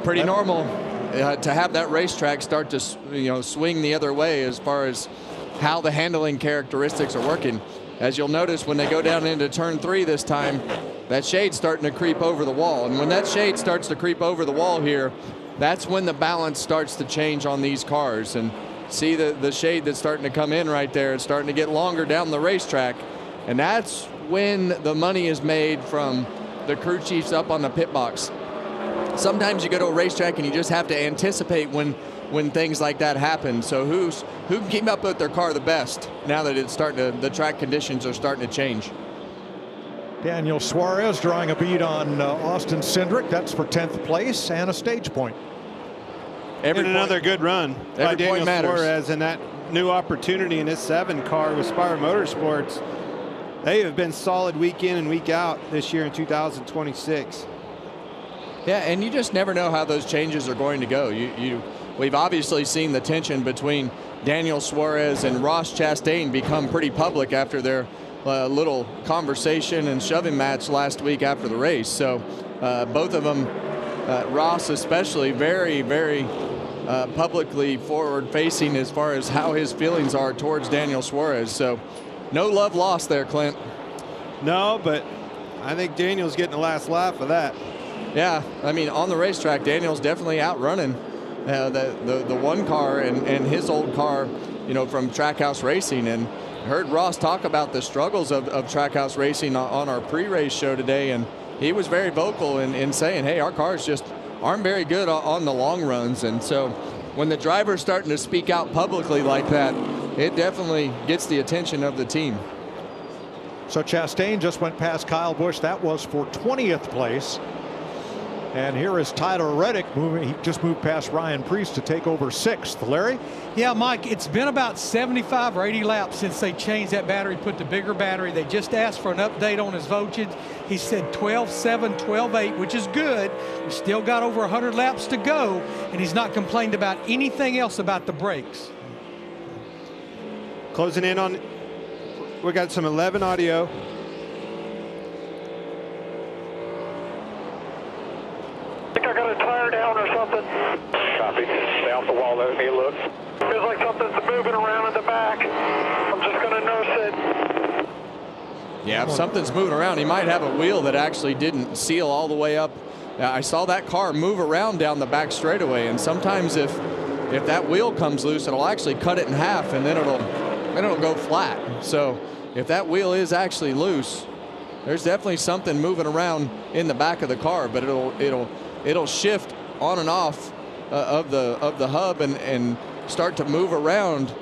Pretty normal to have that racetrack start to swing the other way as far as how the handling characteristics are working. As you'll notice when they go down into turn 3 this time, that shade's starting to creep over the wall. And when that shade starts to creep over the wall here, that's when the balance starts to change on these cars. And see the shade that's starting to come in right there. It's starting to get longer down the racetrack. And that's when the money is made from the crew chiefs up on the pit box. Sometimes you go to a racetrack and you just have to anticipate when things like that happen. So who can keep up with their car the best now that it's the track conditions are starting to change. Daniel Suarez drawing a bead on Austin Cindric. That's for 10th place and a stage point. Another good run by Daniel Suarez and that new opportunity in his 7 car with Spire Motorsports. They have been solid week in and week out this year in 2026. Yeah, and you just never know how those changes are going to go. We've obviously seen the tension between Daniel Suarez and Ross Chastain become pretty public after their little conversation and shoving match last week after the race. So both of them, Ross especially, very, very publicly forward-facing as far as how his feelings are towards Daniel Suarez. So no love lost there, Clint. No, but I think Daniel's getting the last laugh of that. Yeah, I mean, on the racetrack, Daniel's definitely outrunning the one car and his old car, from Trackhouse Racing. And heard Ross talk about the struggles of Trackhouse Racing on our pre-race show today, and he was very vocal in saying, hey, our cars just aren't very good on the long runs. And so when the driver's starting to speak out publicly like that, it definitely gets the attention of the team. So Chastain just went past Kyle Busch. That was for 20th place. And here is Tyler Reddick moving. He just moved past Ryan Preece to take over 6th. Larry? Yeah, Mike, it's been about 75 or 80 laps since they changed that battery, put the bigger battery. They just asked for an update on his voltage. He said 12.7, 12.8, which is good. We still got over 100 laps to go, and he's not complained about anything else about the brakes. Closing in on, we got some 11 audio. I got a tire down or something. Copy. Stay off the wall. Let me look. Feels like something's moving around in the back. I'm just going to nurse it. Yeah, if something's moving around, he might have a wheel that actually didn't seal all the way up. I saw that car move around down the back straightaway, and sometimes if that wheel comes loose, it'll actually cut it in half, and then it'll go flat. So if that wheel is actually loose, there's definitely something moving around in the back of the car, but it'll shift on and off of the hub and start to move around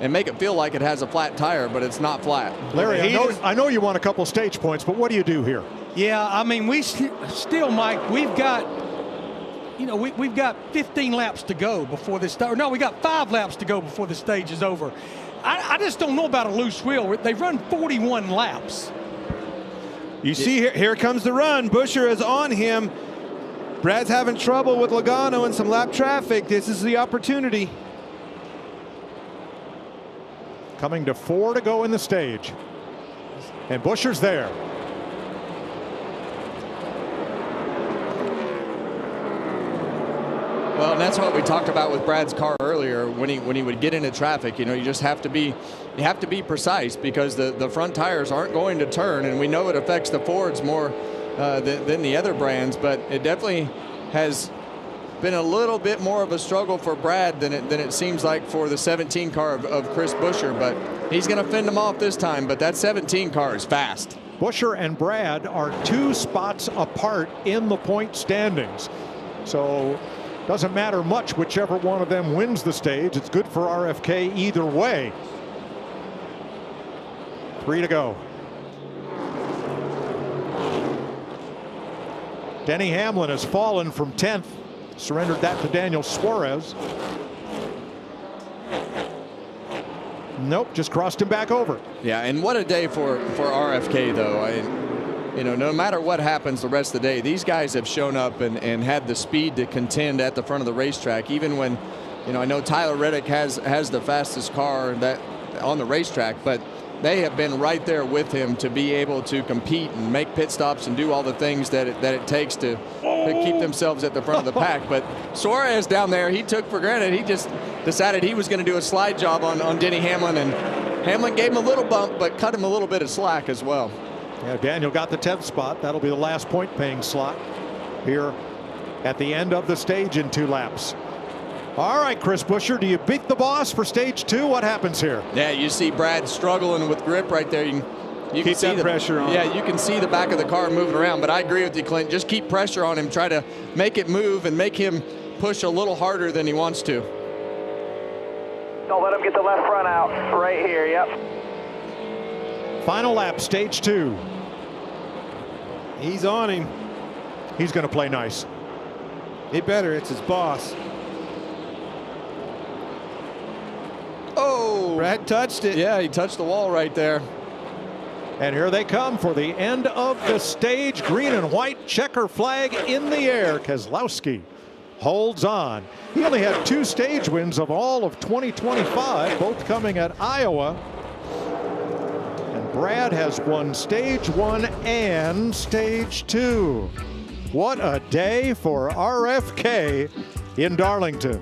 and make it feel like it has a flat tire, but it's not flat. Larry, I know you want a couple stage points, but what do you do here? Yeah, I mean, we still, Mike, we've got, we've got 15 laps to go before this start. No, we got 5 laps to go before the stage is over. I just don't know about a loose wheel. They've run 41 laps. You see here comes the run. Buscher is on him. Brad's having trouble with Logano and some lap traffic. This is the opportunity. Coming to 4 to go in the stage. And Buscher's there. Well, and that's what we talked about with Brad's car earlier. When he would get into traffic, you know, you just have to be precise, because the front tires aren't going to turn, and we know it affects the Fords more than the other brands. But it definitely has been a little bit more of a struggle for Brad than it seems like for the 17 car of Chris Buscher. But he's going to fend him off this time. But that 17 car is fast. Buscher and Brad are 2 spots apart in the point standings. So doesn't matter much whichever one of them wins the stage. It's good for RFK either way. 3 to go. Denny Hamlin has fallen from 10th. Surrendered that to Daniel Suarez. Nope, just crossed him back over. Yeah, and what a day for RFK, though. You know, no matter what happens the rest of the day, these guys have shown up and had the speed to contend at the front of the racetrack. Even when, you know, I know Tyler Reddick has the fastest car that on the racetrack, but they have been right there with him to be able to compete and make pit stops and do all the things that it takes to keep themselves at the front of the pack. But Suarez down there, he took for granted. He just decided he was going to do a slide job on Denny Hamlin, and Hamlin gave him a little bump, but cut him a little bit of slack as well. Yeah, Daniel got the 10th spot. That'll be the last point-paying slot here at the end of the stage in 2 laps. All right, Chris Buscher, do you beat the boss for stage 2? What happens here? Yeah, you see Brad struggling with grip right there. You keep can see that pressure on. Yeah, you can see the back of the car moving around. But I agree with you, Clint. Just keep pressure on him. Try to make it move and make him push a little harder than he wants to. Don't let him get the left front out. Right here, yep. Final lap, stage 2. He's on him. He's going to play nice. He better. It's his boss. Oh, Brad touched it. Yeah, he touched the wall right there. And here they come for the end of the stage. Green and white checker flag in the air. Keselowski holds on. He only had 2 stage wins of all of 2025, both coming at Iowa. And Brad has won stage 1 and stage 2. What a day for RFK in Darlington.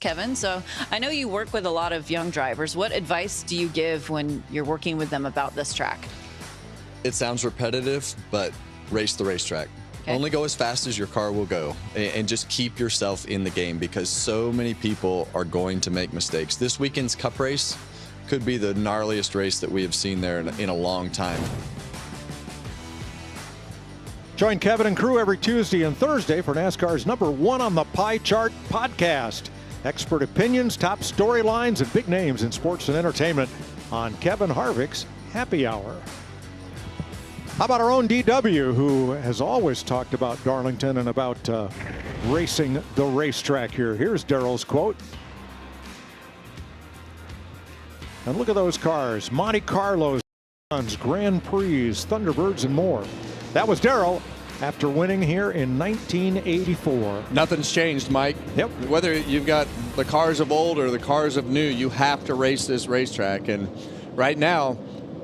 Kevin. So I know you work with a lot of young drivers. What advice do you give when you're working with them about this track? It sounds repetitive, but race the racetrack. Okay. Only go as fast as your car will go, and just keep yourself in the game, because so many people are going to make mistakes. This weekend's Cup race could be the gnarliest race that we have seen there in a long time. Join Kevin and crew every Tuesday and Thursday for NASCAR's #1 on the Pie Chart podcast. Expert opinions, top storylines, and big names in sports and entertainment on Kevin Harvick's Happy Hour. How about our own DW, who has always talked about Darlington and about racing the racetrack here. Here's Darrell's quote. And look at those cars. Monte Carlos, Grand Prix, Thunderbirds, and more. That was Darrell after winning here in 1984. Nothing's changed, Mike. Yep. Whether you've got the cars of old or the cars of new, you have to race this racetrack. And right now,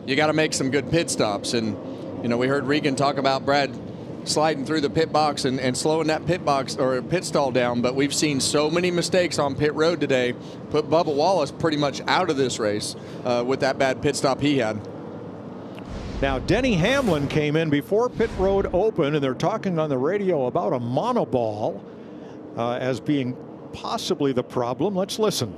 you got to make some good pit stops. And you know, we heard Regan talk about Brad sliding through the pit box and slowing that pit box or pit stall down, but we've seen so many mistakes on pit road today, put Bubba Wallace pretty much out of this race with that bad pit stop he had. Now, Denny Hamlin came in before pit road opened, and they're talking on the radio about a monoball as being possibly the problem. Let's listen.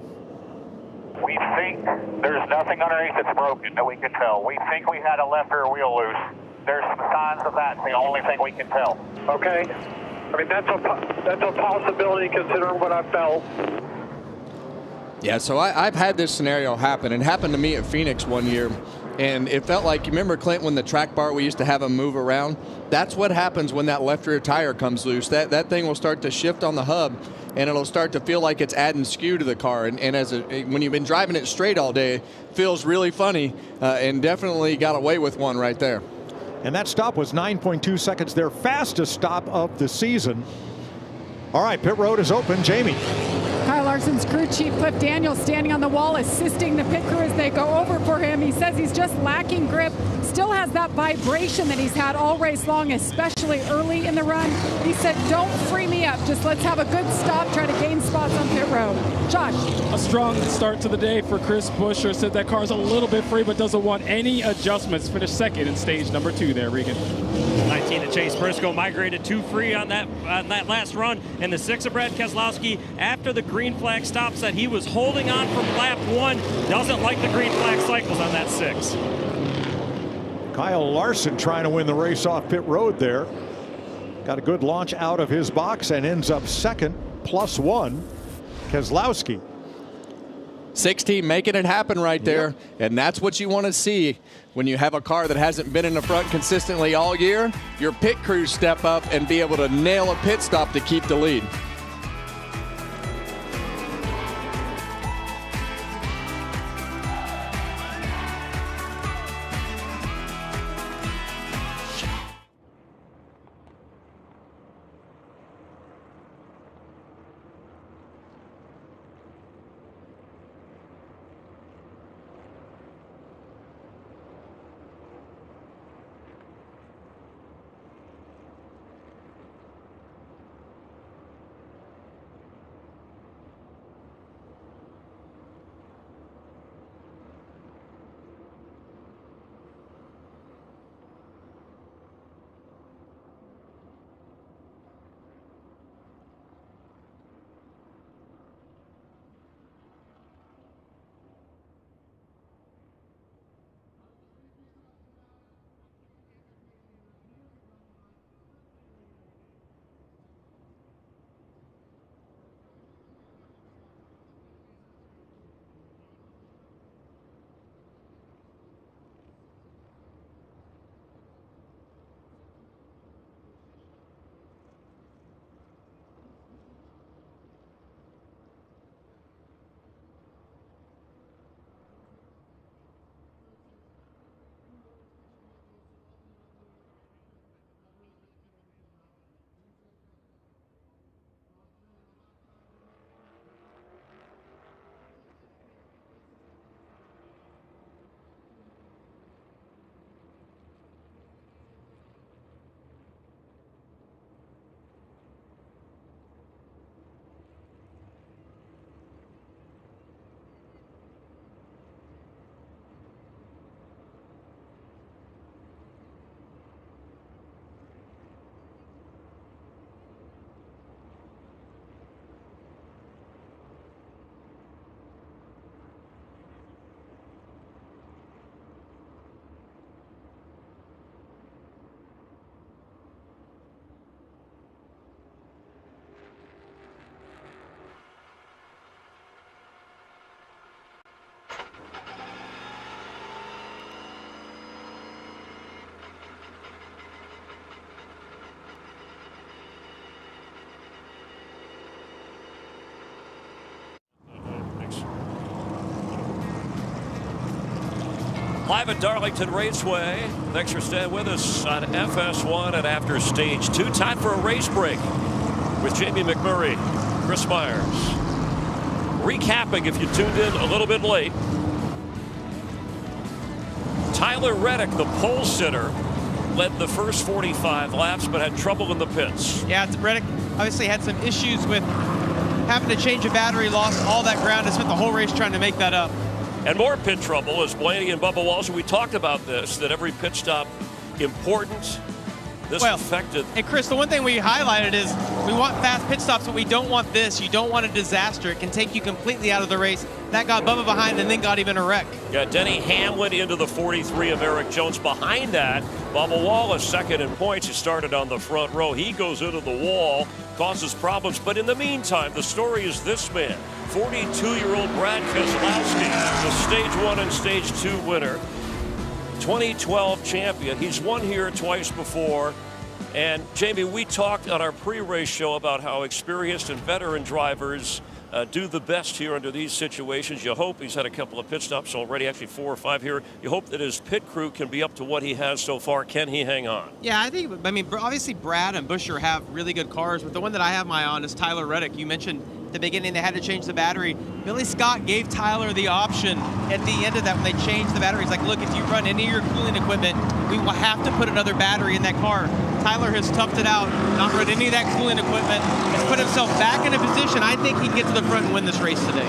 We think there's nothing underneath that's broken that we can tell. We think we had a left rear wheel loose. There's some signs of that. It's the only thing we can tell. Okay. I mean, that's a possibility considering what I felt. Yeah, so I've had this scenario happen. It happened to me at Phoenix one year, and it felt like, you remember, Clint, when the track bar, we used to have them move around? That's what happens when that left rear tire comes loose. That thing will start to shift on the hub, and it'll start to feel like it's adding skew to the car. And when you've been driving it straight all day, it feels really funny, and definitely got away with one right there. And that stop was 9.2 seconds, their fastest stop of the season. All right, pit road is open. Jamie. Kyle Larson's crew chief Cliff Daniels standing on the wall assisting the pit crew as they go over for him. He says he's just lacking grip, still has that vibration that he's had all race long, especially early in the run. He said, don't free me up, just let's have a good stop, try to gain spots on pit road. Josh. A strong start to the day for Chris Buscher. Said that car's a little bit free but doesn't want any adjustments. Finished second in stage number 2 there, Regan. 19 to Chase Briscoe, migrated 2 free on that last run. And the 6 of Brad Keselowski, after the green flag stop, said he was holding on from lap 1. Doesn't like the green flag cycles on that 6. Kyle Larson trying to win the race off pit road there. Got a good launch out of his box and ends up second, +1. Keselowski. 16 making it happen right there. Yep. And that's what you want to see when you have a car that hasn't been in the front consistently all year. Your pit crews step up and be able to nail a pit stop to keep the lead. Live at Darlington Raceway. Thanks for staying with us on FS1 and after stage 2. Time for a race break with Jamie McMurray, Chris Myers. Recapping if you tuned in a little bit late. Tyler Reddick, the pole sitter, led the first 45 laps but had trouble in the pits. Yeah, Reddick obviously had some issues with having to change a battery, lost all that ground, and spent the whole race trying to make that up. And more pit trouble as Blaney and Bubba Walsh, we talked about this, that every pit stop important. This affected. And Chris, the one thing we highlighted is we want fast pit stops, but we don't want this. You don't want a disaster. It can take you completely out of the race. That got Bubba behind and then got even a wreck. Yeah, Denny Hamlin into the 43 of Eric Jones. Behind that, Bubba Wallace second in points. He started on the front row. He goes into the wall, causes problems. But in the meantime, the story is this man, 42-year-old Brad Keselowski, the stage 1 and stage 2 winner. 2012 champion. He's won here twice before. And Jamie, we talked on our pre-race show about how experienced and veteran drivers do the best here under these situations. You hope he's had a couple of pit stops already, actually 4 or 5 here. You hope that his pit crew can be up to what he has so far. Can he hang on? Yeah, I mean, obviously Brad and Buscher have really good cars, but the one that I have my eye on is Tyler Reddick. You mentioned at the beginning they had to change the battery. Billy Scott gave Tyler the option at the end of that when they changed the battery. He's like, look, if you run any of your cooling equipment, we will have to put another battery in that car. Tyler has toughed it out, not run any of that cooling equipment, and put himself back in a position. I think he can get to the front and win this race today.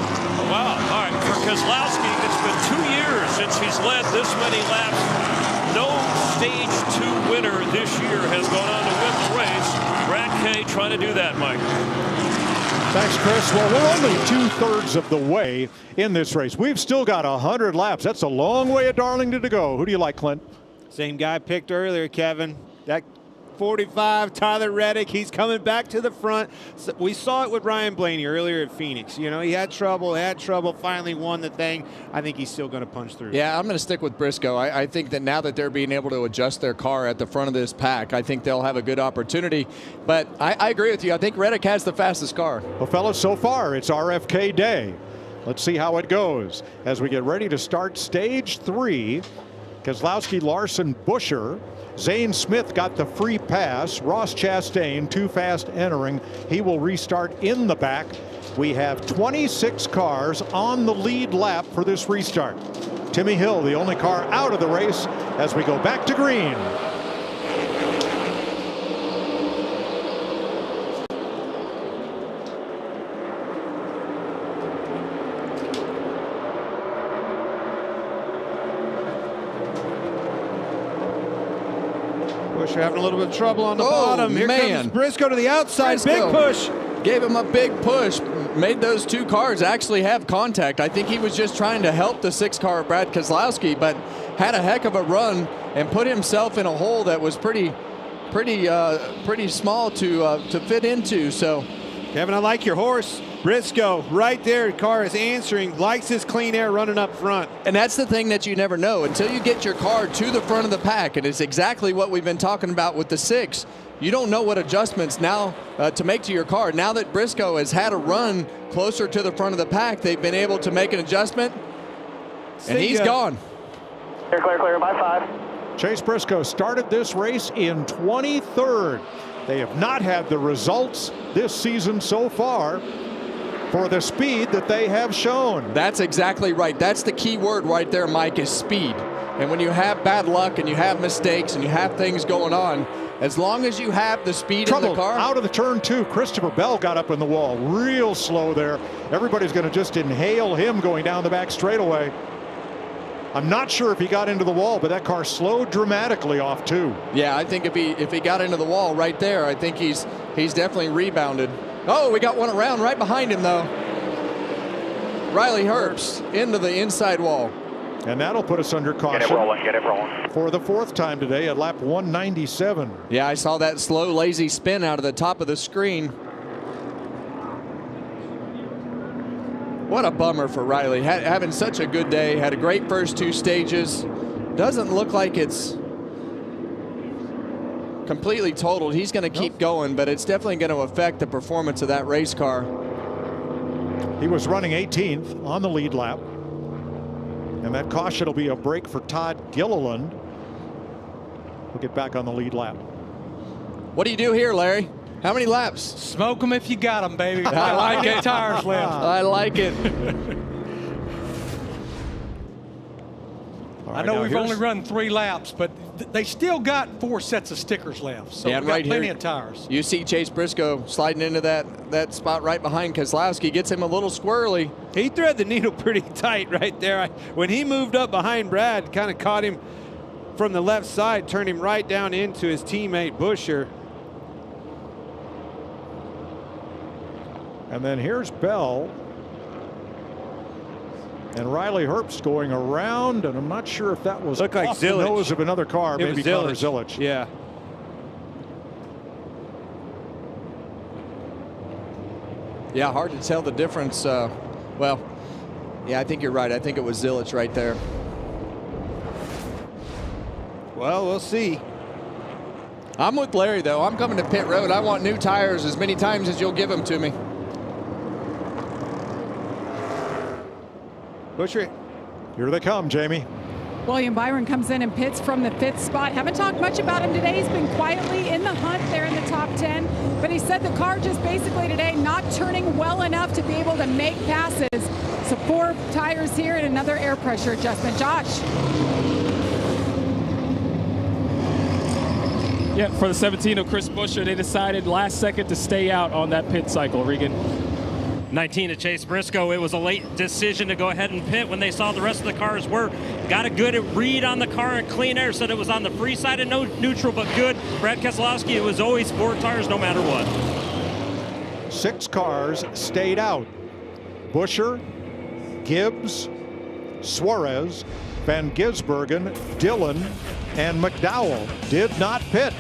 Wow. All right. For Keselowski, it's been 2 years since he's led this many laps. No stage 2 winner this year has gone on to win the race. Brad K trying to do that, Mike. Thanks, Chris. Well, we're only 2/3 of the way in this race. We've still got 100 laps. That's a long way at Darlington to go. Who do you like, Clint? Same guy picked earlier, Kevin. That 45, Tyler Reddick, he's coming back to the front. So we saw it with Ryan Blaney earlier at Phoenix. You know, he had trouble, finally won the thing. I think he's still going to punch through. Yeah, I'm going to stick with Briscoe. I think that now that they're being able to adjust their car at the front of this pack, I think they'll have a good opportunity. But I agree with you. I think Reddick has the fastest car. Well, fellas, so far it's RFK Day. Let's see how it goes as we get ready to start stage 3. Keselowski, Larson, Buscher. Zane Smith got the free pass. Ross Chastain too fast entering. He will restart in the back. We have 26 cars on the lead lap for this restart. Timmy Hill, the only car out of the race as we go back to green. Buscher having a little bit of trouble on the bottom. Here comes Briscoe to the outside. Briscoe big push. Gave him a big push. Made those 2 cars actually have contact. I think he was just trying to help the 6 car of Brad Keselowski, but had a heck of a run and put himself in a hole that was pretty small to fit into. So, Kevin, I like your horse. Briscoe right there. Car is answering. Likes his clean air running up front. And that's the thing that you never know until you get your car to the front of the pack. And it's exactly what we've been talking about with the 6. You don't know what adjustments now to make to your car. Now that Briscoe has had a run closer to the front of the pack, they've been able to make an adjustment. And he's gone. Clear by 5. Chase Briscoe started this race in 23rd. They have not had the results this season so far for the speed that they have shown. That's exactly right. That's the key word right there, Mike, is speed. And when you have bad luck and you have mistakes and you have things going on, as long as you have the speed in the car. Out of the turn 2, Christopher Bell got up in the wall real slow there. Everybody's going to just inhale him going down the back straightaway. I'm not sure if he got into the wall, but that car slowed dramatically off too. Yeah, I think if he got into the wall right there, I think he's definitely rebounded. Oh, we got one around right behind him though. Riley Herbst into the inside wall. And that'll put us under caution. Get it rolling. For the 4th time today at lap 197. Yeah, I saw that slow, lazy spin out of the top of the screen. What a bummer for Riley. Having such a good day. Had a great first 2 stages. Doesn't look like it's completely totaled. He's going to keep going, but it's definitely going to affect the performance of that race car. He was running 18th on the lead lap. And that caution will be a break for Todd Gilliland. We'll get back on the lead lap. What do you do here, Larry? How many laps? Smoke them if you got them, baby. I like it. Tires left. I like it. I know we've only run 3 laps, but they still got 4 sets of stickers left. So we've got plenty of tires. You see Chase Briscoe sliding into that spot right behind Keselowski. Gets him a little squirrely. He thread the needle pretty tight right there. When he moved up behind Brad, kind of caught him from the left side, turned him right down into his teammate Buscher. And then here's Bell. And Riley Herbst going around, and I'm not sure if that was looked like off the nose of another car, maybe Connor Zillich. Yeah. Yeah, hard to tell the difference. Well, yeah, I think you're right. I think it was Zillich right there. Well, we'll see. I'm with Larry, though. I'm coming to pit road. I want new tires as many times as you'll give them to me. Buscher. Here they come, Jamie. William Byron comes in and pits from the 5th spot. Haven't talked much about him today. He's been quietly in the hunt there in the top 10. But he said the car just basically today not turning well enough to be able to make passes. So 4 tires here and another air pressure adjustment. Josh. Yeah, for the 17 of Chris Buscher, they decided last second to stay out on that pit cycle, Regan. 19 to Chase Briscoe. It was a late decision to go ahead and pit when they saw the rest of the cars were. Got a good read on the car in clean air, said it was on the free side and no neutral, but good. Brad Keselowski, it was always 4 tires no matter what. 6 cars stayed out. Buscher, Gibbs, Suarez, Van Gisbergen, Dillon, and McDowell did not pit.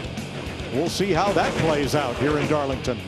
We'll see how that plays out here in Darlington.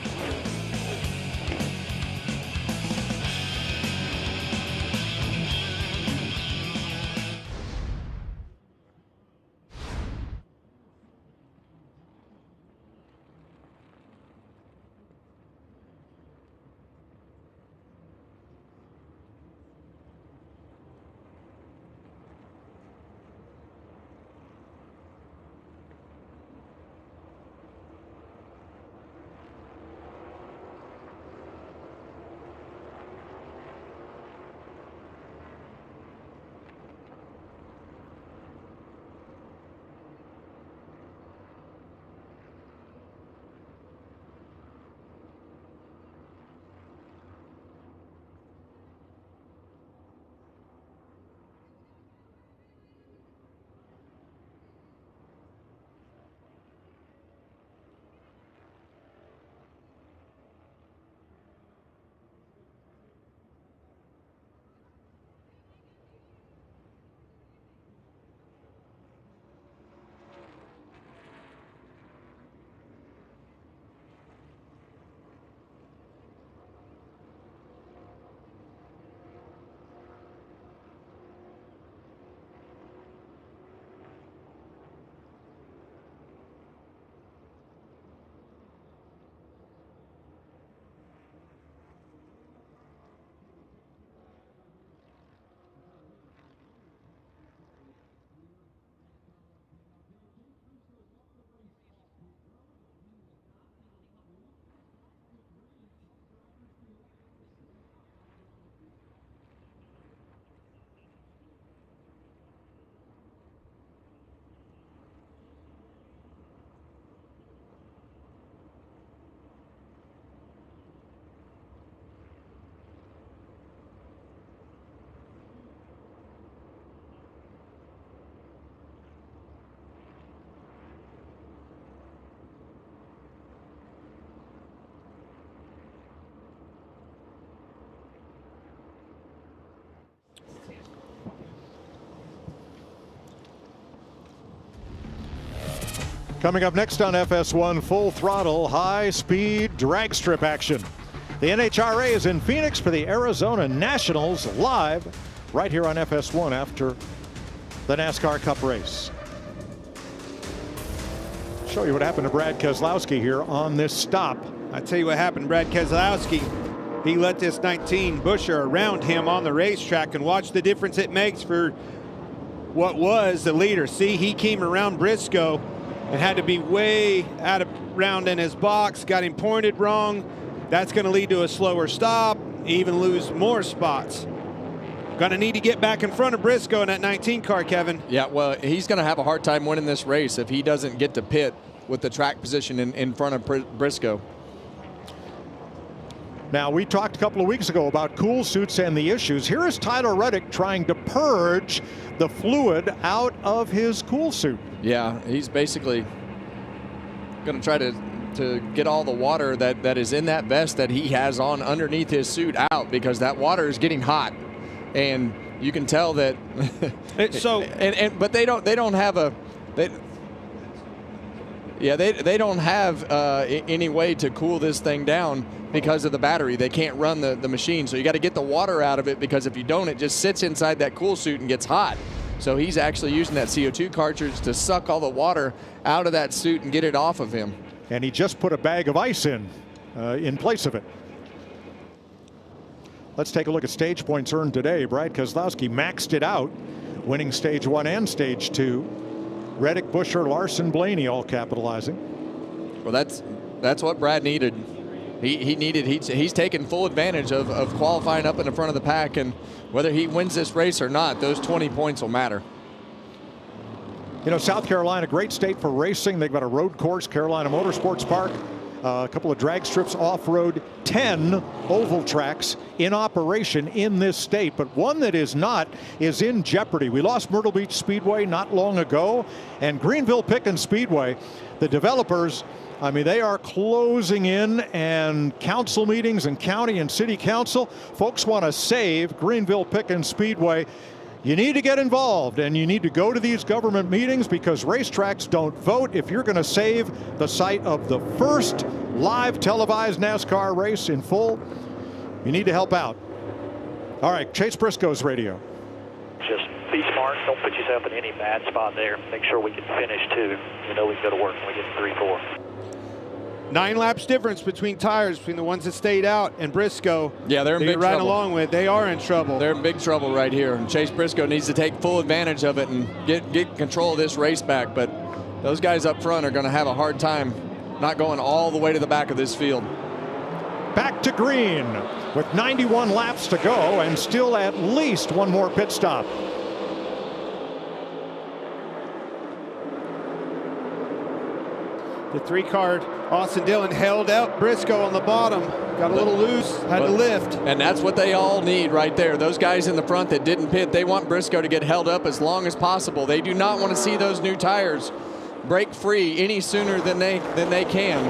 Coming up next on FS1, full throttle, high speed drag strip action. The NHRA is in Phoenix for the Arizona Nationals, live right here on FS1 after the NASCAR Cup race. Show you what happened to Brad Keselowski here on this stop. I tell you what happened to Brad Keselowski. he let this 19 Buscher around him on the racetrack, and watch the difference it makes for what was the leader. See, he came around Briscoe and had to be way out of round in his box, got him pointed wrong. That's going to lead to a slower stop, even lose more spots. Going to need to get back in front of Briscoe in that 19 car, Kevin. Yeah, well, he's going to have a hard time winning this race if he doesn't get to pit with the track position in front of Briscoe. Now, we talked a couple of weeks ago about cool suits and the issues. Here is Tyler Reddick trying to purge the fluid out of his cool suit. Yeah, he's basically going to try to get all the water that is in that vest that he has on underneath his suit out, because that water is getting hot. And you can tell that. But they don't have they don't have any way to cool this thing down because of the battery. They can't run the machine, so you got to get the water out of it, because if you don't, it just sits inside that cool suit and gets hot. So he's actually using that CO2 cartridge to suck all the water out of that suit and get it off of him. And he just put a bag of ice in place of it. Let's take a look at stage points earned today. Brad Keselowski maxed it out, winning stage 1 and stage 2. Reddick, Buscher, Larson, Blaney all capitalizing. Well, that's what Brad needed. He's taken full advantage of qualifying up in the front of the pack, and whether he wins this race or not, those 20 points will matter. You know, South Carolina, great state for racing. They've got a road course, Carolina Motorsports Park, a couple of drag strips, off-road, 10 oval tracks in operation in this state. But one that is not is in jeopardy. We lost Myrtle Beach Speedway not long ago, and Greenville-Pickens Speedway, the developers, I mean, they are closing in, and council meetings and county and city council, folks want to save Greenville-Pickens Speedway. You need to get involved, and you need to go to these government meetings, because racetracks don't vote. If you're going to save the site of the first live televised NASCAR race in full, you need to help out. All right, Chase Briscoe's radio. Just be smart. Don't put yourself in any bad spot there. Make sure we can finish too. You know we can go to work when we get 3-4. 9 laps difference between tires, between the ones that stayed out and Briscoe. Yeah, they're in big right trouble. Along with, they are in trouble. They're in big trouble right here. And Chase Briscoe needs to take full advantage of it and get control of this race back. But those guys up front are going to have a hard time not going all the way to the back of this field. Back to green with 91 laps to go, and still at least one more pit stop. The 3-car, Austin Dillon held out Briscoe on the bottom. Got a little loose, had to lift. And that's what they all need right there. Those guys in the front that didn't pit, they want Briscoe to get held up as long as possible. They do not want to see those new tires break free any sooner than they can.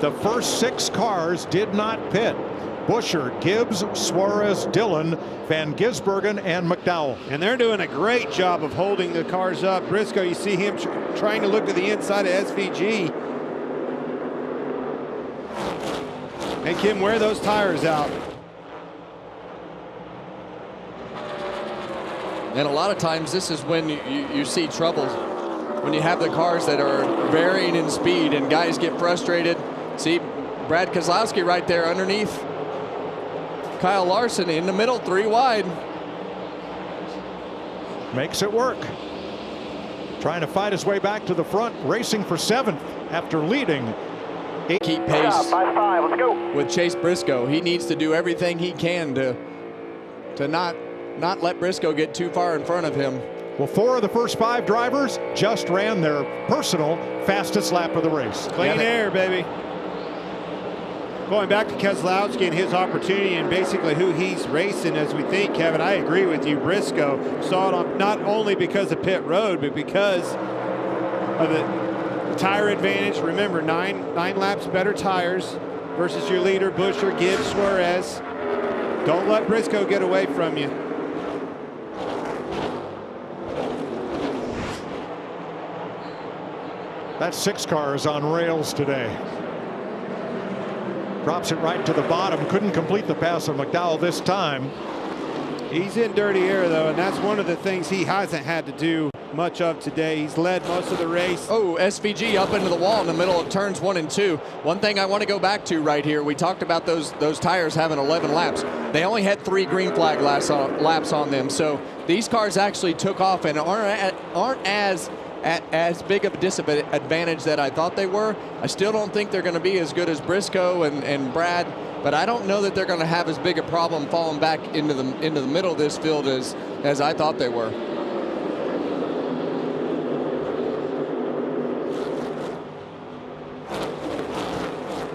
The first 6 cars did not pit. Buscher, Gibbs, Suarez, Dillon, Van Gisbergen, and McDowell. And they're doing a great job of holding the cars up. Briscoe, you see him trying to look to the inside of SVG. Make him wear those tires out. And a lot of times this is when you see trouble. When you have the cars that are varying in speed and guys get frustrated. See Brad Keselowski right there underneath Kyle Larson in the middle, 3 wide. Makes it work. Trying to fight his way back to the front, racing for 7th after leading. Keep pace 5-5, let's go. With Chase Briscoe. He needs to do everything he can to not let Briscoe get too far in front of him. Well, 4 of the first 5 drivers just ran their personal fastest lap of the race. Clean air, baby. Going back to Keselowski and his opportunity and basically who he's racing, as we think, Kevin, I agree with you. Briscoe saw it on, not only because of pit road, but because of the tire advantage. Remember, 9 laps better tires versus your leader, Buscher, Gibbs, Suarez. Don't let Briscoe get away from you. That 6 car is on rails today. Drops it right to the bottom. Couldn't complete the pass of McDowell this time. He's in dirty air, though, and that's one of the things he hasn't had to do much of today. He's led most of the race. Oh, SVG up into the wall in the middle of turns 1 and 2. One thing I want to go back to right here, we talked about those tires having 11 laps. They only had 3 green flag laps on them, so these cars actually took off and aren't as big of a disadvantage that I thought they were. I still don't think they're going to be as good as Briscoe and Brad, but I don't know that they're going to have as big a problem falling back into the middle of this field as I thought they were.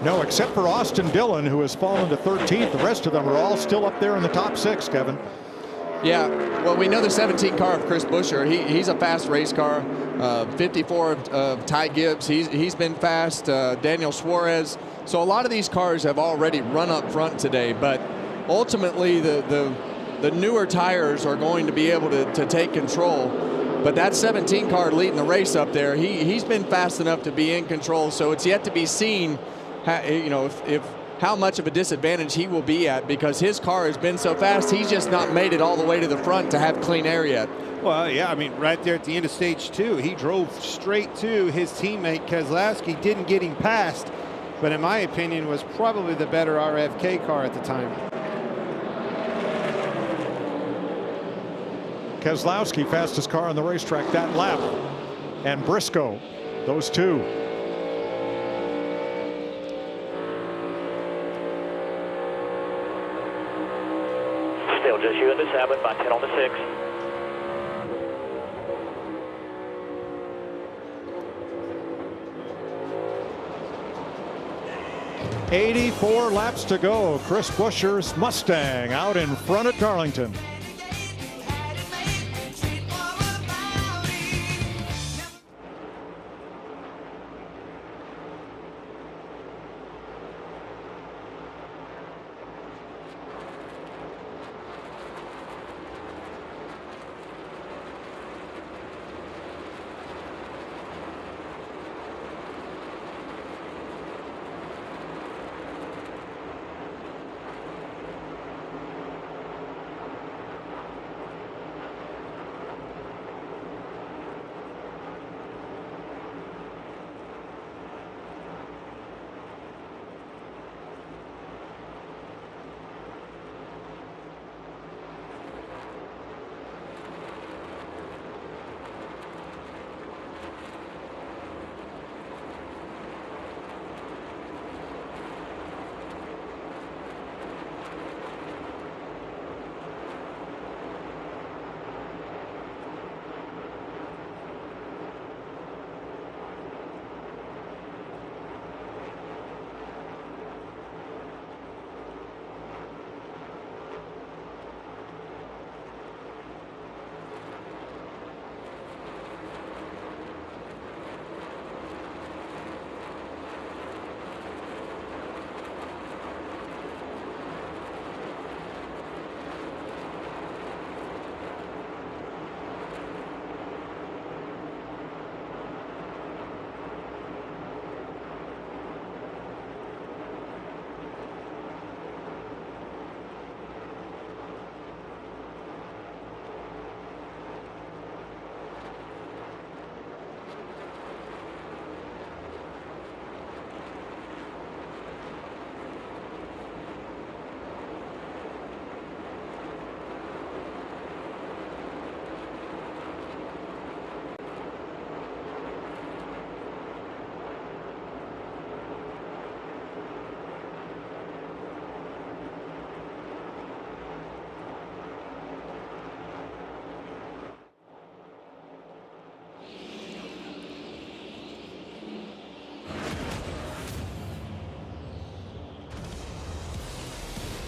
No, except for Austin Dillon, who has fallen to 13th. The rest of them are all still up there in the top 6, Kevin. Yeah, well, we know the 17 car of Chris Buscher. He's a fast race car. 54 of Ty Gibbs. He's been fast. Daniel Suarez. So a lot of these cars have already run up front today, but ultimately the newer tires are going to be able to take control. But that 17 car leading the race up there, he's been fast enough to be in control. So it's yet to be seen, if how much of a disadvantage he will be at, because his car has been so fast. He's just not made it all the way to the front to have clean air yet. Well, yeah, I mean, right there at the end of stage 2, he drove straight to his teammate Keselowski, didn't get him past, but in my opinion was probably the better RFK car at the time. Keselowski, fastest car on the racetrack that lap, and Briscoe, those two. Still just you and the 7 by 10 on the 6. "84 laps to go." Chris Buscher's Mustang out in front at Darlington.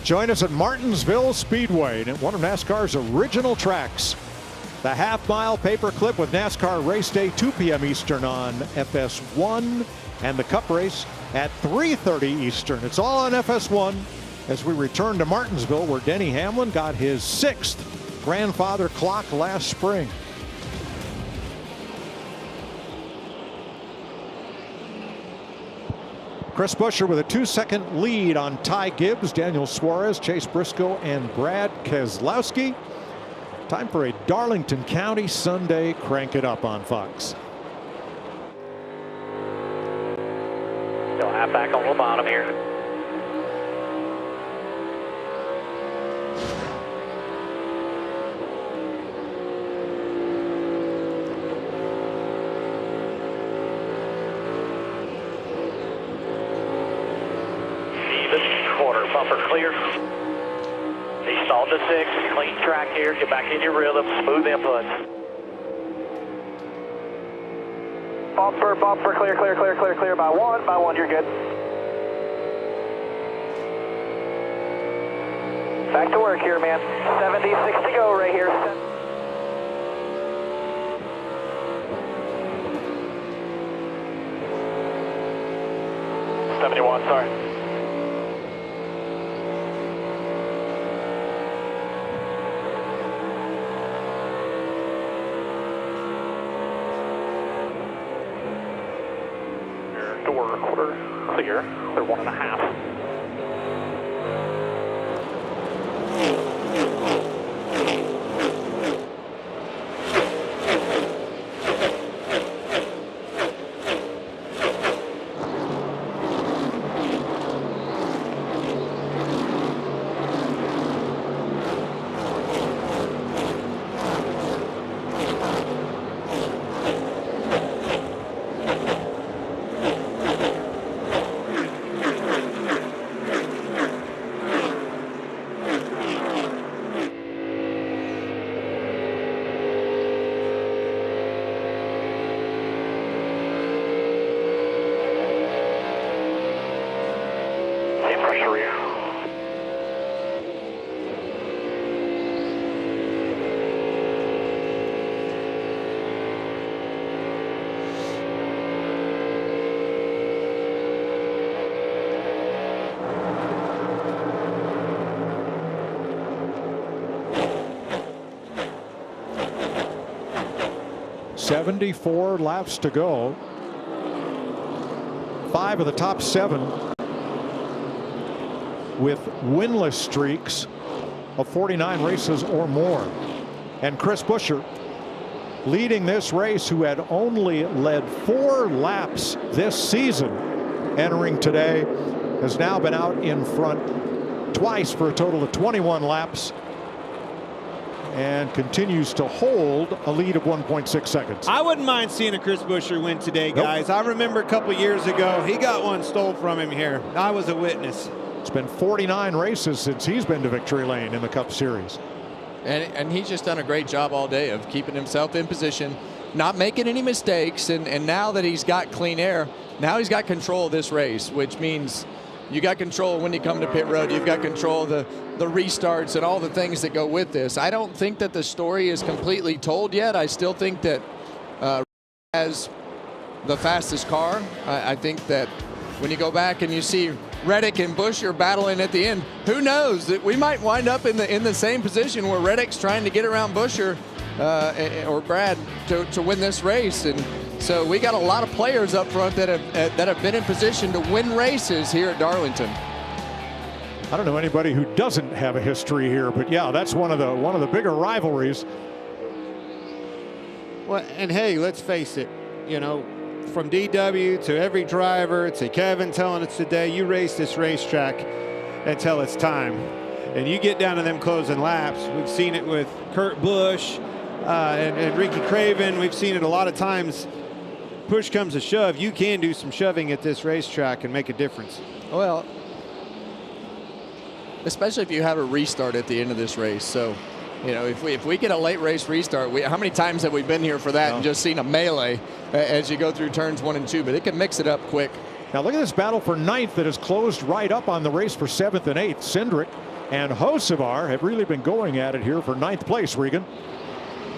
Join us at Martinsville Speedway, one of NASCAR's original tracks. The half-mile paperclip with NASCAR Race Day, 2 p.m. Eastern on FS1, and the Cup race at 3:30 Eastern. It's all on FS1 as we return to Martinsville, where Denny Hamlin got his 6th grandfather clock last spring. Chris Buscher with a 2-second lead on Ty Gibbs, Daniel Suarez, Chase Briscoe, and Brad Keselowski. Time for a Darlington County Sunday Crank It Up on Fox. Still half back on the bottom here. Even quarter, bumper clear. He stalled to 6, clean track here, get back in your rhythm, smooth inputs. Bumper, bumper, clear, clear, clear, clear, clear by one, you're good. Back to work here, man. 76 to go right here. 71, sorry. Door quarter clear, clear 1.5. .74 laps to go. 5 of the top 7 with winless streaks of 49 races or more. And Chris Buscher leading this race, who had only led 4 laps this season entering today, has now been out in front twice for a total of 21 laps and continues to hold a lead of 1.6 seconds. I wouldn't mind seeing a Chris Buscher win today, guys. Nope. I remember a couple years ago, he got one stole from him here. I was a witness. It's been 49 races since he's been to victory lane in the Cup Series. And he's just done a great job all day of keeping himself in position, not making any mistakes. And now that he's got clean air, now he's got control of this race, which means you got control when you come to pit road. You've got control of the restarts and all the things that go with this. I don't think that the story is completely told yet. I still think that has the fastest car. I think that when you go back and you see Reddick and Buscher battling at the end, who knows that we might wind up in the same position where Reddick's trying to get around Buscher or Brad to win this race. And so we got a lot of players up front that have been in position to win races here at Darlington. I don't know anybody who doesn't have a history here, but yeah, that's one of the bigger rivalries. Well, and hey, let's face it, you know, from DW to every driver to Kevin telling us today, you race this racetrack until it's time. And you get down to them closing laps. We've seen it with Kurt Busch and Ricky Craven. We've seen it a lot of times. Push comes to shove, you can do some shoving at this racetrack and make a difference. Well, especially if you have a restart at the end of this race. So, you know, if we get a late race restart, how many times have we been here for that and just seen a melee as you go through turns 1 and 2? But it can mix it up quick. Now look at this battle for 9th that has closed right up on the race for 7th and 8th. Cindric and Hocevar have really been going at it here for 9th place, Regan.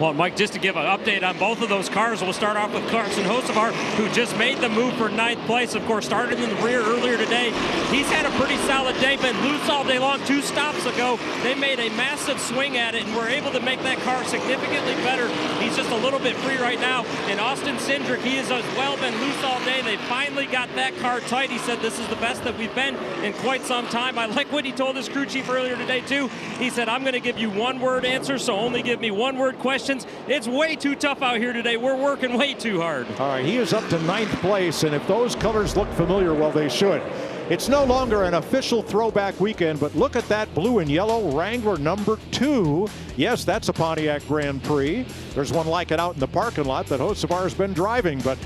Well, Mike, just to give an update on both of those cars, we'll start off with Carson Hocevar, who just made the move for 9th place. Of course, started in the rear earlier today. He's had a pretty solid day, been loose all day long. 2 stops ago, they made a massive swing at it and were able to make that car significantly better. He's just a little bit free right now. And Austin Cindric, he has as well been loose all day. They finally got that car tight. He said, this is the best that we've been in quite some time. I like what he told his crew chief earlier today, too. He said, I'm going to give you one-word answers, so only give me one-word questions. It's way too tough out here today. We're working way too hard. All right, he is up to 9th place, and if those colors look familiar, well, they should. It's no longer an official throwback weekend, but look at that blue and yellow Wrangler number 2. Yes, that's a Pontiac Grand Prix. There's one like it out in the parking lot that Hocevar has been driving, but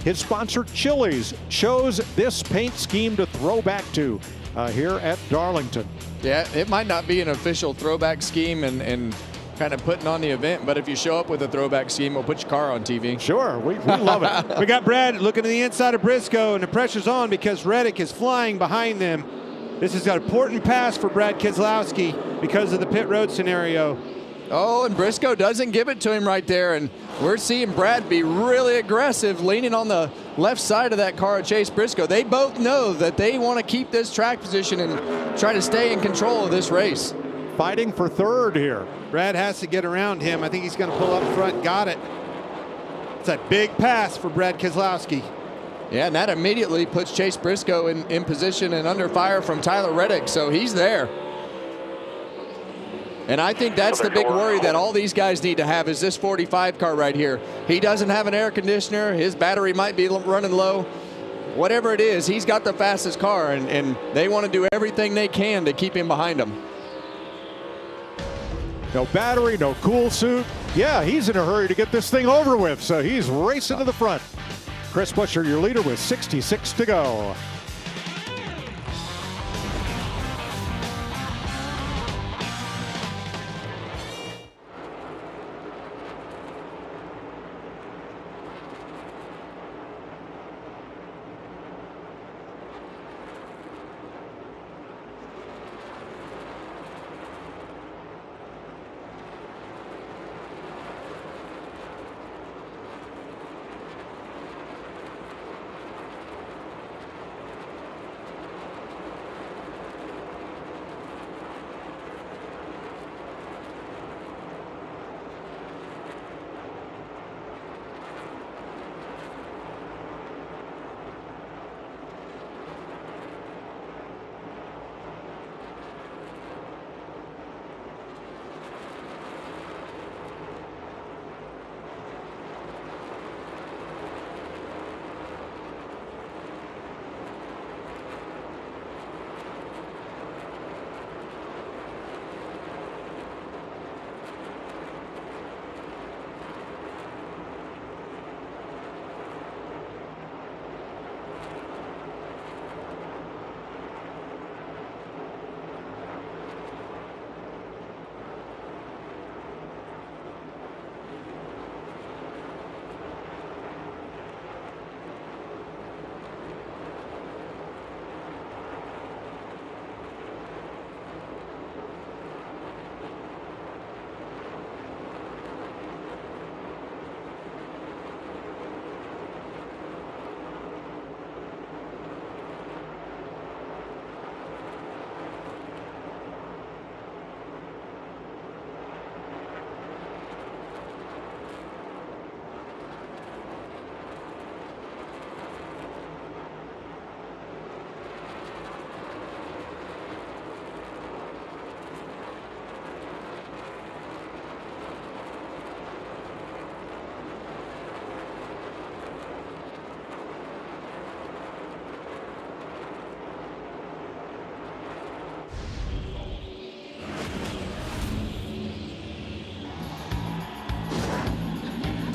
his sponsor Chili's chose this paint scheme to throw back to here at Darlington. Yeah, it might not be an official throwback scheme and kind of putting on the event, but if you show up with a throwback scheme, we'll put your car on TV. Sure, we love it. We got Brad looking to the inside of Briscoe, and the pressure's on because Reddick is flying behind them. This is an important pass for Brad Keselowski because of the pit road scenario. Oh, and Briscoe doesn't give it to him right there, and we're seeing Brad be really aggressive, leaning on the left side of that car of Chase Briscoe. They both know that they want to keep this track position and try to stay in control of this race. Fighting for 3rd here. Brad has to get around him. I think he's going to pull up front. Got it. It's a big pass for Brad Keselowski. Yeah, and that immediately puts Chase Briscoe in position and under fire from Tyler Reddick, so he's there. And I think that's the big worry that all these guys need to have is this 45 car right here. He doesn't have an air conditioner. His battery might be running low. Whatever it is, he's got the fastest car, and they want to do everything they can to keep him behind him. No battery, no cool suit. Yeah, he's in a hurry to get this thing over with, so he's racing to the front. Chris Buscher, your leader, with 66 to go.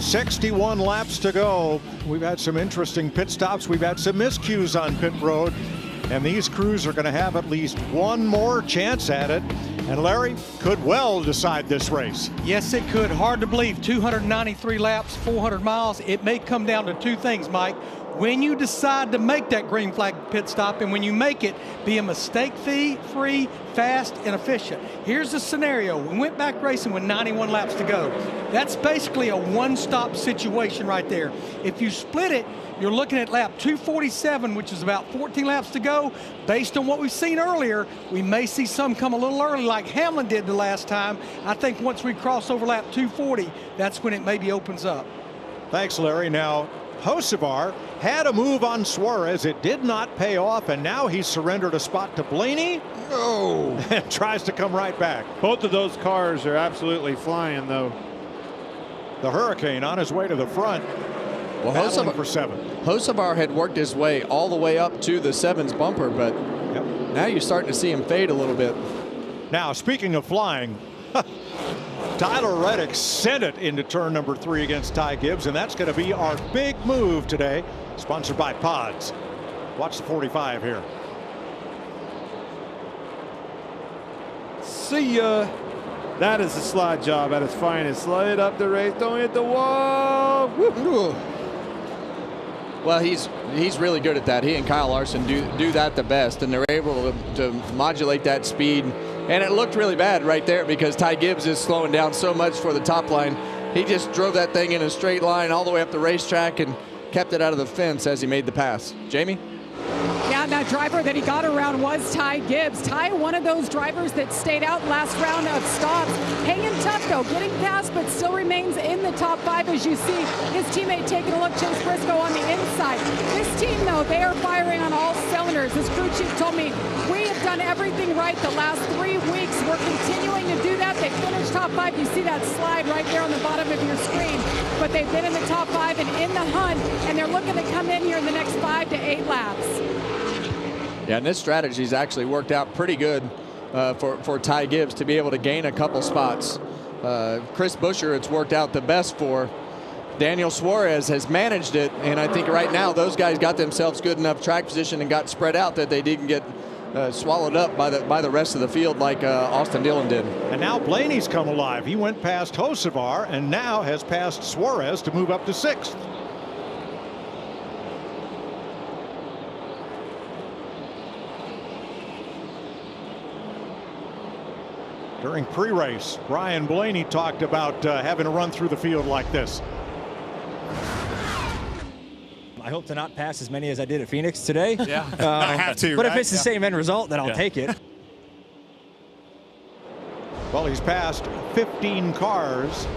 "61 laps to go." We've had some interesting pit stops. We've had some miscues on pit road. And these crews are going to have at least one more chance at it. And Larry could well decide this race. Yes, it could. Hard to believe. 293 laps, 400 miles. It may come down to two things, Mike. when you decide to make that green flag pit stop, and when you make it, be a mistake-free, fast, and efficient. Here's the scenario. We went back racing with 91 laps to go. That's basically a one-stop situation right there. If you split it, you're looking at lap 247, which is about 14 laps to go. Based on what we've seen earlier, we may see some come a little early like Hamlin did the last time. I think once we cross over lap 240, that's when it maybe opens up. Thanks, Larry. Now, Hocevar had a move on Suarez. It did not pay off, and now he's surrendered a spot to Blaney. No. And tries to come right back. Both of those cars are absolutely flying, though. The Hurricane on his way to the front. Well, Hocevar had worked his way all the way up to the 7's bumper, but now you're starting to see him fade a little bit. Now, speaking of flying, Tyler Reddick sent it into turn number 3 against Ty Gibbs, and that's going to be our big move today. Sponsored by Pods. Watch the 45 here. See ya. That is a slide job at its finest. Slide up the race, don't hit the wall. Woo. Well, he's really good at that. He and Kyle Larson do that the best, and they're able to modulate that speed. And it looked really bad right there because Ty Gibbs is slowing down so much for the top line. He just drove that thing in a straight line all the way up the racetrack and kept it out of the fence as he made the pass. Jamie? Yeah, that driver that he got around was Ty Gibbs. Ty, one of those drivers that stayed out last round of stops. Hanging tough, though, getting past, but still remains in the top 5, as you see his teammate taking a look, Chase Briscoe on the inside. This team, though, they are firing on all cylinders. His crew chief told me, we have done everything right the last 3 weeks. We're continuing to do that. They finished top 5. You see that slide right there on the bottom of your screen. But they've been in the top 5 and in the hunt, and they're looking to come in here in the next 5 to 8 laps. Yeah, and this strategy's actually worked out pretty good for Ty Gibbs to be able to gain a couple spots. Chris Buscher, it's worked out the best for. Daniel Suarez has managed it, and I think right now those guys got themselves good enough track position and got spread out that they didn't get swallowed up by the rest of the field like Austin Dillon did. And now Blaney's come alive. He went past Hocevar and now has passed Suarez to move up to 6th. During pre-race, Brian Blaney talked about having to run through the field like this. I hope to not pass as many as I did at Phoenix today. Yeah, I have to. But right? if it's the same end result, then I'll take it. Well, he's passed 15 cars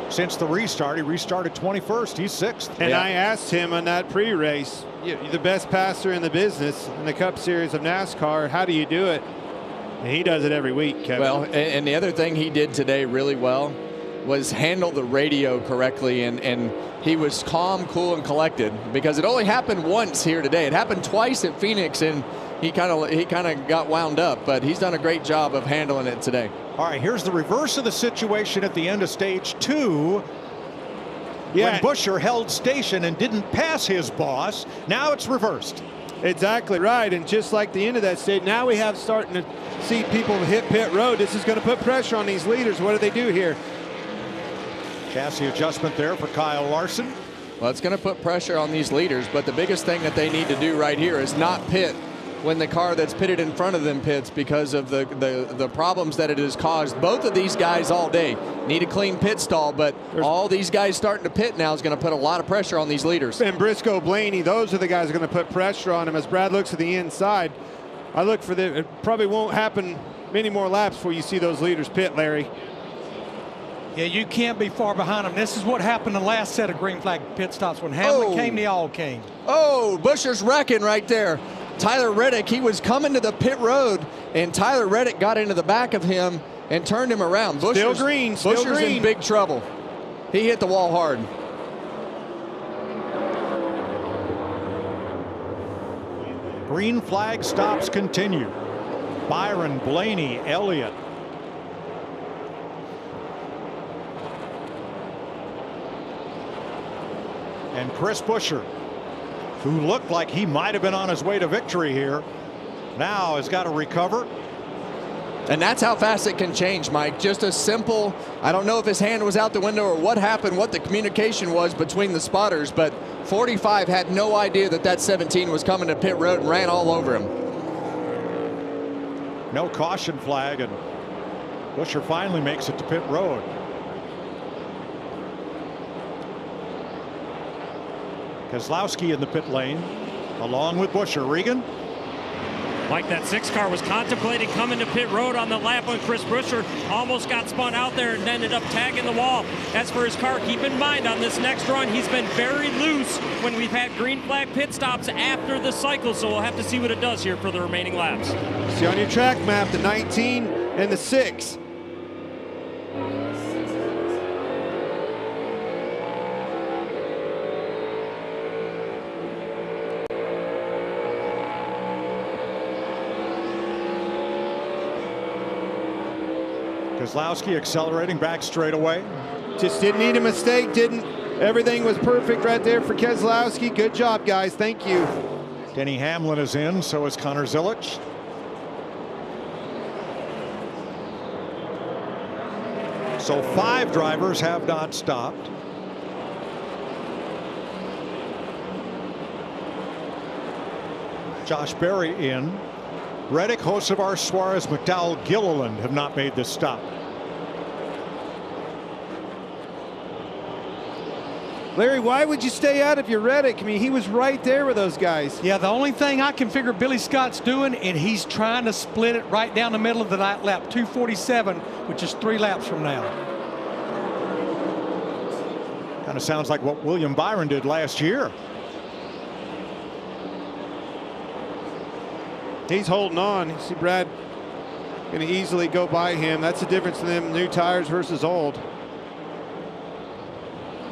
since the restart. He restarted 21st. He's 6th. And I asked him on that pre-race, you're the best passer in the business in the Cup Series of NASCAR. How do you do it? And he does it every week, Kevin. Well, and the other thing he did today really well was handle the radio correctly, and he was calm, cool, and collected because it only happened once here today. It happened twice at Phoenix, and he kind of got wound up, but he's done a great job of handling it today. All right, here's the reverse of the situation at the end of stage 2. When Buscher held station and didn't pass his boss, now it's reversed. Exactly right, and just like the end of that stage, now we have starting to see people hit pit road. This is going to put pressure on these leaders. What do they do here? Chassis adjustment there for Kyle Larson. Well, it's going to put pressure on these leaders, but the biggest thing that they need to do right here is not pit when the car that's pitted in front of them pits because of the problems that it has caused. Both of these guys all day need a clean pit stall, but all these guys starting to pit now is going to put a lot of pressure on these leaders. And Briscoe, Blaney, those are the guys going to put pressure on him. As Brad looks at the inside, I look for it probably won't happen many more laps before you see those leaders pit, Larry. Yeah, you can't be far behind them. This is what happened the last set of green flag pit stops. When Hamlin came, they all came. Oh, Buscher's wrecking right there. Tyler Reddick, he was coming to the pit road, and Tyler Reddick got into the back of him and turned him around. Buscher's in big trouble. He hit the wall hard. Green flag stops continue. Byron, Blaney, Elliott. And Chris Buscher, who looked like he might have been on his way to victory here, now has got to recover. And that's how fast it can change, Mike. Just a simple, I don't know if his hand was out the window or what happened, what the communication was between the spotters, but 45 had no idea that that 17 was coming to pit road and ran all over him. No caution flag, and Buscher finally makes it to pit road. Keselowski in the pit lane, along with Buscher. Regan? Like that 6 car was contemplating coming to pit road on the lap when Chris Buscher almost got spun out there and ended up tagging the wall. As for his car, keep in mind on this next run, he's been very loose when we've had green flag pit stops after the cycle, so we'll have to see what it does here for the remaining laps. See on your track map, the 19 and the 6. Keselowski accelerating back straight away. Just didn't need a mistake. Everything was perfect right there for Keselowski. Good job, guys. Thank you. Denny Hamlin is in, so is Connor Zilic. So 5 drivers have not stopped. Josh Berry in. Reddick, Hocevar, Suarez, McDowell, Gilliland have not made this stop. Larry, why would you stay out if you're Reddick? I mean, he was right there with those guys. Yeah, the only thing I can figure Billy Scott's doing, and he's trying to split it right down the middle of the night lap 247, which is 3 laps from now. Kind of sounds like what William Byron did last year. He's holding on. You see Brad going to easily go by him. That's the difference in them new tires versus old.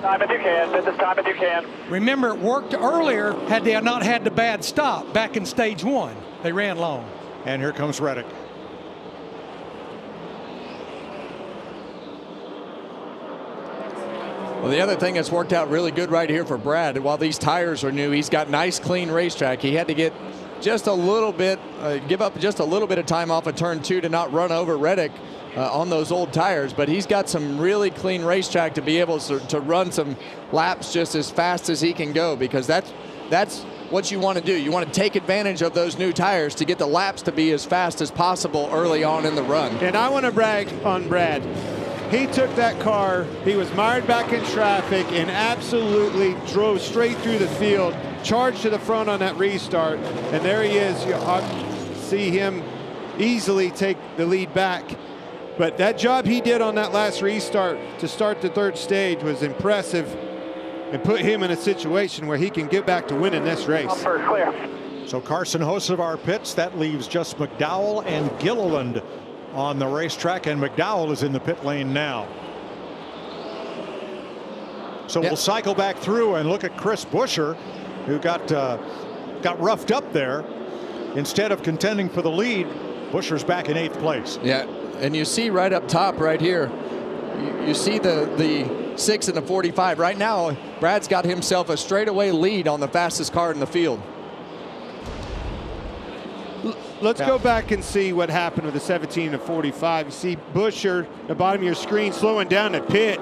Time if you can. Finish time if you can. Remember, it worked earlier had they not had the bad stop back in stage 1. They ran long. And here comes Reddick. Well, the other thing that's worked out really good right here for Brad, while these tires are new, he's got nice, clean racetrack. He had to get just a little bit, give up just a little bit of time off of turn 2 to not run over Reddick on those old tires, but he's got some really clean racetrack to be able to run some laps just as fast as he can go, because that's what you want to do. You want to take advantage of those new tires to get the laps to be as fast as possible early on in the run. And I want to brag on Brad. He took that car, he was mired back in traffic, and absolutely drove straight through the field, charged to the front on that restart, and there he is. You see him easily take the lead back. But that job he did on that last restart to start the 3rd stage was impressive and put him in a situation where he can get back to winning this race. First clear. So Carson Hocevar pits. That leaves just McDowell and Gilliland on the racetrack, and McDowell is in the pit lane now. So we'll cycle back through and look at Chris Buscher, who got roughed up there. Instead of contending for the lead, Buscher's back in 8th place. Yeah, and you see right up top right here, you see the 6 and the 45. Right now, Brad's got himself a straightaway lead on the fastest car in the field. Let's go back and see what happened with the 17 and 45. You see Buscher, the bottom of your screen, slowing down at pit,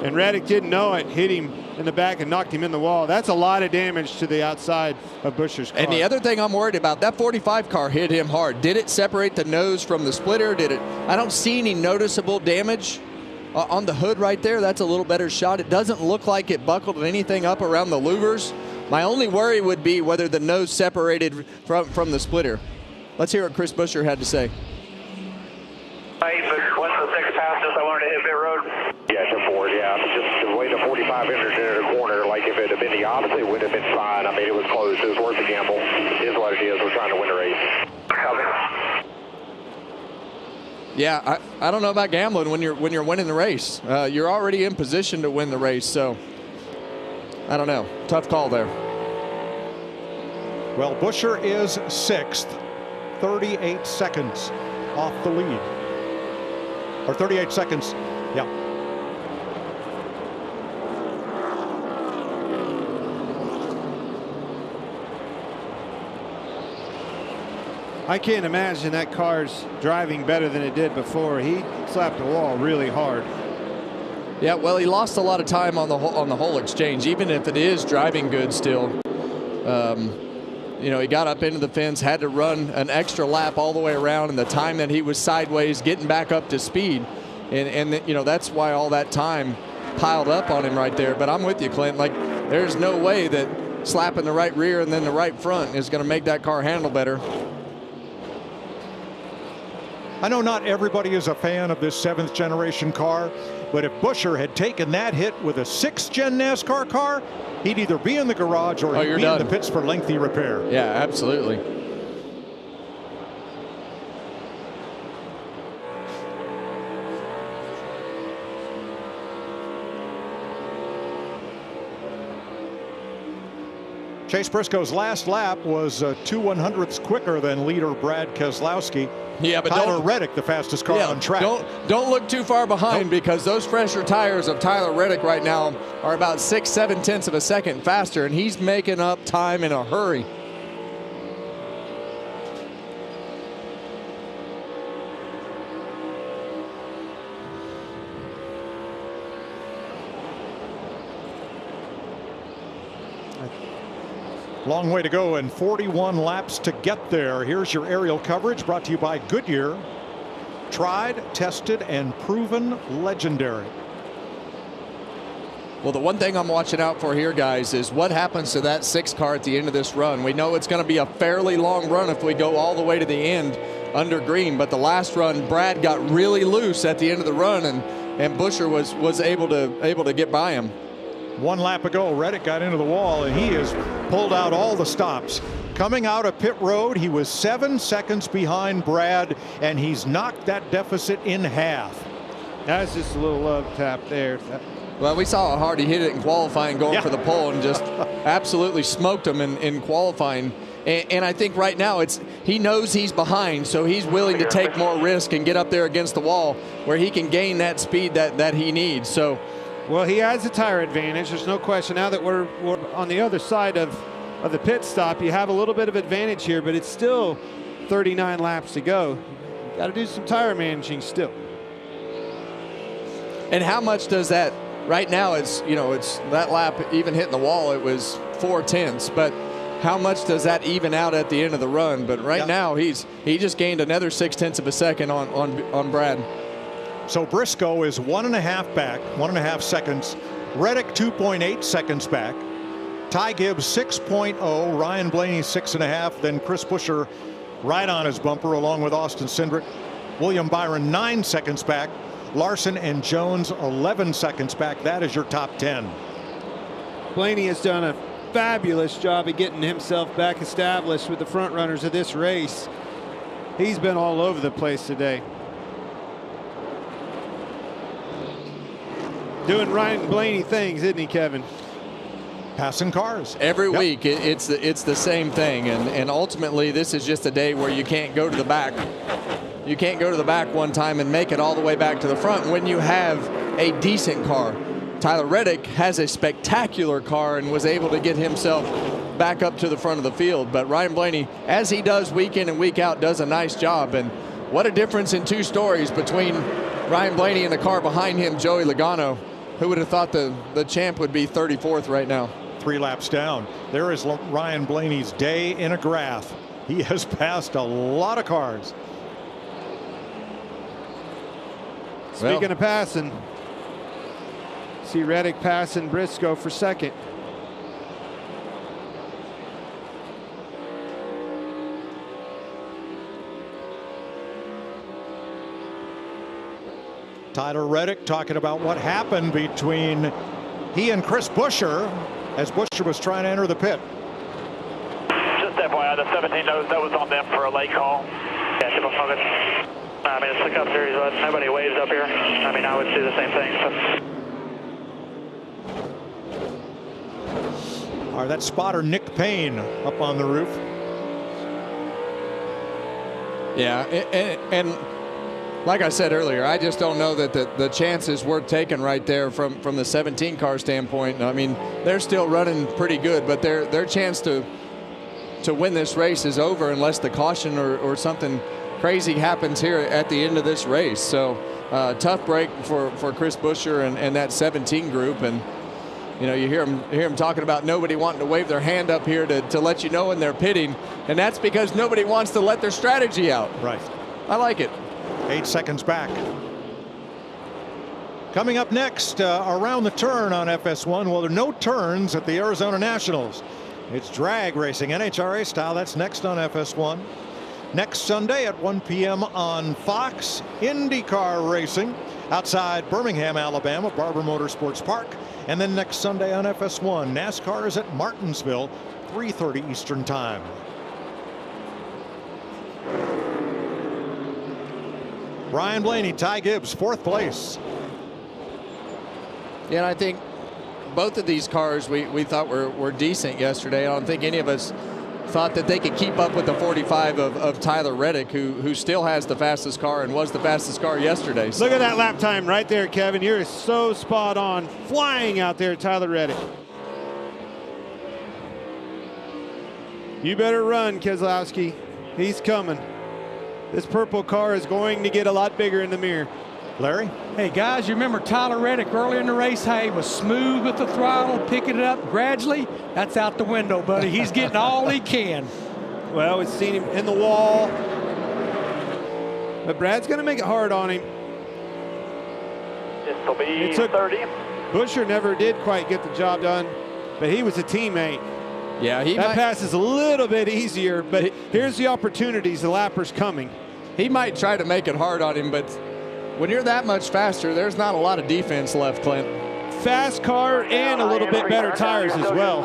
and Reddick didn't know it, hit him in the back and knocked him in the wall. That's a lot of damage to the outside of Buscher's car. And the other thing I'm worried about, that 45 car hit him hard. Did it separate the nose from the splitter? Did it? I don't see any noticeable damage on the hood right there. That's a little better shot. It doesn't look like it buckled anything up around the louvers. My only worry would be whether the nose separated from the splitter. Let's hear what Chris Buscher had to say. Hey, but what's the 6th fastest I wanted to hit pit road? Yeah, to 4, yeah. Just the way the 45 entered into the corner, like if it had been the opposite, it would have been fine. I mean, it was close. It was worth the gamble. It is what it is. We're trying to win a race. Yeah, I don't know about gambling when you're winning the race. You're already in position to win the race, so I don't know. Tough call there. Well, Buscher is 6th, 38 seconds off the lead. Or 38 seconds, yeah. I can't imagine that car's driving better than it did before. He slapped the wall really hard. Yeah, well, he lost a lot of time on the whole exchange, even if it is driving good still. You know, he got up into the fence, had to run an extra lap all the way around, and the time that he was sideways getting back up to speed. And you know, that's why all that time piled up on him right there. But I'm with you, Clint. Like, there's no way that slapping the right rear and then the right front is going to make that car handle better. I know not everybody is a fan of this 7th generation car, but if Buscher had taken that hit with a 6th gen NASCAR car, he'd either be in the garage or he'd be in the pits for lengthy repair. Yeah, absolutely. Chase Briscoe's last lap was 2 1/100ths quicker than leader Brad Keselowski. Yeah, but Tyler Reddick, the fastest car on track. Don't look too far behind, because those fresher tires of Tyler Reddick right now are about 6-7 tenths of a second faster, and he's making up time in a hurry. Long way to go and 41 laps to get there. Here's your aerial coverage brought to you by Goodyear. Tried, tested, and proven legendary. Well, the one thing I'm watching out for here, guys, is what happens to that 6 car at the end of this run. We know it's going to be a fairly long run if we go all the way to the end under green, but the last run, Brad got really loose at the end of the run, and Buscher was able to get by him. 1 lap ago, Reddick got into the wall, and he has pulled out all the stops. Coming out of pit road, he was 7 seconds behind Brad, and he's knocked that deficit in half. That's just a little love tap there. Well, we saw how hard he hit it in qualifying going for the pole, and just absolutely smoked him in qualifying. And I think right now he knows he's behind, so he's willing to take more risk and get up there against the wall where he can gain that speed that he needs. So. Well, he has a tire advantage. There's no question. Now that we're on the other side of the pit stop, you have a little bit of advantage here, but it's still 39 laps to go. You got to do some tire managing still. And how much does that? Right now, it's that lap even hitting the wall. It was 4 tenths, but how much does that even out at the end of the run? But right now, he just gained another 6 tenths of a second on Brad. So Briscoe is 1.5 back, 1.5 seconds. Reddick 2.8 seconds back. Ty Gibbs 6.0. Ryan Blaney 6.5. Then Chris Buscher right on his bumper along with Austin Cindric. William Byron 9 seconds back. Larson and Jones 11 seconds back. That is your top 10. Blaney has done a fabulous job of getting himself back established with the front runners of this race. He's been all over the place today. Doing Ryan Blaney things, isn't he, Kevin? Passing cars. Every week, it's the same thing. And ultimately, this is just a day where you can't go to the back. You can't go to the back one time and make it all the way back to the front when you have a decent car. Tyler Reddick has a spectacular car and was able to get himself back up to the front of the field. But Ryan Blaney, as he does week in and week out, does a nice job. And what a difference in 2 stories between Ryan Blaney and the car behind him, Joey Logano. Who would have thought the champ would be 34th right now? 3 laps down. There is Ryan Blaney's day in a graph. He has passed a lot of cars. Speaking of passing, see Reddick passing Briscoe for second. Tyler Reddick talking about what happened between he and Chris Buscher as Buscher was trying to enter the pit. Just FYI, the 17 knows that was on them for a late call. Yeah, tip of it. I mean, it's the Cup Series, but nobody waves up here. I mean, I would do the same thing. So. All right, that spotter Nick Payne up on the roof. Yeah, and like I said earlier, I just don't know that the chance is worth taking right there from the 17 car standpoint. I mean, they're still running pretty good, but their chance to to win this race is over unless the caution or something crazy happens here at the end of this race. So tough break for Chris Buscher and that 17 group. And you know, you hear him talking about nobody wanting to wave their hand up here to let you know when they're pitting, and that's because nobody wants to let their strategy out. Right. I like it. 8 seconds back. Coming up next, around the turn on FS1. Well, there are no turns at the Arizona Nationals. It's drag racing, NHRA style. That's next on FS1. Next Sunday at 1 p.m. on Fox, IndyCar racing outside Birmingham, Alabama, Barber Motorsports Park. And then next Sunday on FS1, NASCAR is at Martinsville, 3:30 Eastern Time. Brian Blaney, Ty Gibbs, 4th place. Yeah, and I think both of these cars we thought were decent yesterday. I don't think any of us thought that they could keep up with the 45 of Tyler Reddick, who still has the fastest car and was the fastest car yesterday. So. Look at that lap time right there, Kevin. You're so spot on. Flying out there, Tyler Reddick. You better run, Keselowski. He's coming. This purple car is going to get a lot bigger in the mirror. Larry? Hey, guys, you remember Tyler Reddick earlier in the race? Hey, he was smooth with the throttle, picking it up gradually. That's out the window, buddy. He's getting all he can. Well, we've seen him in the wall. But Brad's going to make it hard on him. This will be 30. Buscher never did quite get the job done, but he was a teammate. Yeah, that pass is a little bit easier, but here's the opportunities. The lapper's coming. He might try to make it hard on him, but when you're that much faster, there's not a lot of defense left, Clint. Fast car and a little bit better tires as well.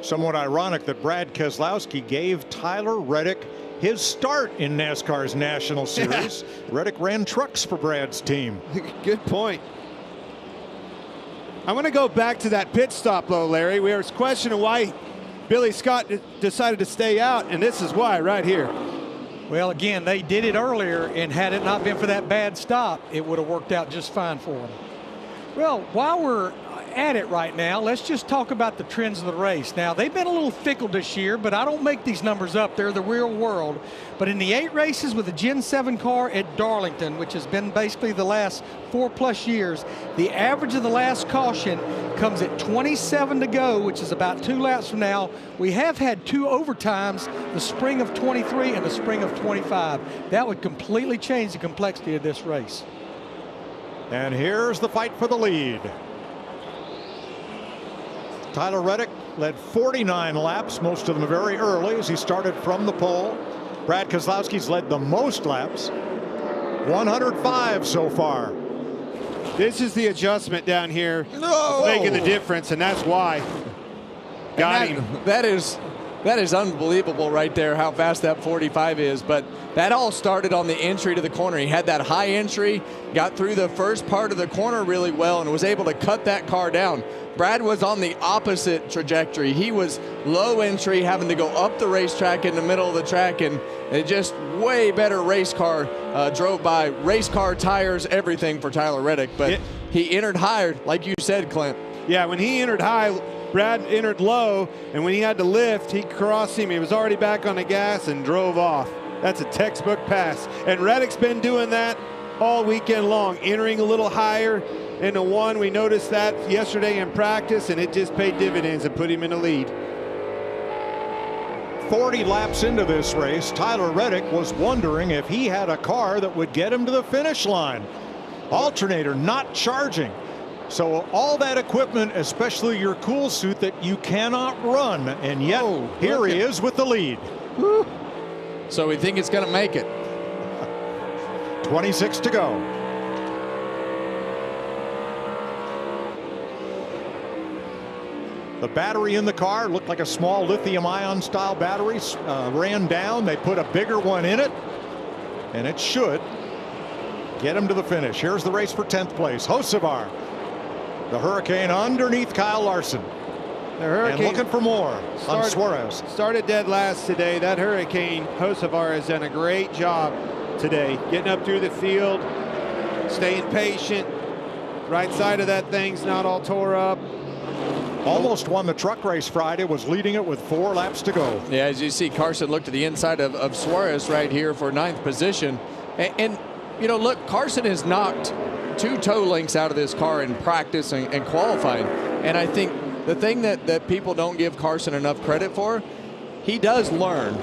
Somewhat ironic that Brad Keselowski gave Tyler Reddick his start in NASCAR's National Series. Reddick ran trucks for Brad's team. Good point. I'm going to go back to that pit stop, though, Larry. We were questioning why Billy Scott decided to stay out, and this is why right here. Well, again, they did it earlier, and had it not been for that bad stop, it would have worked out just fine for them. Well, while we're at it right now, let's just talk about the trends of the race. Now, they've been a little fickle this year, but I don't make these numbers up. They're the real world. But in the 8 races with the Gen 7 car at Darlington, which has been basically the last 4+ years, the average of the last caution comes at 27 to go, which is about 2 laps from now. We have had 2 overtimes, the spring of 23 and the spring of 25. That would completely change the complexity of this race. And here's the fight for the lead. Tyler Reddick led 49 laps, most of them very early as he started from the pole. Brad Keselowski's led the most laps, 105 so far. This is the adjustment down here making the difference, and that's why. Got him. That is unbelievable right there, how fast that 45 is. But that all started on the entry to the corner. He had that high entry, got through the first part of the corner really well, and was able to cut that car down. Brad was on the opposite trajectory. He was low entry, having to go up the racetrack in the middle of the track, and it just way better race car drove by. Race car tires, everything for Tyler Reddick. But he entered higher, like you said, Clint. Yeah, when he entered high, Brad entered low, and when he had to lift, he crossed him. He was already back on the gas and drove off. That's a textbook pass. And Reddick's been doing that all weekend long, entering a little higher in the one. We noticed that yesterday in practice, and it just paid dividends and put him in the lead. 40 laps into this race, Tyler Reddick was wondering if he had a car that would get him to the finish line. Alternator not charging. So all that equipment, especially your cool suit that you cannot run, and yet here he is with the lead. Woo. So we think it's going to make it. 26 to go. The battery in the car looked like a small lithium-ion style battery. Ran down. They put a bigger one in it, and it should get him to the finish. Here's the race for 10th place. Hocevar, the Hurricane underneath Kyle Larson. The Hurricane and looking for more on Suarez. Started dead last today. That Hurricane, Hocevar, has done a great job today, getting up through the field, staying patient. Right side of that thing's not all tore up. almost won the truck race Friday, was leading it with 4 laps to go. Yeah, as you see, Carson looked to the inside of Suarez right here for 9th position. And you know, look, Carson has knocked 2 toe links out of this car in practice and qualifying. And I think the thing that people don't give Carson enough credit for, he does learn.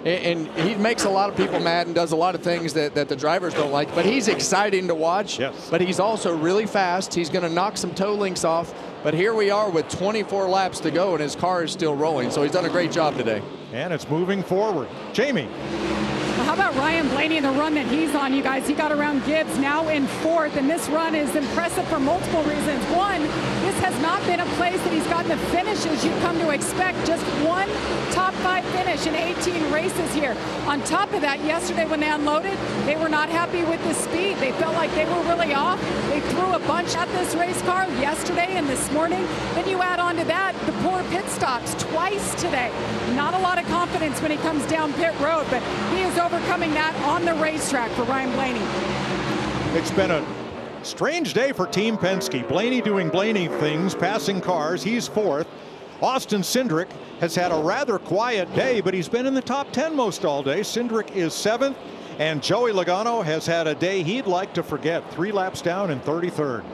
And he makes a lot of people mad and does a lot of things that the drivers don't like. But he's exciting to watch. Yes. But he's also really fast. He's going to knock some toe links off. But here we are with 24 laps to go, and his car is still rolling. So he's done a great job today. And it's moving forward. Jamie. Well, how about Ryan Blaney and the run that he's on, you guys? He got around Gibbs, now in 4th, and this run is impressive for multiple reasons. One, this has not been a place that he's gotten the finishes you've come to expect. Just 1 top 5 finish in 18 races here. On top of that, yesterday when they unloaded, they were not happy with the speed. They felt like they were really off. They threw a bunch at this race car yesterday and this morning. Then you add on to that the poor pit stops twice today. Not a lot of confidence when he comes down pit road, but he is overcoming that on the racetrack for Ryan Blaney. It's been a strange day for Team Penske. Blaney doing Blaney things, passing cars. He's 4th. Austin Cindric has had a rather quiet day, but he's been in the top 10 most all day. Cindric is 7th, and Joey Logano has had a day he'd like to forget. 3 laps down in 33rd.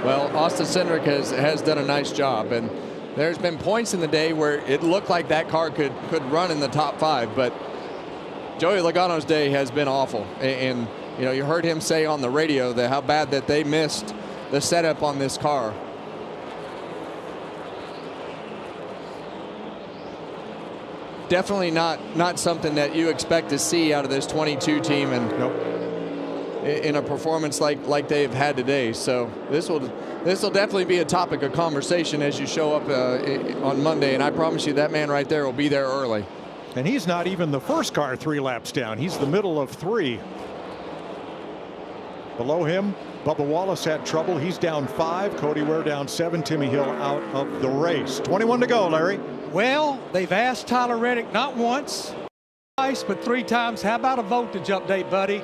Well, Austin Cindric has done a nice job, and there's been points in the day where it looked like that car could run in the top 5, but Joey Logano's day has been awful. And you know, you heard him say on the radio that how bad that they missed the setup on this car. Definitely not something that you expect to see out of this 22 team, and in a performance like they've had today. So this will definitely be a topic of conversation as you show up on Monday, and I promise you that man right there will be there early. And he's not even the first car 3 laps down. He's the middle of 3. Below him, Bubba Wallace had trouble. He's down 5. Cody Ware down 7. Timmy Hill out of the race. 21 to go, Larry. Well, they've asked Tyler Reddick not once, twice, but 3 times. How about a voltage update, buddy?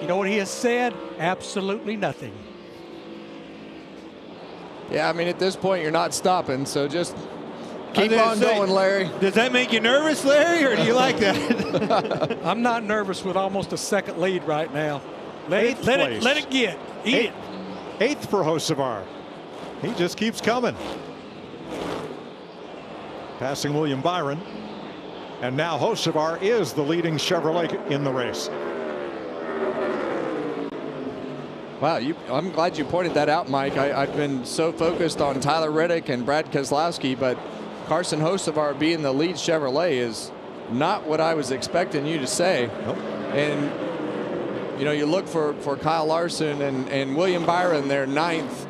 You know what he has said? Absolutely nothing. Yeah, I mean, at this point, you're not stopping, so just keep on going, Larry. Does that make you nervous, Larry, or do you like that? I'm not nervous with almost a 2nd lead right now. Let it get. Eat it. 8th for Hocevar. He just keeps coming. Passing William Byron. And now Hocevar is the leading Chevrolet in the race. Wow, I'm glad you pointed that out, Mike. I've been so focused on Tyler Reddick and Brad Keselowski, but Carson Hocevar being the lead Chevrolet is not what I was expecting you to say. Nope. And, you know, you look for Kyle Larson and William Byron, they're 9th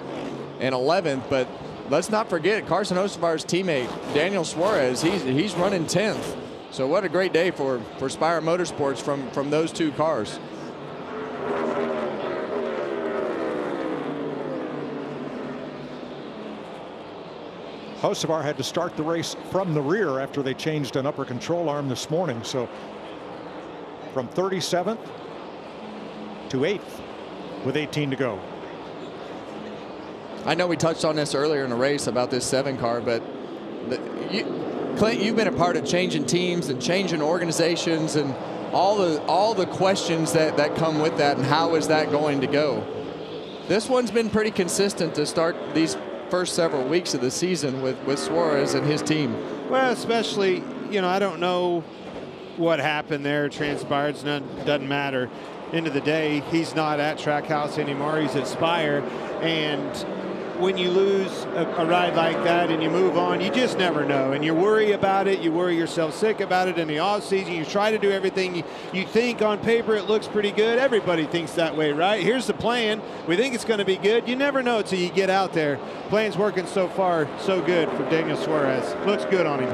and 11th, but let's not forget Carson Hocevar's teammate, Daniel Suarez, he's running 10th. So what a great day for Spire Motorsports from those 2 cars. Hocevar had to start the race from the rear after they changed an upper control arm this morning. So from 37th to 8th with 18 to go. I know we touched on this earlier in the race about this 7 car, but Clint, you've been a part of changing teams and changing organizations and all the questions that come with that, and how is that going to go? This one's been pretty consistent to start these first several weeks of the season with Suarez and his team. Well, especially, you know, I don't know what happened there, transpired, doesn't matter. End of the day, he's not at Trackhouse anymore, he's at Spire, and when you lose a ride like that and you move on, you just never know, and you worry about it, you worry yourself sick about it in the off season. You try to do everything you think on paper it looks pretty good. Everybody thinks that way, right? Here's the plan, we think it's going to be good. You never know till you get out there. Plan's working so far so good for Daniel Suarez. Looks good on him.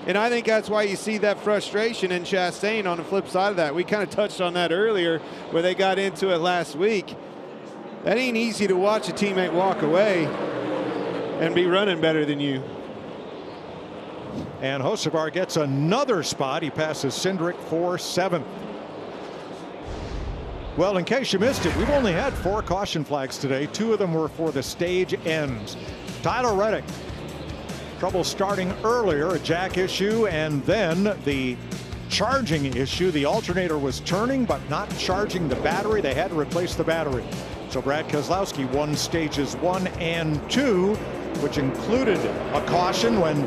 And I think that's why you see that frustration in Chastain on the flip side of that. We kind of touched on that earlier where they got into it last week. That ain't easy to watch a teammate walk away and be running better than you. And Hocevar gets another spot. He passes Cindric for 7th. Well, in case you missed it, we've only had 4 caution flags today. 2 of them were for the stage ends. Tyler Reddick, trouble starting earlier, a jack issue, and then the charging issue. The alternator was turning but not charging the battery. They had to replace the battery. So Brad Keselowski won stages 1 and 2, which included a caution when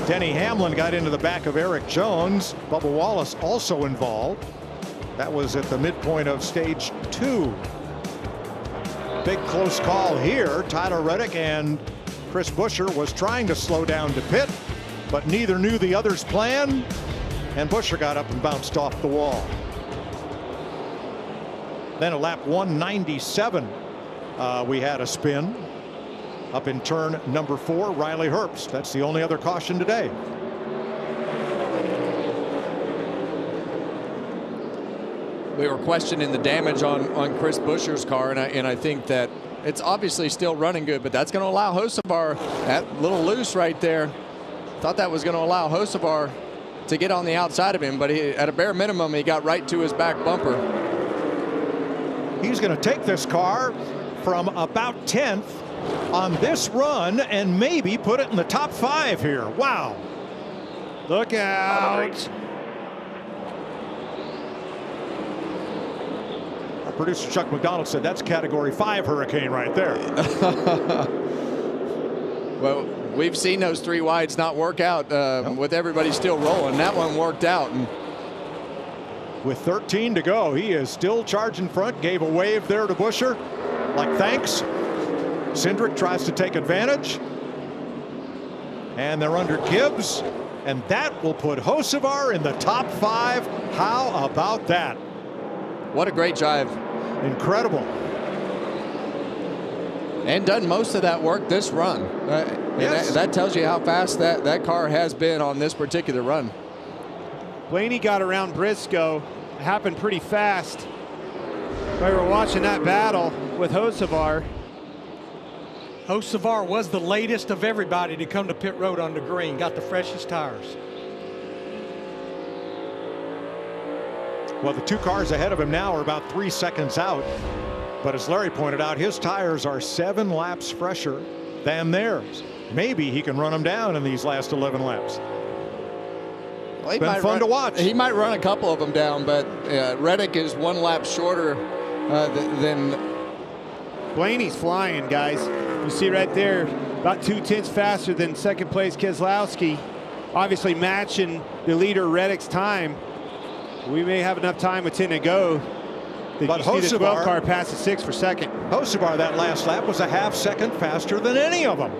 Denny Hamlin got into the back of Erik Jones. Bubba Wallace also involved. That was at the midpoint of stage 2. Big close call here. Tyler Reddick and Chris Buscher was trying to slow down to pit, but neither knew the other's plan, and Buscher got up and bounced off the wall. Then at lap 197, we had a spin up in turn number 4, Riley Herbst. That's the only other caution today. We were questioning the damage on Chris Buscher's car, and I think that it's obviously still running good, but that's going to allow Hocevar, that little loose right there. Thought that was going to allow Hocevar to get on the outside of him, but at a bare minimum, he got right to his back bumper. He's going to take this car from about 10th on this run and maybe put it in the top 5 here. Wow. Look out. Our producer Chuck McDonald said that's category 5 hurricane right there. Well, we've seen those 3 wides not work out with everybody still rolling. That one worked out. And with 13 to go, he is still charging front. Gave a wave there to Buscher, like thanks. Cindric tries to take advantage, and they're under Gibbs, and that will put Hocevar in the top 5. How about that? What a great drive. Incredible. And done most of that work this run. Yes. That tells you how fast that car has been on this particular run. Blaney got around Briscoe. It happened pretty fast. We were watching that battle with Hocevar. Hocevar was the latest of everybody to come to pit road on the green. Got the freshest tires. Well, the 2 cars ahead of him now are about 3 seconds out. But as Larry pointed out, his tires are 7 laps fresher than theirs. Maybe he can run them down in these last 11 laps. Well, it's been fun to watch. He might run a couple of them down, but Reddick is 1 lap shorter than. Blaney's flying, guys. You see right there, about 2/10 faster than second place Keselowski. Obviously matching the leader Reddick's time. We may have enough time with 10 to go. But you see the 12 Hocevar, car pass the 6 for second. Hocevar that last lap was a ½ second faster than any of them.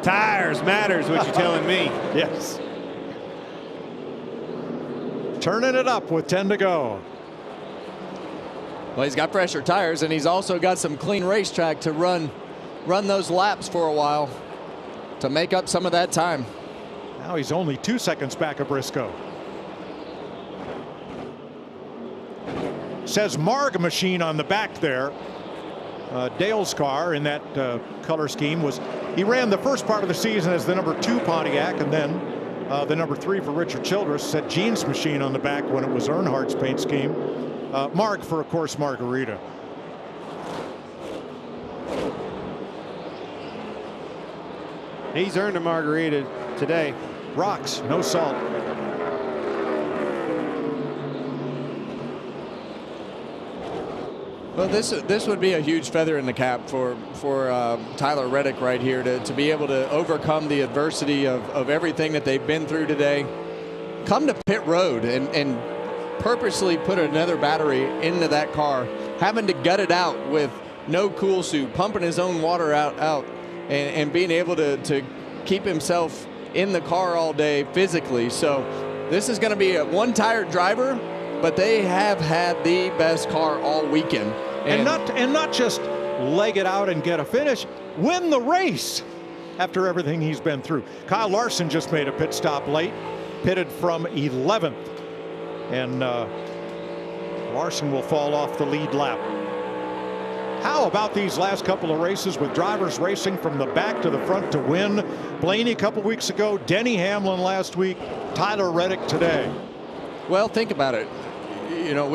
Tires matters, what you're telling me. Yes. Turning it up with 10 to go. Well, he's got fresher tires, and he's also got some clean racetrack to run those laps for a while to make up some of that time. Now he's only 2 seconds back of Briscoe. Says Marg machine on the back there. Dale's car in that color scheme he ran the first part of the season as the number 2 Pontiac, and then the number 3 for Richard Childress. Said Gene's machine on the back when it was Earnhardt's paint scheme. Marg for, of course, Margarita. He's earned a margarita today. Rocks, no salt. Well, this would be a huge feather in the cap for Tyler Reddick right here to be able to overcome the adversity of everything that they've been through today. Come to pit road and purposely put another battery into that car, having to gut it out with no cool suit, pumping his own water out and being able to keep himself in the car all day physically. So this is going to be a one-tired driver, but they have had the best car all weekend. And not just leg it out and get a finish, win the race after everything he's been through. Kyle Larson just made a pit stop late, pitted from 11th, and Larson will fall off the lead lap. How about these last couple of races with drivers racing from the back to the front to win? Blaney a couple weeks ago, Denny Hamlin last week, Tyler Reddick today. Well, think about it. you know,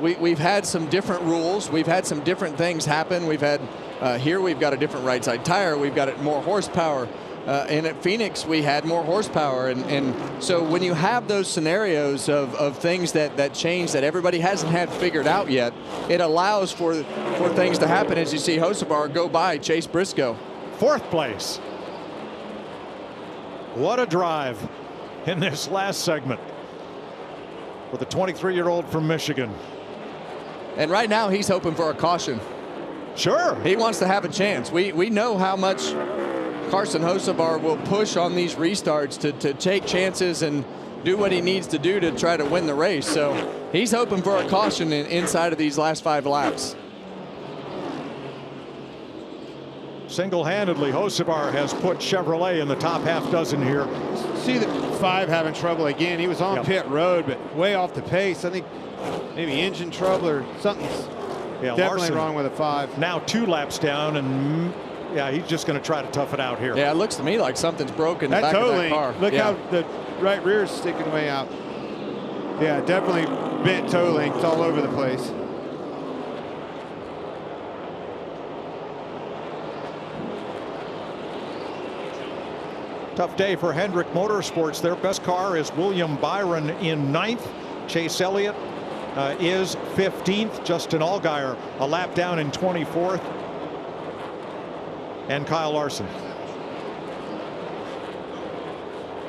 we've had some different rules. We've had some different things happen. We've had here we've got a different right side tire. We've got more horsepower. And at Phoenix, we had more horsepower. And so when you have those scenarios of things that change that everybody hasn't had figured out yet, it allows for things to happen as you see Hocevar go by Chase Briscoe. 4th place. What a drive in this last segment for the 23-year-old from Michigan. And right now he's hoping for a caution. Sure. He wants to have a chance. We know how much Carson Hocevar will push on these restarts to take chances and do what he needs to do to try to win the race. So he's hoping for a caution inside of these last 5 laps. Single-handedly, Hocevar has put Chevrolet in the top half dozen here. See the 5 having trouble again. He was on pit road, but way off the pace. I think maybe engine trouble or something's definitely Larson wrong with a 5. Now 2 laps down, and yeah, he's just going to try to tough it out here. Yeah, it looks to me like something's broken in the back of that car. Look how the right rear is sticking way out. Yeah, definitely bent toe links all over the place. Tough day for Hendrick Motorsports. Their best car is William Byron in 9th. Chase Elliott is 15th. Justin Allgaier a lap down in 24th. And Kyle Larson.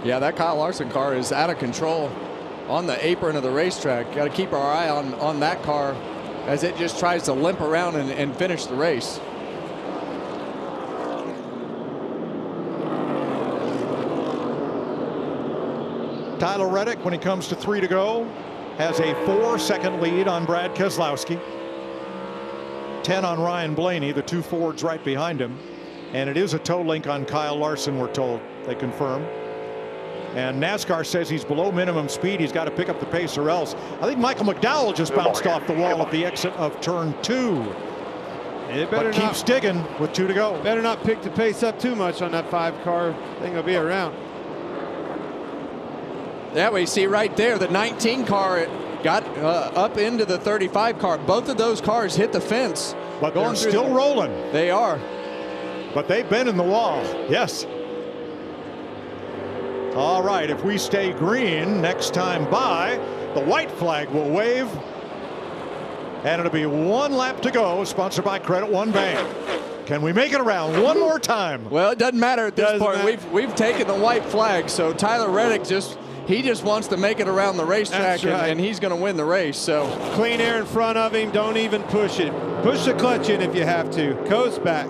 Yeah, that Kyle Larson car is out of control on the apron of the racetrack. Got to keep our eye on that car as it just tries to limp around and finish the race. Tyler Reddick, when he comes to 3 to go, has a 4-second lead on Brad Keselowski. 10 on Ryan Blaney, the 2 Fords right behind him. And it is a toe link on Kyle Larson, we're told. They confirm. And NASCAR says he's below minimum speed. He's got to pick up the pace or else. I think Michael McDowell just bounced off the wall at the exit of turn 2. But keeps digging with 2 to go. Better not pick the pace up too much on that 5 car. I think he'll be around. Yeah, we see right there the 19 car got up into the 35 car. Both of those cars hit the fence. But they're still rolling. They are. But they've been in the wall. Yes. All right, if we stay green next time by, the white flag will wave. And it'll be 1 lap to go, sponsored by Credit One Bank. Can we make it around one more time? Well, it doesn't matter at this point. We've taken the white flag, so Tyler Reddick just wants to make it around the racetrack, and he's going to win the race. So clean air in front of him. Don't even push it. Push the clutch in if you have to. Coast back.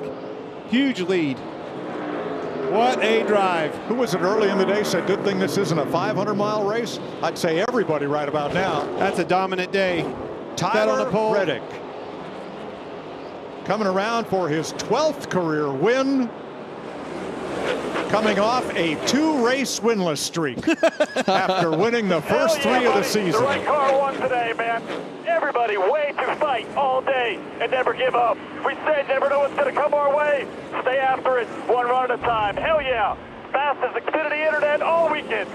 Huge lead. What a drive. Who was it early in the day said, good thing this isn't a 500-mile race? I'd say everybody right about now. That's a dominant day. Tyler Reddick coming around for his 12th career win. Coming off a 2-race winless streak after winning the first 3 of the season. The right car won today, man. Everybody way to fight all day and never give up. We said never know what's going to come our way. Stay after it, 1 run at a time. Hell yeah. Fast as Xfinity Internet all weekend.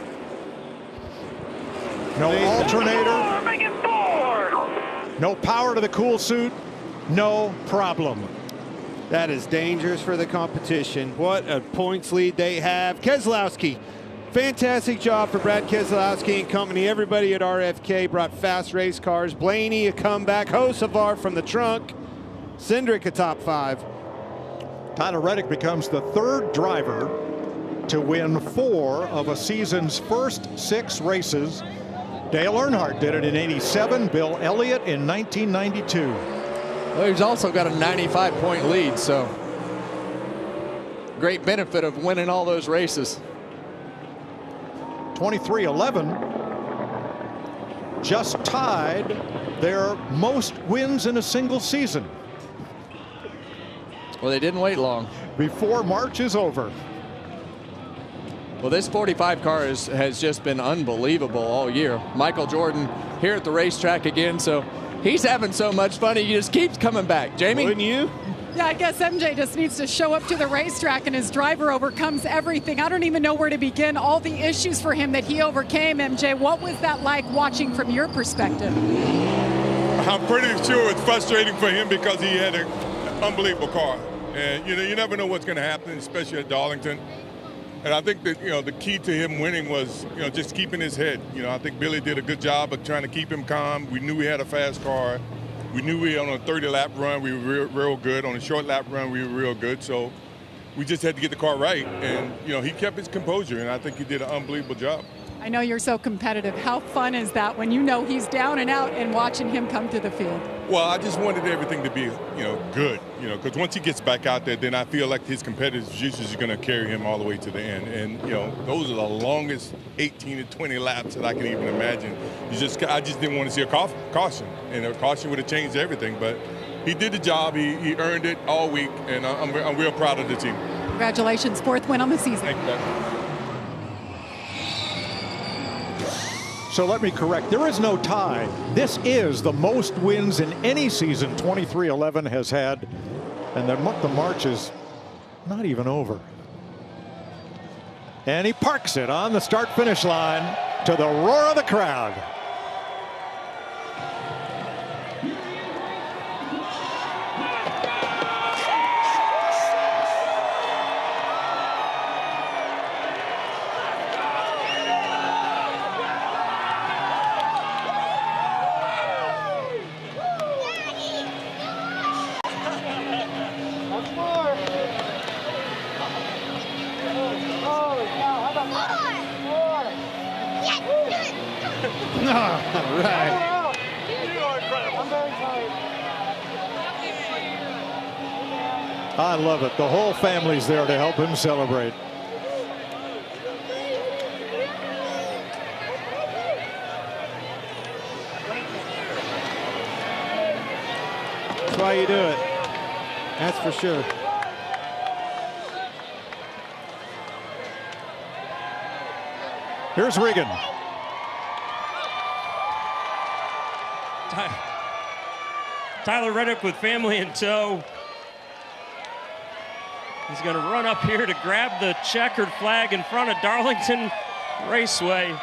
No alternator. Make it 4. No power to the cool suit. No problem. That is dangerous for the competition. What a points lead they have. Keselowski, fantastic job for Brad Keselowski and company. Everybody at RFK brought fast race cars. Blaney, a comeback. Hocevar from the trunk. Cindric, a top 5. Tyler Reddick becomes the 3rd driver to win 4 of a season's first 6 races. Dale Earnhardt did it in '87. Bill Elliott in 1992. Well, he's also got a 95-point lead, so great benefit of winning all those races. 23-11 just tied their most wins in a single season. Well, they didn't wait long. Before March is over. Well, this 45 car has just been unbelievable all year. Michael Jordan here at the racetrack again, so he's having so much fun, he just keeps coming back. Jamie? Wouldn't you? Yeah, I guess MJ just needs to show up to the racetrack and his driver overcomes everything. I don't even know where to begin. All the issues for him that he overcame, MJ. What was that like watching from your perspective? I'm pretty sure it's frustrating for him because he had an unbelievable car. And, you never know what's going to happen, especially at Darlington. And I think that, the key to him winning was, just keeping his head. I think Billy did a good job of trying to keep him calm. We knew we had a fast car. We knew we on a 30-lap run, we were real good. On a short lap run, we were real good. So we just had to get the car right. And, he kept his composure, and I think he did an unbelievable job. I know you're so competitive. How fun is that when you know he's down and out and watching him come to the field? Well, I just wanted everything to be, good, because once he gets back out there, then I feel like his competitive juices are going to carry him all the way to the end. And, those are the longest 18 to 20 laps that I can even imagine. I just didn't want to see a caution, and a caution would have changed everything. But he did the job. He earned it all week, and I'm real proud of the team. Congratulations, 4th win on the season. Thank you. So let me correct, there is no tie. This is the most wins in any season 23-11 has had, and the month of March is not even over. And he parks it on the start-finish line to the roar of the crowd. I love it. The whole family's there to help him celebrate. That's why you do it. That's for sure. Here's Regan. Tyler Reddick with family in tow. He's going to run up here to grab the checkered flag in front of Darlington Raceway.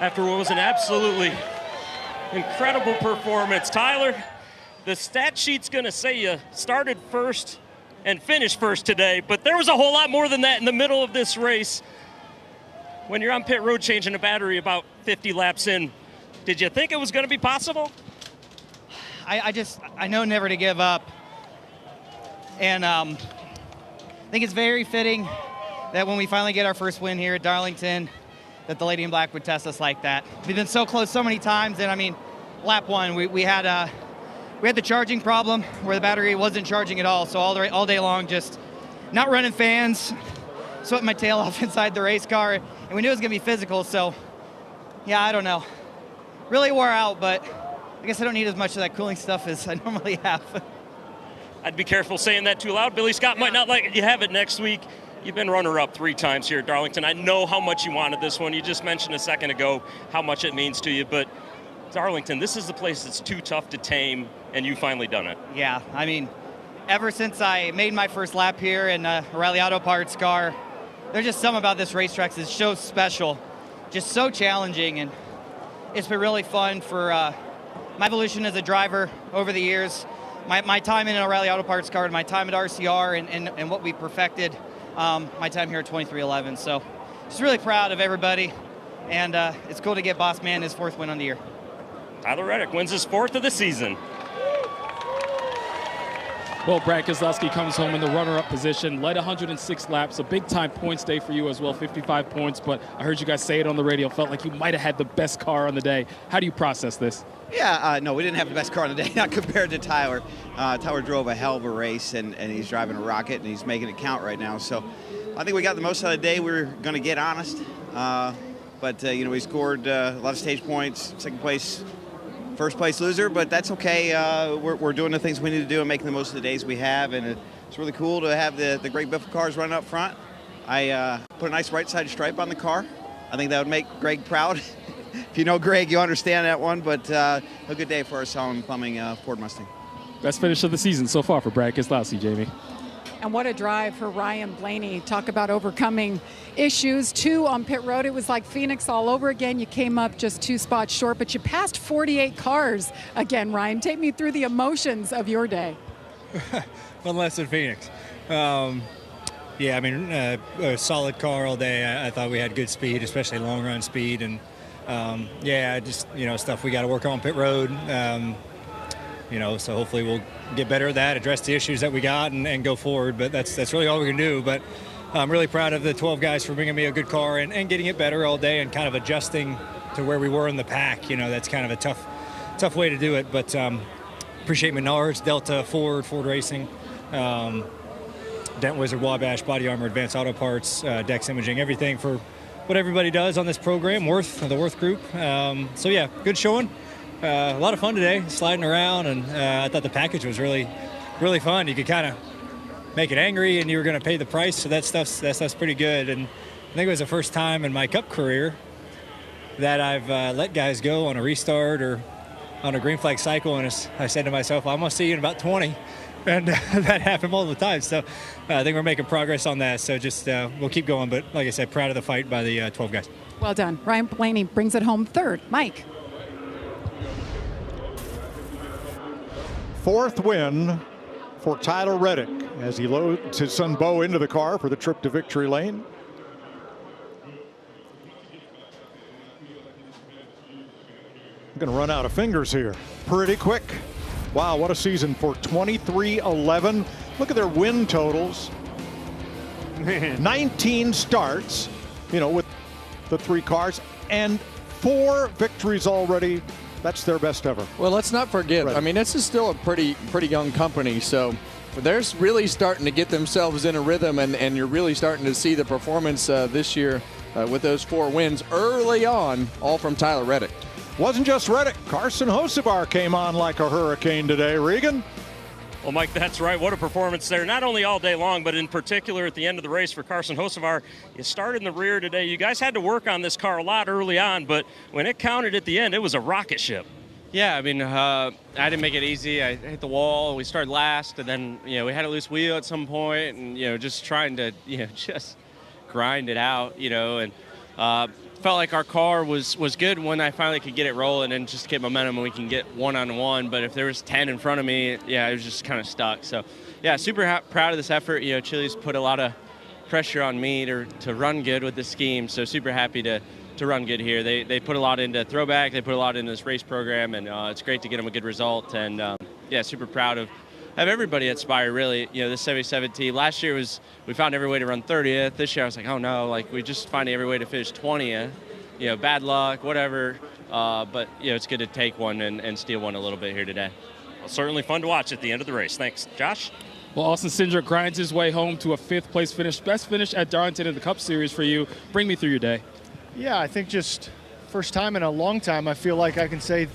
After what was an absolutely incredible performance. Tyler, the stat sheet's going to say you started first and finished first today, but there was a whole lot more than that in the middle of this race. When you're on pit road changing a battery about 50 laps in, did you think it was going to be possible? I know never to give up. And I think it's very fitting that when we finally get our first win here at Darlington, that the Lady in Black would test us like that. We've been so close so many times, and I mean, lap one, we had the charging problem where the battery wasn't charging at all. So all day long, just not running fans, sweating my tail off inside the race car, and we knew it was gonna be physical. So yeah, I don't know, really wore out, but I guess I don't need as much of that cooling stuff as I normally have. I'd be careful saying that too loud. Billy Scott might not like it. You have it next week. You've been runner-up 3 times here at Darlington. I know how much you wanted this one. You just mentioned a second ago how much it means to you. But Darlington, this is the place that's too tough to tame, and you finally done it. Yeah, I mean, ever since I made my first lap here in O'Reilly Auto Parts car, there's just something about this racetrack that's so special, just so challenging, and it's been really fun for my evolution as a driver over the years. My time in an O'Reilly Auto Parts car, and my time at RCR, and what we perfected, my time here at 2311. So just really proud of everybody, and it's cool to get Boss Man his 4th win on the year. Tyler Reddick wins his 4th of the season. Well, Brad Keselowski comes home in the runner-up position, led 106 laps, a big-time points day for you as well, 55 points, but I heard you guys say it on the radio, felt like you might have had the best car on the day. How do you process this? Yeah, no, we didn't have the best car on the day, not compared to Tyler. Tyler drove a hell of a race, and he's driving a rocket, and he's making it count right now. So I think we got the most out of the day. We were going to get honest, but we scored a lot of stage points, second place, first place loser, but that's okay. We're doing the things we need to do and making the most of the days we have, and it's really cool to have the great Biffle cars running up front. I put a nice right side stripe on the car. I think that would make Greg proud. If you know Greg, you understand that one, but a good day for our Solomon Plumbing Ford Mustang. Best finish of the season so far for Brad Keselowski, Jamie. And what a drive for Ryan Blaney. Talk about overcoming issues. 2 on pit road. It was like Phoenix all over again. You came up just 2 spots short, but you passed 48 cars again, Ryan. Take me through the emotions of your day. One less than Phoenix. Yeah, I mean, a solid car all day. I thought we had good speed, especially long run speed. And yeah, just, stuff we got to work on pit road. So hopefully we'll get better at that, address the issues that we got, and go forward. But that's really all we can do. But I'm really proud of the 12 guys for bringing me a good car and getting it better all day and kind of adjusting to where we were in the pack. That's kind of a tough way to do it. But appreciate Menards, Delta, Ford Racing, Dent Wizard, Wabash, Body Armor, Advanced Auto Parts, Dex Imaging, everything for what everybody does on this program, the Worth Group. So yeah, good showing. A lot of fun today, sliding around, and I thought the package was really, really fun. You could kind of make it angry, and you were going to pay the price, so that stuff's pretty good. And I think it was the first time in my Cup career that I've let guys go on a restart or on a green flag cycle, and I said to myself, I'm going to see you in about 20, and that happened multiple times. So I think we're making progress on that. So just we'll keep going, but like I said, proud of the fight by the 12 guys. Well done. Ryan Blaney brings it home 3rd. Mike. 4th win for Tyler Reddick as he loads his son Bo into the car for the trip to victory lane. I'm going to run out of fingers here pretty quick. Wow, what a season for 23-11. Look at their win totals. 19 starts, with the 3 cars, and 4 victories already. That's their best ever. Well, let's not forget, I mean, this is still a pretty young company, so they're really starting to get themselves in a rhythm, and you're really starting to see the performance this year with those 4 wins early on, all from Tyler Reddick. Wasn't just Reddick. Carson Hocevar came on like a hurricane today. Regan? Well, Mike, that's right. What a performance there. Not only all day long, but in particular at the end of the race for Carson Hocevar. You started in the rear today. You guys had to work on this car a lot early on, but when it counted at the end, it was a rocket ship. Yeah, I mean, I didn't make it easy. I hit the wall. We started last, and then, we had a loose wheel at some point, and, just trying to, just grind it out, and felt like our car was good when I finally could get it rolling and just get momentum and we can get one-on-one. But if there was 10 in front of me, yeah, it was just kind of stuck. So, yeah, super proud of this effort. Chile's put a lot of pressure on me to run good with the scheme. So super happy to run good here. They put a lot into throwback. They put a lot into this race program, and it's great to get them a good result. And, yeah, super proud of everybody at Spire, really. This 77 team. Last year we found every way to run 30th. This year I was like, oh no, we just finding every way to finish 20th. Bad luck, whatever. But it's good to take one and steal one a little bit here today. Well, certainly fun to watch at the end of the race. Thanks, Josh. Well, Austin Cindric grinds his way home to a 5th place finish. Best finish at Darlington in the Cup Series for you. Bring me through your day. Yeah, I think just first time in a long time I feel like I can say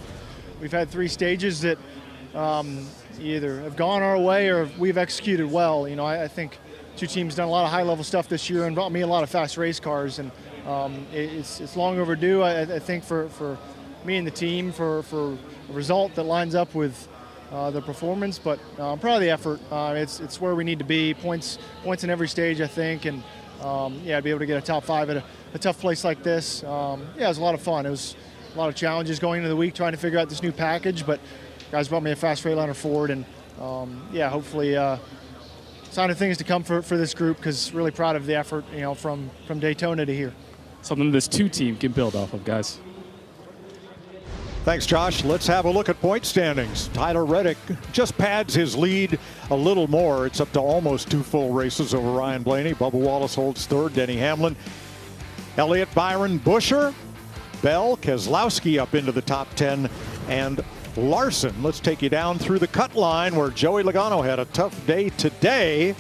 we've had 3 stages that either have gone our way or we've executed well. I think 2 teams done a lot of high-level stuff this year and brought me a lot of fast race cars, and it's long overdue, I think, for me and the team for a result that lines up with the performance. But I'm proud of the effort. It's where we need to be. Points in every stage, I think, and yeah, to be able to get a top 5 at a tough place like this. Yeah, it was a lot of fun. It was a lot of challenges going into the week trying to figure out this new package, but guys brought me a fast Freightliner Ford, and yeah, hopefully sign of things to come for this group, because really proud of the effort, from Daytona to here. Something this 2 team can build off of, guys. Thanks, Josh. Let's have a look at point standings. Tyler Reddick just pads his lead a little more. It's up to almost 2 full races over Ryan Blaney. Bubba Wallace holds 3rd. Denny Hamlin, Elliott, Byron, Buscher, Bell, Keselowski up into the top 10, and Larson. Let's take you down through the cut line, where Joey Logano had a tough day today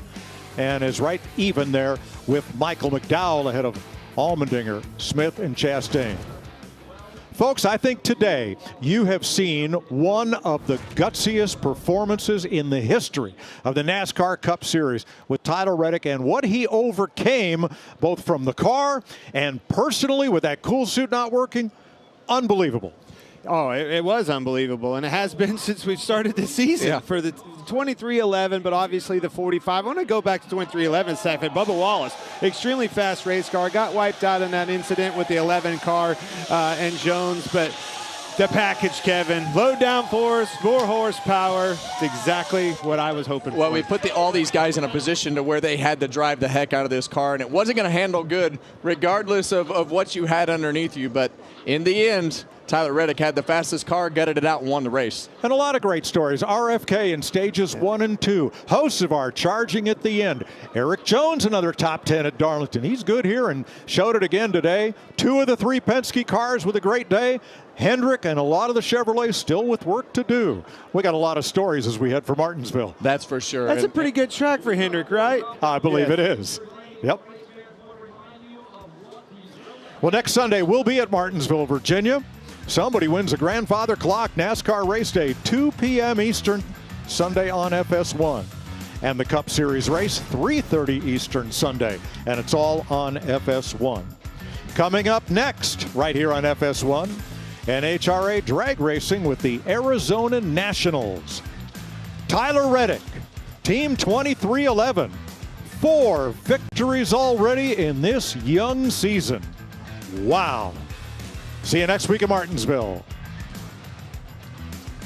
and is right even there with Michael McDowell ahead of Allmendinger, Smith, and Chastain. Folks, I think today you have seen one of the gutsiest performances in the history of the NASCAR Cup Series with Tyler Reddick, and what he overcame both from the car and personally with that cool suit not working. Unbelievable. Oh, it was unbelievable, and it has been since we've started the season for the 2311, but obviously the 45. I want to go back to 2311 second. Bubba Wallace, extremely fast race car, got wiped out in that incident with the 11 car and Jones, but the package, Kevin, low downforce, more horsepower. It's exactly what I was hoping for. Well, we put all these guys in a position to where they had to drive the heck out of this car, and it wasn't going to handle good regardless of what you had underneath you. But in the end, Tyler Reddick had the fastest car, gutted it out, and won the race. And a lot of great stories. RFK in stages 1 and 2. Hocevar charging at the end. Eric Jones, another top 10 at Darlington. He's good here and showed it again today. 2 of the 3 Penske cars with a great day. Hendrick and a lot of the Chevrolet still with work to do. We got a lot of stories as we head for Martinsville. That's for sure. That's a pretty good track for Hendrick, right? I believe it is. Yep. Well, next Sunday we'll be at Martinsville, Virginia. Somebody wins a grandfather clock NASCAR race day, 2 p.m. Eastern, Sunday on FS1. And the Cup Series race, 3:30 Eastern Sunday. And it's all on FS1. Coming up next, right here on FS1, NHRA drag racing with the Arizona Nationals. Tyler Reddick, Team 2311. 4 victories already in this young season. Wow. See you next week at Martinsville.